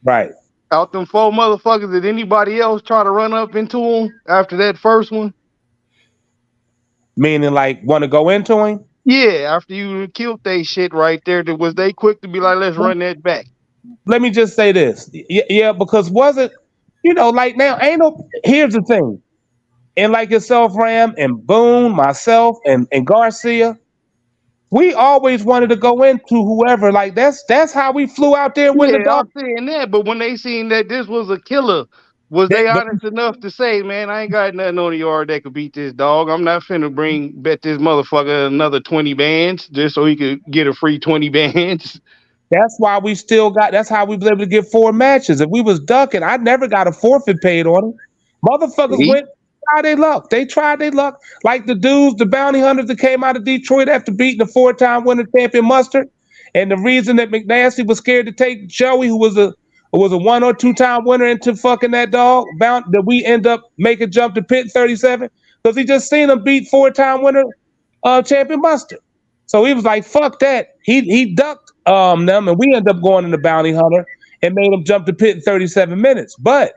Right. Out them 4 motherfuckers, did anybody else try to run up into him after that first one? Meaning, like, want to go into him? Yeah, after you killed they shit right there, was they quick to be like, let's run that back? Let me just say this. Yeah, because wasn't, like now, here's the thing. And like yourself, Ram, and Boone, myself, and Garcia, we always wanted to go into whoever. Like, that's how we flew out there with the dog. I'm saying that, but when they seen that this was a killer, was they honest enough to say, man, I ain't got nothing on the yard that could beat this dog. I'm not finna bet this motherfucker another 20 bands just so he could get a free 20 bands. That's why we still that's how we was able to get 4 matches. If we was ducking, I never got a forfeit paid on him. Motherfuckers went, They tried their luck. Like the dudes, the bounty hunters that came out of Detroit after beating the 4-time winning champion Mustard. And the reason that McNasty was scared to take Joey, who was a 1 or 2 time winner, into fucking that dog, that we end up making jump to pit 37, because he just seen him beat 4-time winner champion Buster. So he was like, fuck that. He ducked them, and we end up going in the bounty hunter and made him jump to pit in 37 minutes. But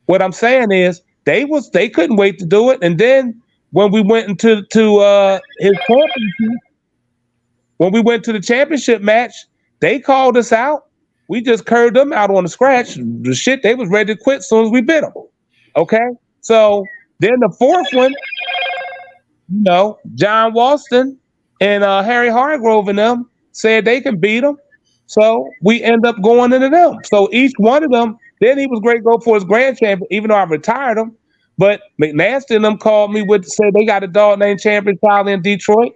what I'm saying is they couldn't wait to do it. And then when we went into his championship, when we went to the championship match, they called us out. We just curved them out on the scratch. The shit, they was ready to quit as soon as we bit them. Okay? So then the fourth one, you know, John Walston and Harry Hargrove and them said they can beat them. So we end up going into them. So each one of them, then he was great go for his grand champion, even though I retired him. But McNasty and them called me said they got a dog named Champion Charlie in Detroit.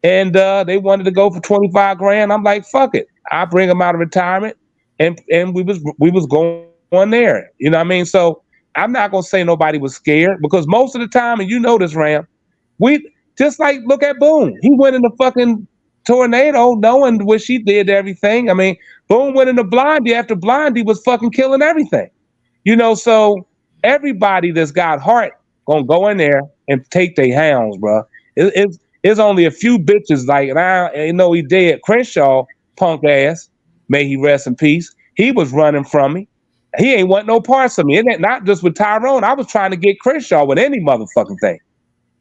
And they wanted to go for 25 grand. I'm like, fuck it. I bring them out of retirement. And we was going there. You know what I mean? So I'm not gonna say nobody was scared, because most of the time, and you know this, Ram, we just like look at Boone. He went in the fucking tornado knowing what she did to everything. I mean, Boone went in the Blondie after Blondie was fucking killing everything. You know, so everybody that's got heart gonna go in there and take their hounds, bro. It's only a few bitches like, and I know he dead. Crenshaw, punk ass, may he rest in peace. He was running from me. He ain't want no parts of me. And not just with Tyrone. I was trying to get Crenshaw with any motherfucking thing.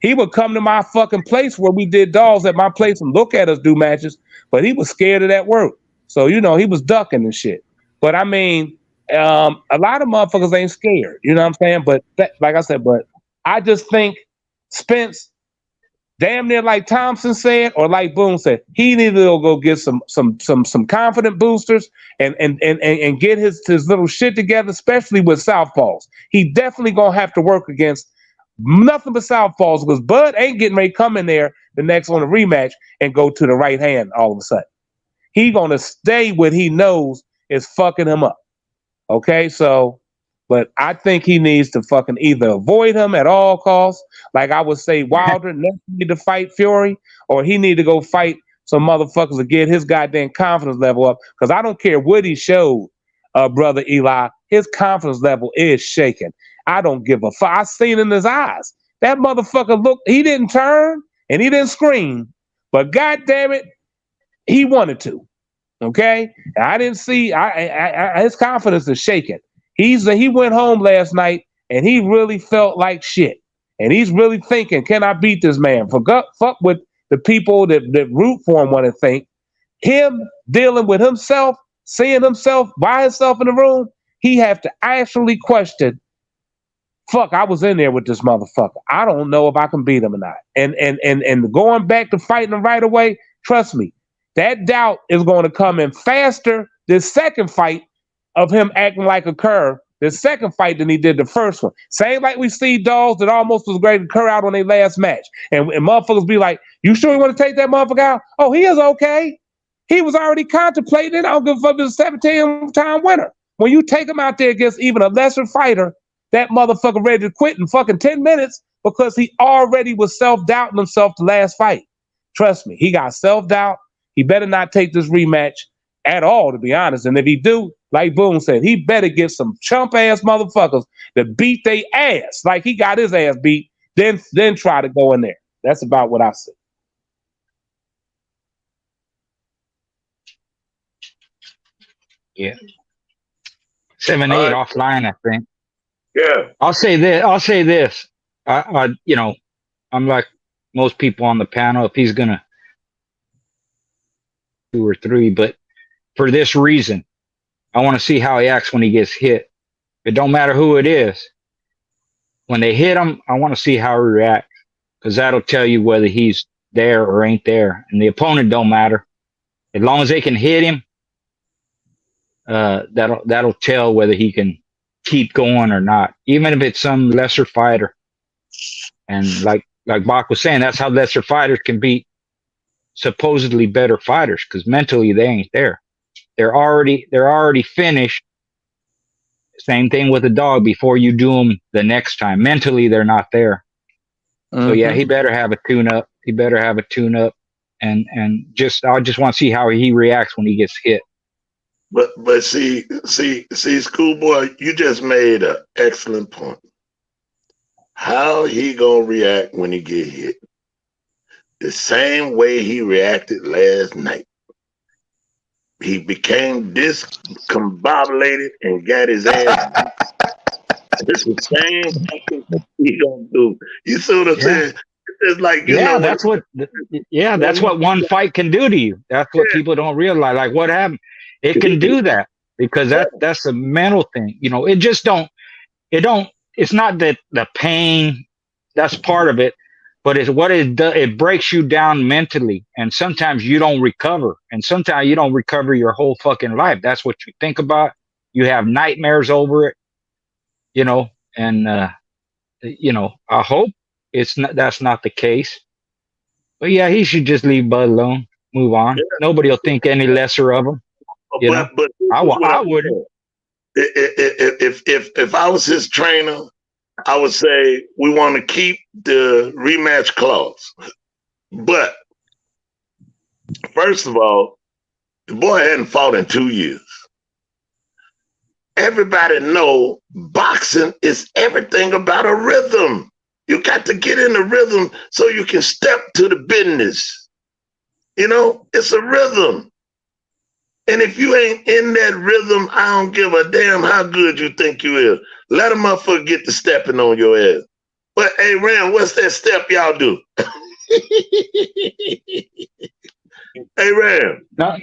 He would come to my fucking place where we did dolls at my place and look at us do matches, but he was scared of that work. So, you know, he was ducking and shit. But I mean, a lot of motherfuckers ain't scared. You know what I'm saying? But like I said, but I just think Spence, damn near like Thompson said, or like Boone said, he needed to go get some confident boosters and get his little shit together, especially with southpaws. He definitely gonna have to work against nothing but southpaws, because Bud ain't getting ready to come in there the next on a rematch and go to the right hand all of a sudden. He gonna stay what he knows is fucking him up. Okay, so. But I think he needs to fucking either avoid him at all costs, like I would say Wilder need to fight Fury, or he need to go fight some motherfuckers to get his goddamn confidence level up. Because I don't care what he showed, brother Eli, his confidence level is shaking. I don't give a fuck. I seen in his eyes. That motherfucker looked, he didn't turn and he didn't scream, but goddamn it, he wanted to. Okay? And I didn't see, his confidence is shaking. He went home last night and he really felt like shit. And he's really thinking, can I beat this man? Fuck with the people that root for him want to think. Him dealing with himself, seeing himself by himself in the room, he have to actually question, fuck, I was in there with this motherfucker. I don't know if I can beat him or not. And going back to fighting him right away, trust me, that doubt is going to come in faster this second fight of him acting like a cur, the second fight than he did the first one. Same like we see dogs that almost was great to cur out on their last match. And motherfuckers be like, you sure you want to take that motherfucker out? Oh, he is okay. He was already contemplating. I don't give a fuck if he's a 17-time winner. When you take him out there against even a lesser fighter, that motherfucker ready to quit in fucking 10 minutes because he already was self-doubting himself the last fight. Trust me, he got self-doubt. He better not take this rematch at all, to be honest. And if he do, like Boone said, he better get some chump ass motherfuckers that beat their ass like he got his ass beat, then try to go in there. That's about what I said. Yeah. 7-8 offline, I think. Yeah. I'll say this. I you know, I'm like most people on the panel. If he's gonna 2 or 3, but for this reason, I want to see how he acts when he gets hit. It don't matter who it is. When they hit him, I want to see how he reacts, because that'll tell you whether he's there or ain't there. And the opponent don't matter. As long as they can hit him, that'll tell whether he can keep going or not, even if it's some lesser fighter. And like Bach was saying, that's how lesser fighters can beat supposedly better fighters, because mentally they ain't there. They're already finished. Same thing with a dog before you do them the next time. Mentally they're not there. So yeah, he better have a tune-up. He better have a tune-up. and I just want to see how he reacts when he gets hit. But see, schoolboy, you just made an excellent point. How he gonna react when he get hit? The same way he reacted last night. He became discombobulated and got his ass. It's the same thing he gonna do. You see what I'm saying? It's like that's what one fight can do to you. That's what people don't realize. Like what happened, it can do that because that's a mental thing. You know, it's not that the pain, that's part of it, but it's what it does. It breaks you down mentally, and sometimes you don't recover, and sometimes you don't recover your whole fucking life. That's what you think about. You have nightmares over it, you know, and you know, I hope that's not the case. But yeah, he should just leave Bud alone, move on. Yeah. Nobody will think any lesser of him. But I wouldn't. If I was his trainer, I would say we want to keep the rematch clause. But first of all, the boy hadn't fought in 2 years. Everybody know boxing is everything about a rhythm. You got to get in the rhythm so you can step to the business. You know, it's a rhythm. And if you ain't in that rhythm, I don't give a damn how good you think you is. Let a motherfucker get to stepping on your ass. But hey, Ram, what's that step y'all do? Hey, Ram. No,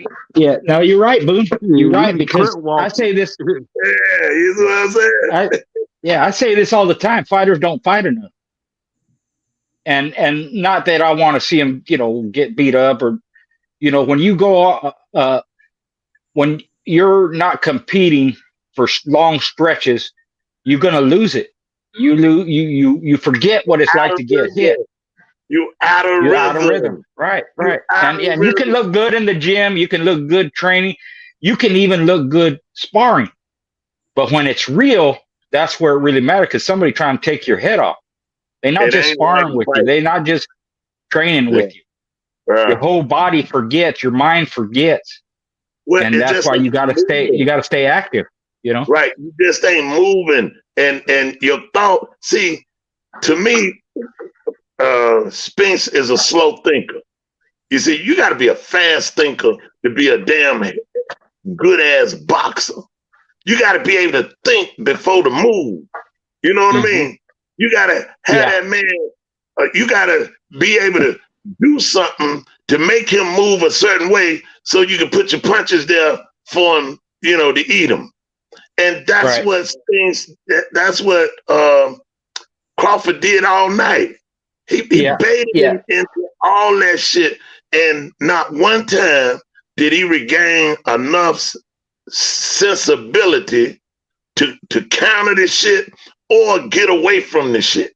you're right, Boone. You're right, because I say this. Yeah, you know what I'm saying? I say this all the time. Fighters don't fight enough. And not that I want to see him, you know, get beat up or, you know, when you go, when you're not competing for long stretches, you're going to lose it. You forget what it's like to get hit. You're out of rhythm. Right. And you can look good in the gym. You can look good training. You can even look good sparring. But when it's real, that's where it really matters, because somebody trying to take your head off. They're not just sparring with you. They're not just training with you. Right. Your whole body forgets. Your mind forgets. Well, and that's why you got to stay. You got to stay active. You know. Right. You just ain't moving, and your thought. See, to me, Spence is a slow thinker. You see, you got to be a fast thinker to be a damn good ass boxer. You got to be able to think before the move. You know what I mean? You got to have that man. You got to be able to do something to make him move a certain way so you can put your punches there for him, you know, to eat him. And that's what Spence, that's what Crawford did all night. He baited him into all that shit. And not one time did he regain enough sensibility to counter this shit or get away from this shit.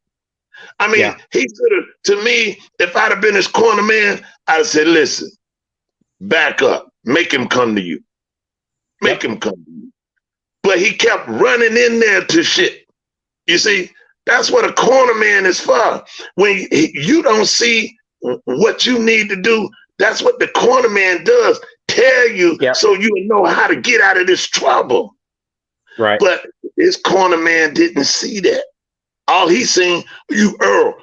I mean, he could have, to me, if I'd have been his corner man, I'd have said, listen, back up, make him come to you. Make him come to you. But he kept running in there to shit. You see, that's what a corner man is for. When you don't see what you need to do, that's what the corner man does. Tell you so you know how to get out of this trouble. Right. But his corner man didn't see that. All he seen, you Errol,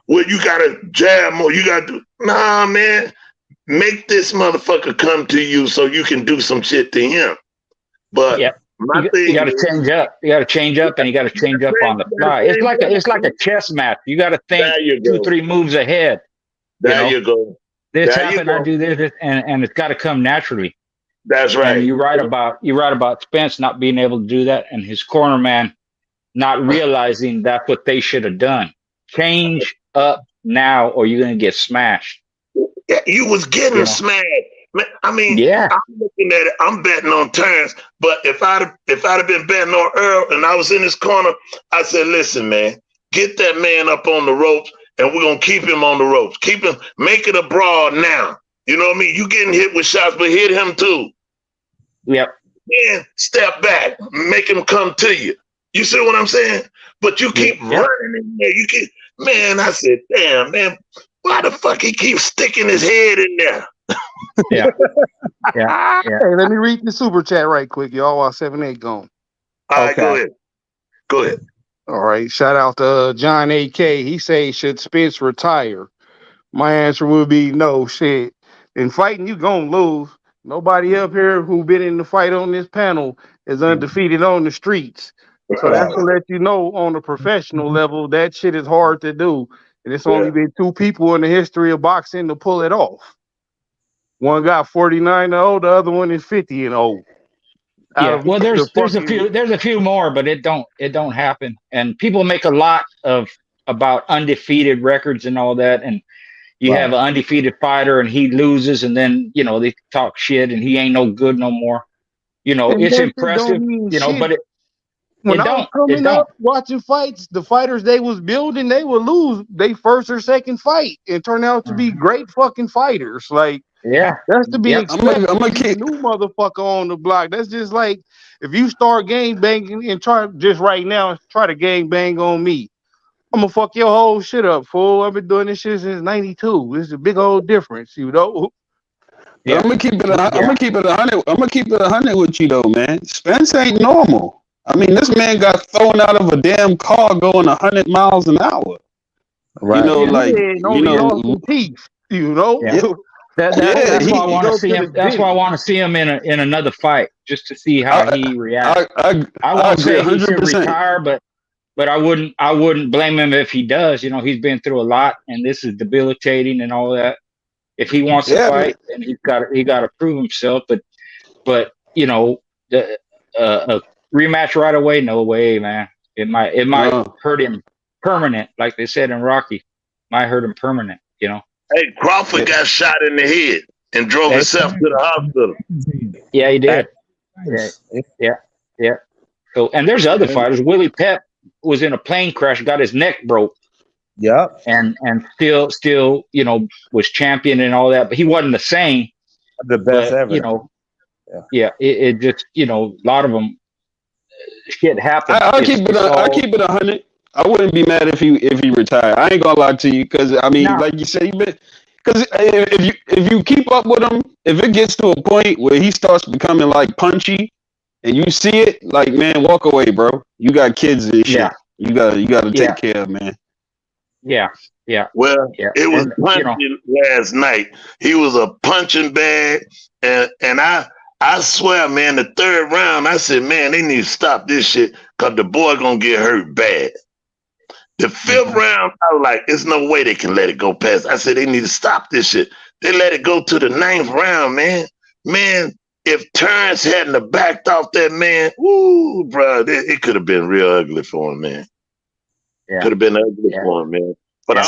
well, you gotta jab more, you gotta do, nah, man, make this motherfucker come to you so you can do some shit to him. But my thing, you gotta change up. You gotta change up, and you gotta change up on the fly. It's like a chess match. You gotta think 2-3 moves ahead. There you go. This happened, I do this, and it's got to come naturally. That's right. And you're right about Spence not being able to do that, and his corner man not realizing that's what they should have done. Change up now, or you're gonna get smashed. Yeah, you was getting smashed. I mean, I'm looking at it. I'm betting on Terence, but if I'd have been betting on Errol and I was in his corner, I said, "Listen, man, get that man up on the ropes, and we're gonna keep him on the ropes. Keep him, make it a brawl now. You know what I mean? You getting hit with shots, but hit him too. Yep. Then step back, make him come to you. You see what I'm saying? But you keep running in there. You keep, man. I said, damn, man. Why the fuck he keeps sticking his head in there? Yeah. Yeah. Hey, let me read the super chat right quick, y'all, while 7-8 gone. All right, go ahead. Go ahead. All right, shout out to John AK. He say, should Spence retire? My answer would be no. Shit. In fighting, you gonna lose. Nobody up here who been in the fight on this panel is undefeated on the streets. So that's to let you know on a professional level that shit is hard to do. And it's only been 2 people in the history of boxing to pull it off. One got 49-0, the other one is 50-0. Yeah, well, there's a few more, but it don't happen. And people make a lot about undefeated records and all that, and you have an undefeated fighter and he loses, and then they talk shit and he ain't no good no more. And it's impressive, but when I was coming up watching fights, the fighters they was building, they would lose their first or second fight and turn out to be great fucking fighters. Like, that's to be expected. I'm gonna keep a new motherfucker on the block. That's just like if you start gang banging and try just right now try to gang bang on me, I'm gonna fuck your whole shit up, fool. I've been doing this shit since '92. It's a big old difference, Yeah. I'm gonna keep it. I'm gonna keep it 100. I'm gonna keep it 100 with you though, man. Spence ain't normal. I mean, this man got thrown out of a damn car going 100 miles an hour. Right. Teeth. That's why I want to see him. That's why I want to see him in another fight, just to see how he reacts. I won't say he should retire, but I wouldn't blame him if he does. He's been through a lot, and this is debilitating and all that. If he wants to fight, then he got to prove himself. But a rematch right away, no way, man. It might hurt him permanent, like they said in Rocky. Might hurt him permanent. Hey, Crawford got shot in the head and drove himself to the hospital. Yeah, he did. Yeah. So, and there's other fighters. Willie Pep was in a plane crash, got his neck broke. Yeah. And still, was champion and all that, but he wasn't the same. The best ever. It just, a lot of them, shit happens. I'll keep it 100. I wouldn't be mad if he retired. I ain't gonna lie to you, because I mean, like you said, because if you keep up with him, if it gets to a point where he starts becoming like punchy, and you see it, like, man, walk away, bro. You got kids and shit. You gotta take care of, man. Yeah. Well, it was punching last night. He was a punching bag, and I swear, man, the 3rd round, I said, man, they need to stop this shit because the boy gonna get hurt bad. The 5th round, I was like, there's no way they can let it go past. I said, they need to stop this shit. They let it go to the 9th round, man. Man, if Terence hadn't backed off that man, woo, bro, it could have been real ugly for him, man. Yeah. Could have been ugly for him, man. But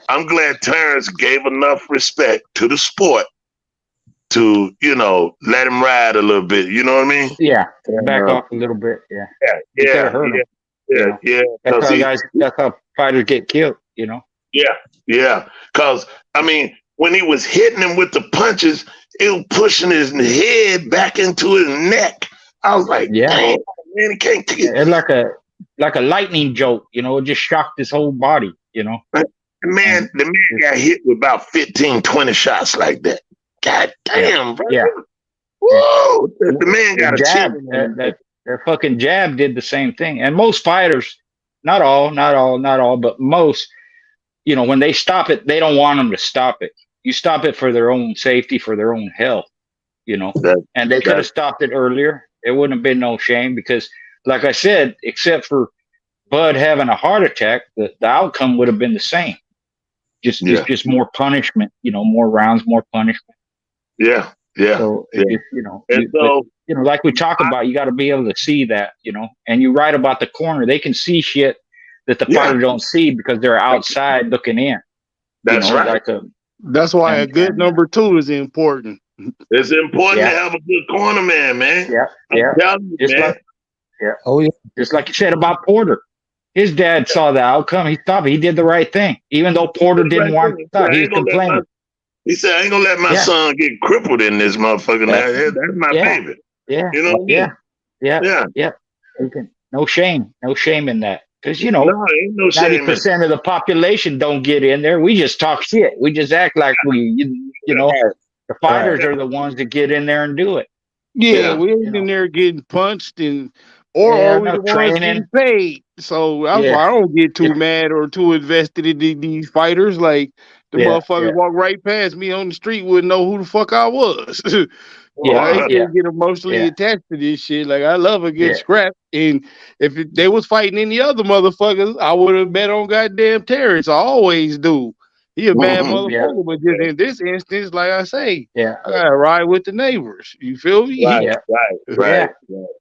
I'm glad Terence gave enough respect to the sport to, let him ride a little bit. You know what I mean? Yeah. Back off a little bit. Yeah. Yeah. That's how fighters get killed, Yeah. Because, I mean, when he was hitting him with the punches, it was pushing his head back into his neck. I was like, damn, man, he can't take it. It's like a lightning jolt, it just shocked his whole body, Man, the man got hit with about 15, 20 shots like that. God damn, bro. Yeah. Whoa. The man got a jab. Their fucking jab did the same thing. And most fighters, not all, but most, when they stop it, they don't want them to stop it. You stop it for their own safety, for their own health, and they could have stopped it earlier. It wouldn't have been no shame because, like I said, except for Bud having a heart attack, the outcome would have been the same. Just more punishment, more rounds, more punishment. Yeah. So, like we talk about, you got to be able to see that, and you write about the corner. They can see shit that the fighter don't see because they're outside looking in. That's right. That's why a good number 2 is important. It's important to have a good corner man. Yeah. Just like you said about Porter. His dad saw the outcome. He stopped it. He did the right thing. Even though Porter didn't want to stop, he was complaining. He said, I ain't gonna let my son get crippled in this motherfucker. That's my baby. Yeah. You know what I mean? Yeah. No shame in that. Because No, ain't no shame in it. 90% of the population don't get in there. We just talk shit. We just act like the fighters are the ones that get in there and do it. Yeah, we ain't in there getting punched or are we no the ones getting training. paid? So that's why I don't get too mad or too invested in these fighters. Like the motherfuckers walk right past me on the street, wouldn't know who the fuck I was. I can't get emotionally attached to this shit. Like I love a good scrap, and if they was fighting any other motherfuckers, I would have bet on goddamn Terence. I always do. He a bad motherfucker, but just in this instance, like I say, I gotta ride with the neighbors. You feel me? Right.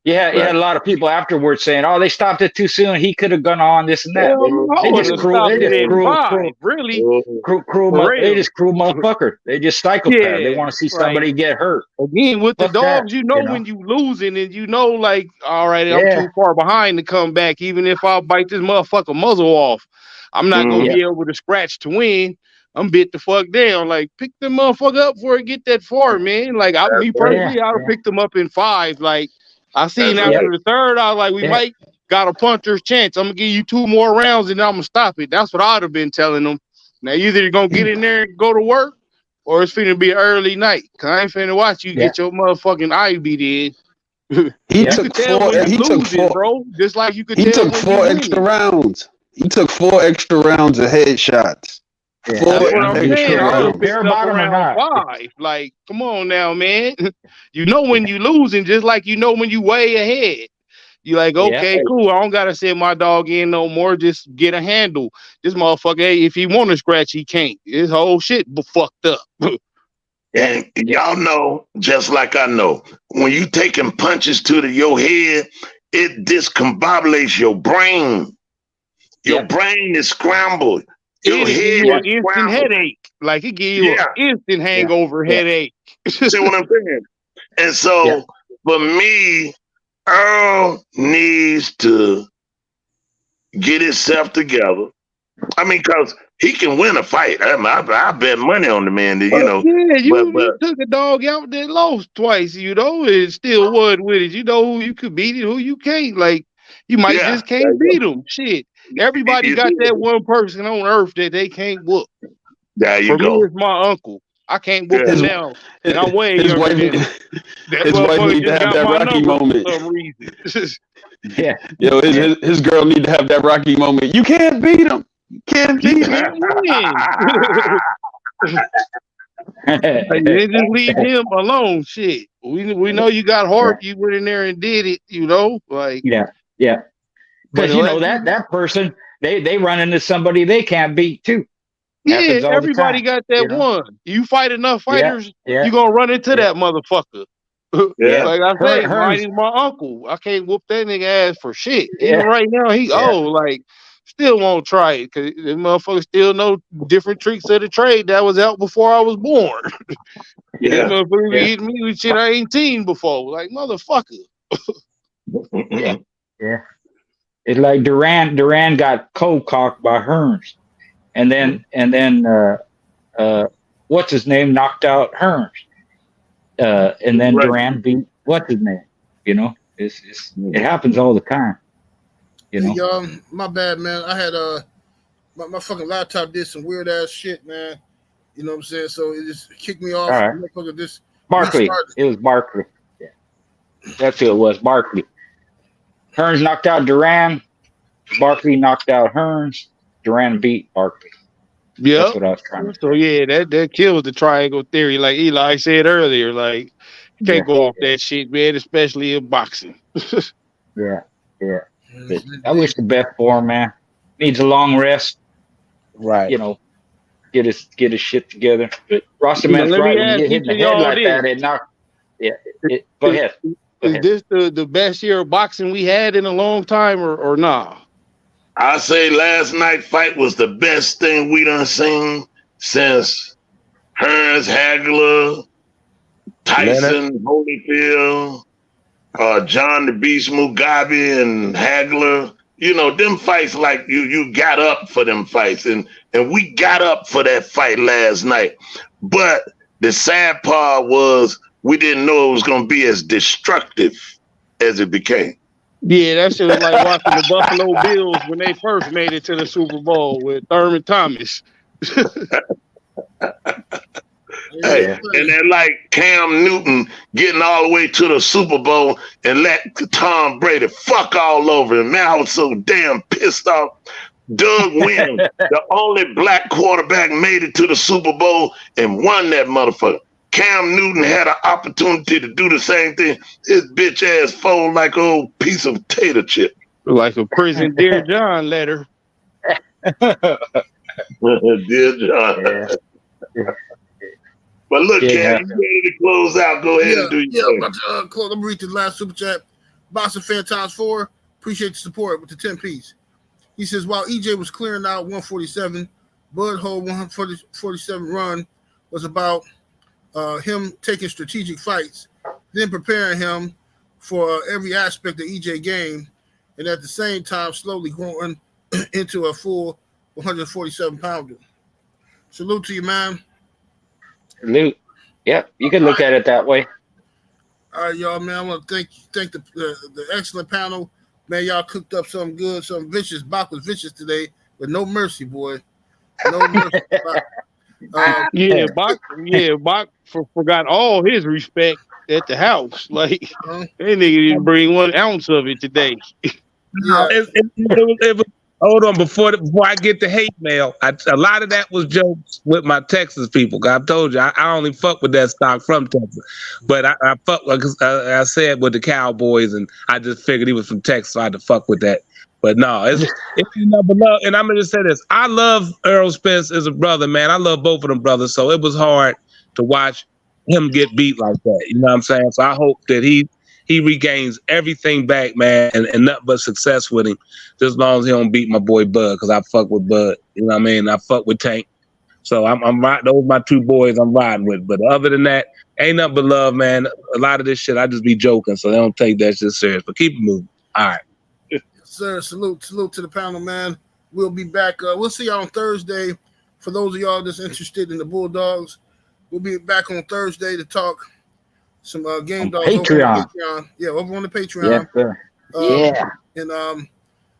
A lot of people afterwards saying, "Oh, they stopped it too soon. He could have gone on this and that." I would have stopped it in 5, really. They just cruel motherfucker. They just psychopath. They want to see somebody get hurt. Again, with the dogs, when you losing, and like, all right, I'm too far behind to come back. Even if I bite this motherfucker muzzle off, I'm not gonna be able to scratch to win. I'm bit the fuck down. Like, pick the motherfucker up before it get that far, man. Like, me personally, I'd have picked him up in 5. Like, I seen after the third, I was like, we might got a puncher's chance. I'm gonna give you 2 more rounds and I'm gonna stop it. That's what I'd have been telling them. Now, either you're gonna get in there and go to work, or it's finna be an early night. Cause I ain't finna watch you get your motherfucking eye beat in. He took 4, bro. Just like you could he took 4 extra rounds. He took 4 extra rounds of headshots. That's what I'm saying. I would have picked Bare up bottom or around not. 5. Like, come on now, man. When you losing, just like when you way ahead. You like, okay, cool. I don't gotta send my dog in no more. Just get a handle. This motherfucker, hey, if he want to scratch, he can't. His whole shit fucked up. And y'all know, just like I know, when you taking punches to your head, it discombobulates your brain. Your brain is scrambled. Your head is an instant headache. Like it give you an instant hangover headache. See what I'm saying? And so for me, Earl needs to get himself together. I mean, because he can win a fight. I bet money on the man. You took a dog out that lost twice, and still won with it. You know who you could beat and who you can't. Like, you might just can't beat him. Shit. Everybody got that one person on earth that they can't whoop. There you go. For me, it's my uncle. I can't whoop him now. And I'm way younger than him. His wife need to have that Rocky moment. For some reason. Yo, his girl need to have that Rocky moment. You can't beat him. You can't beat him. Just leave him alone. Shit. We know you got heart. You went in there and did it, Like because that person they run into somebody they can't beat too. Yeah, everybody got that one. You fight enough fighters, you're gonna run into that motherfucker. Like I say, mine is my uncle. I can't whoop that nigga ass for shit. Even right now, he like still won't try it because the motherfucker still know different tricks of the trade that was out before I was born. This motherfucker be hitting me with shit I ain't seen before. Like motherfucker. It's like Duran got cold cocked by Hearns, and then what's his name knocked out Hearns, and then Duran beat what's his name. It happens all the time. Hey, my bad, man. I had my fucking laptop did some weird ass shit, man. You know what I'm saying? So it just kicked me off. All right. Barkley. It was Barkley. Yeah, that's who it was. Barkley. Hearns knocked out Duran. Barkley knocked out Hearns. Duran beat Barkley. Yeah, that's what I was trying to say. So that kills the triangle theory, like Eli said earlier. Like you can't go off that shit, man, especially in boxing. Yeah. But I wish the best for him, man. Needs a long rest. Right. Get his shit together. But Rastaman's right. When you get hit in the head like that, it knocked. Yeah. Go ahead. Is this the best year of boxing we had in a long time or nah? I say last night fight was the best thing we done seen since Hearns, Hagler, Tyson, Holyfield, John the Beast Mugabe and Hagler. Them fights, like you got up for them fights, and we got up for that fight last night. But the sad part was we didn't know it was going to be as destructive as it became. Yeah, that shit was like watching the Buffalo Bills when they first made it to the Super Bowl with Thurman Thomas. Hey, Yeah. and then like Cam Newton getting all the way to the Super Bowl and let Tom Brady fuck all over him. Man, I was so damn pissed off. Doug Williams, the only black quarterback, made it to the Super Bowl and won that motherfucker. Cam Newton had an opportunity to do the same thing. His bitch ass fold like an old piece of tater chip. Like a prison Dear John letter. Dear John. Yeah. But look, Yeah. Cam, you ready to close out? Go ahead and do your thing. I'm about to close. I'm read the last super chat. Boston Fan Times 4. Appreciate the support with the 10 piece. He says, while EJ was clearing out 147, Bud Hole 147 run was about him taking strategic fights, then preparing him for every aspect of EJ game, and at the same time slowly growing into a full 147 pounder. Salute to you, man. Salute. Yep, you can look at it that way. All right, y'all, man. I want to thank the excellent panel. Man, y'all cooked up something good, something vicious. Bach was vicious today, but no mercy, boy. No mercy. Bach forgot all his respect at the house. Like, that nigga didn't bring 1 ounce of it today. Yeah. It was, hold on, before I get the hate mail, a lot of that was jokes with my Texas people. I told you, I only fuck with that stock from Texas. But I fuck, because I said with the Cowboys, and I just figured he was from Texas, so I had to fuck with that. But no, it's number love. And I'm going to just say this. I love Errol Spence as a brother, man. I love both of them brothers, so it was hard to watch him get beat like that. You know what I'm saying? So I hope that he regains everything back, man, and nothing but success with him, just as long as he don't beat my boy Bud, because I fuck with Bud. You know what I mean? I fuck with Tank. So I'm riding. Those are my 2 boys I'm riding with. But other than that, ain't nothing but love, man. A lot of this shit, I just be joking, so they don't take that shit serious. But keep it moving. All right. Yes, sir. Salute to the panel, man. We'll be back. We'll see y'all on Thursday. For those of y'all that's interested in the Bulldogs, we'll be back on Thursday to talk some game dogs over on Patreon. Yeah, over on the Patreon. Yes, sir. And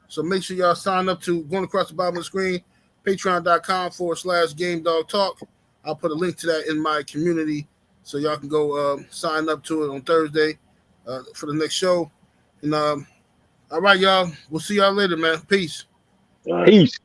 so make sure y'all sign up to going across the bottom of the screen, patreon.com/game dog talk. I'll put a link to that in my community so y'all can go sign up to it on Thursday for the next show. And all right, y'all. We'll see y'all later, man. Peace. Peace.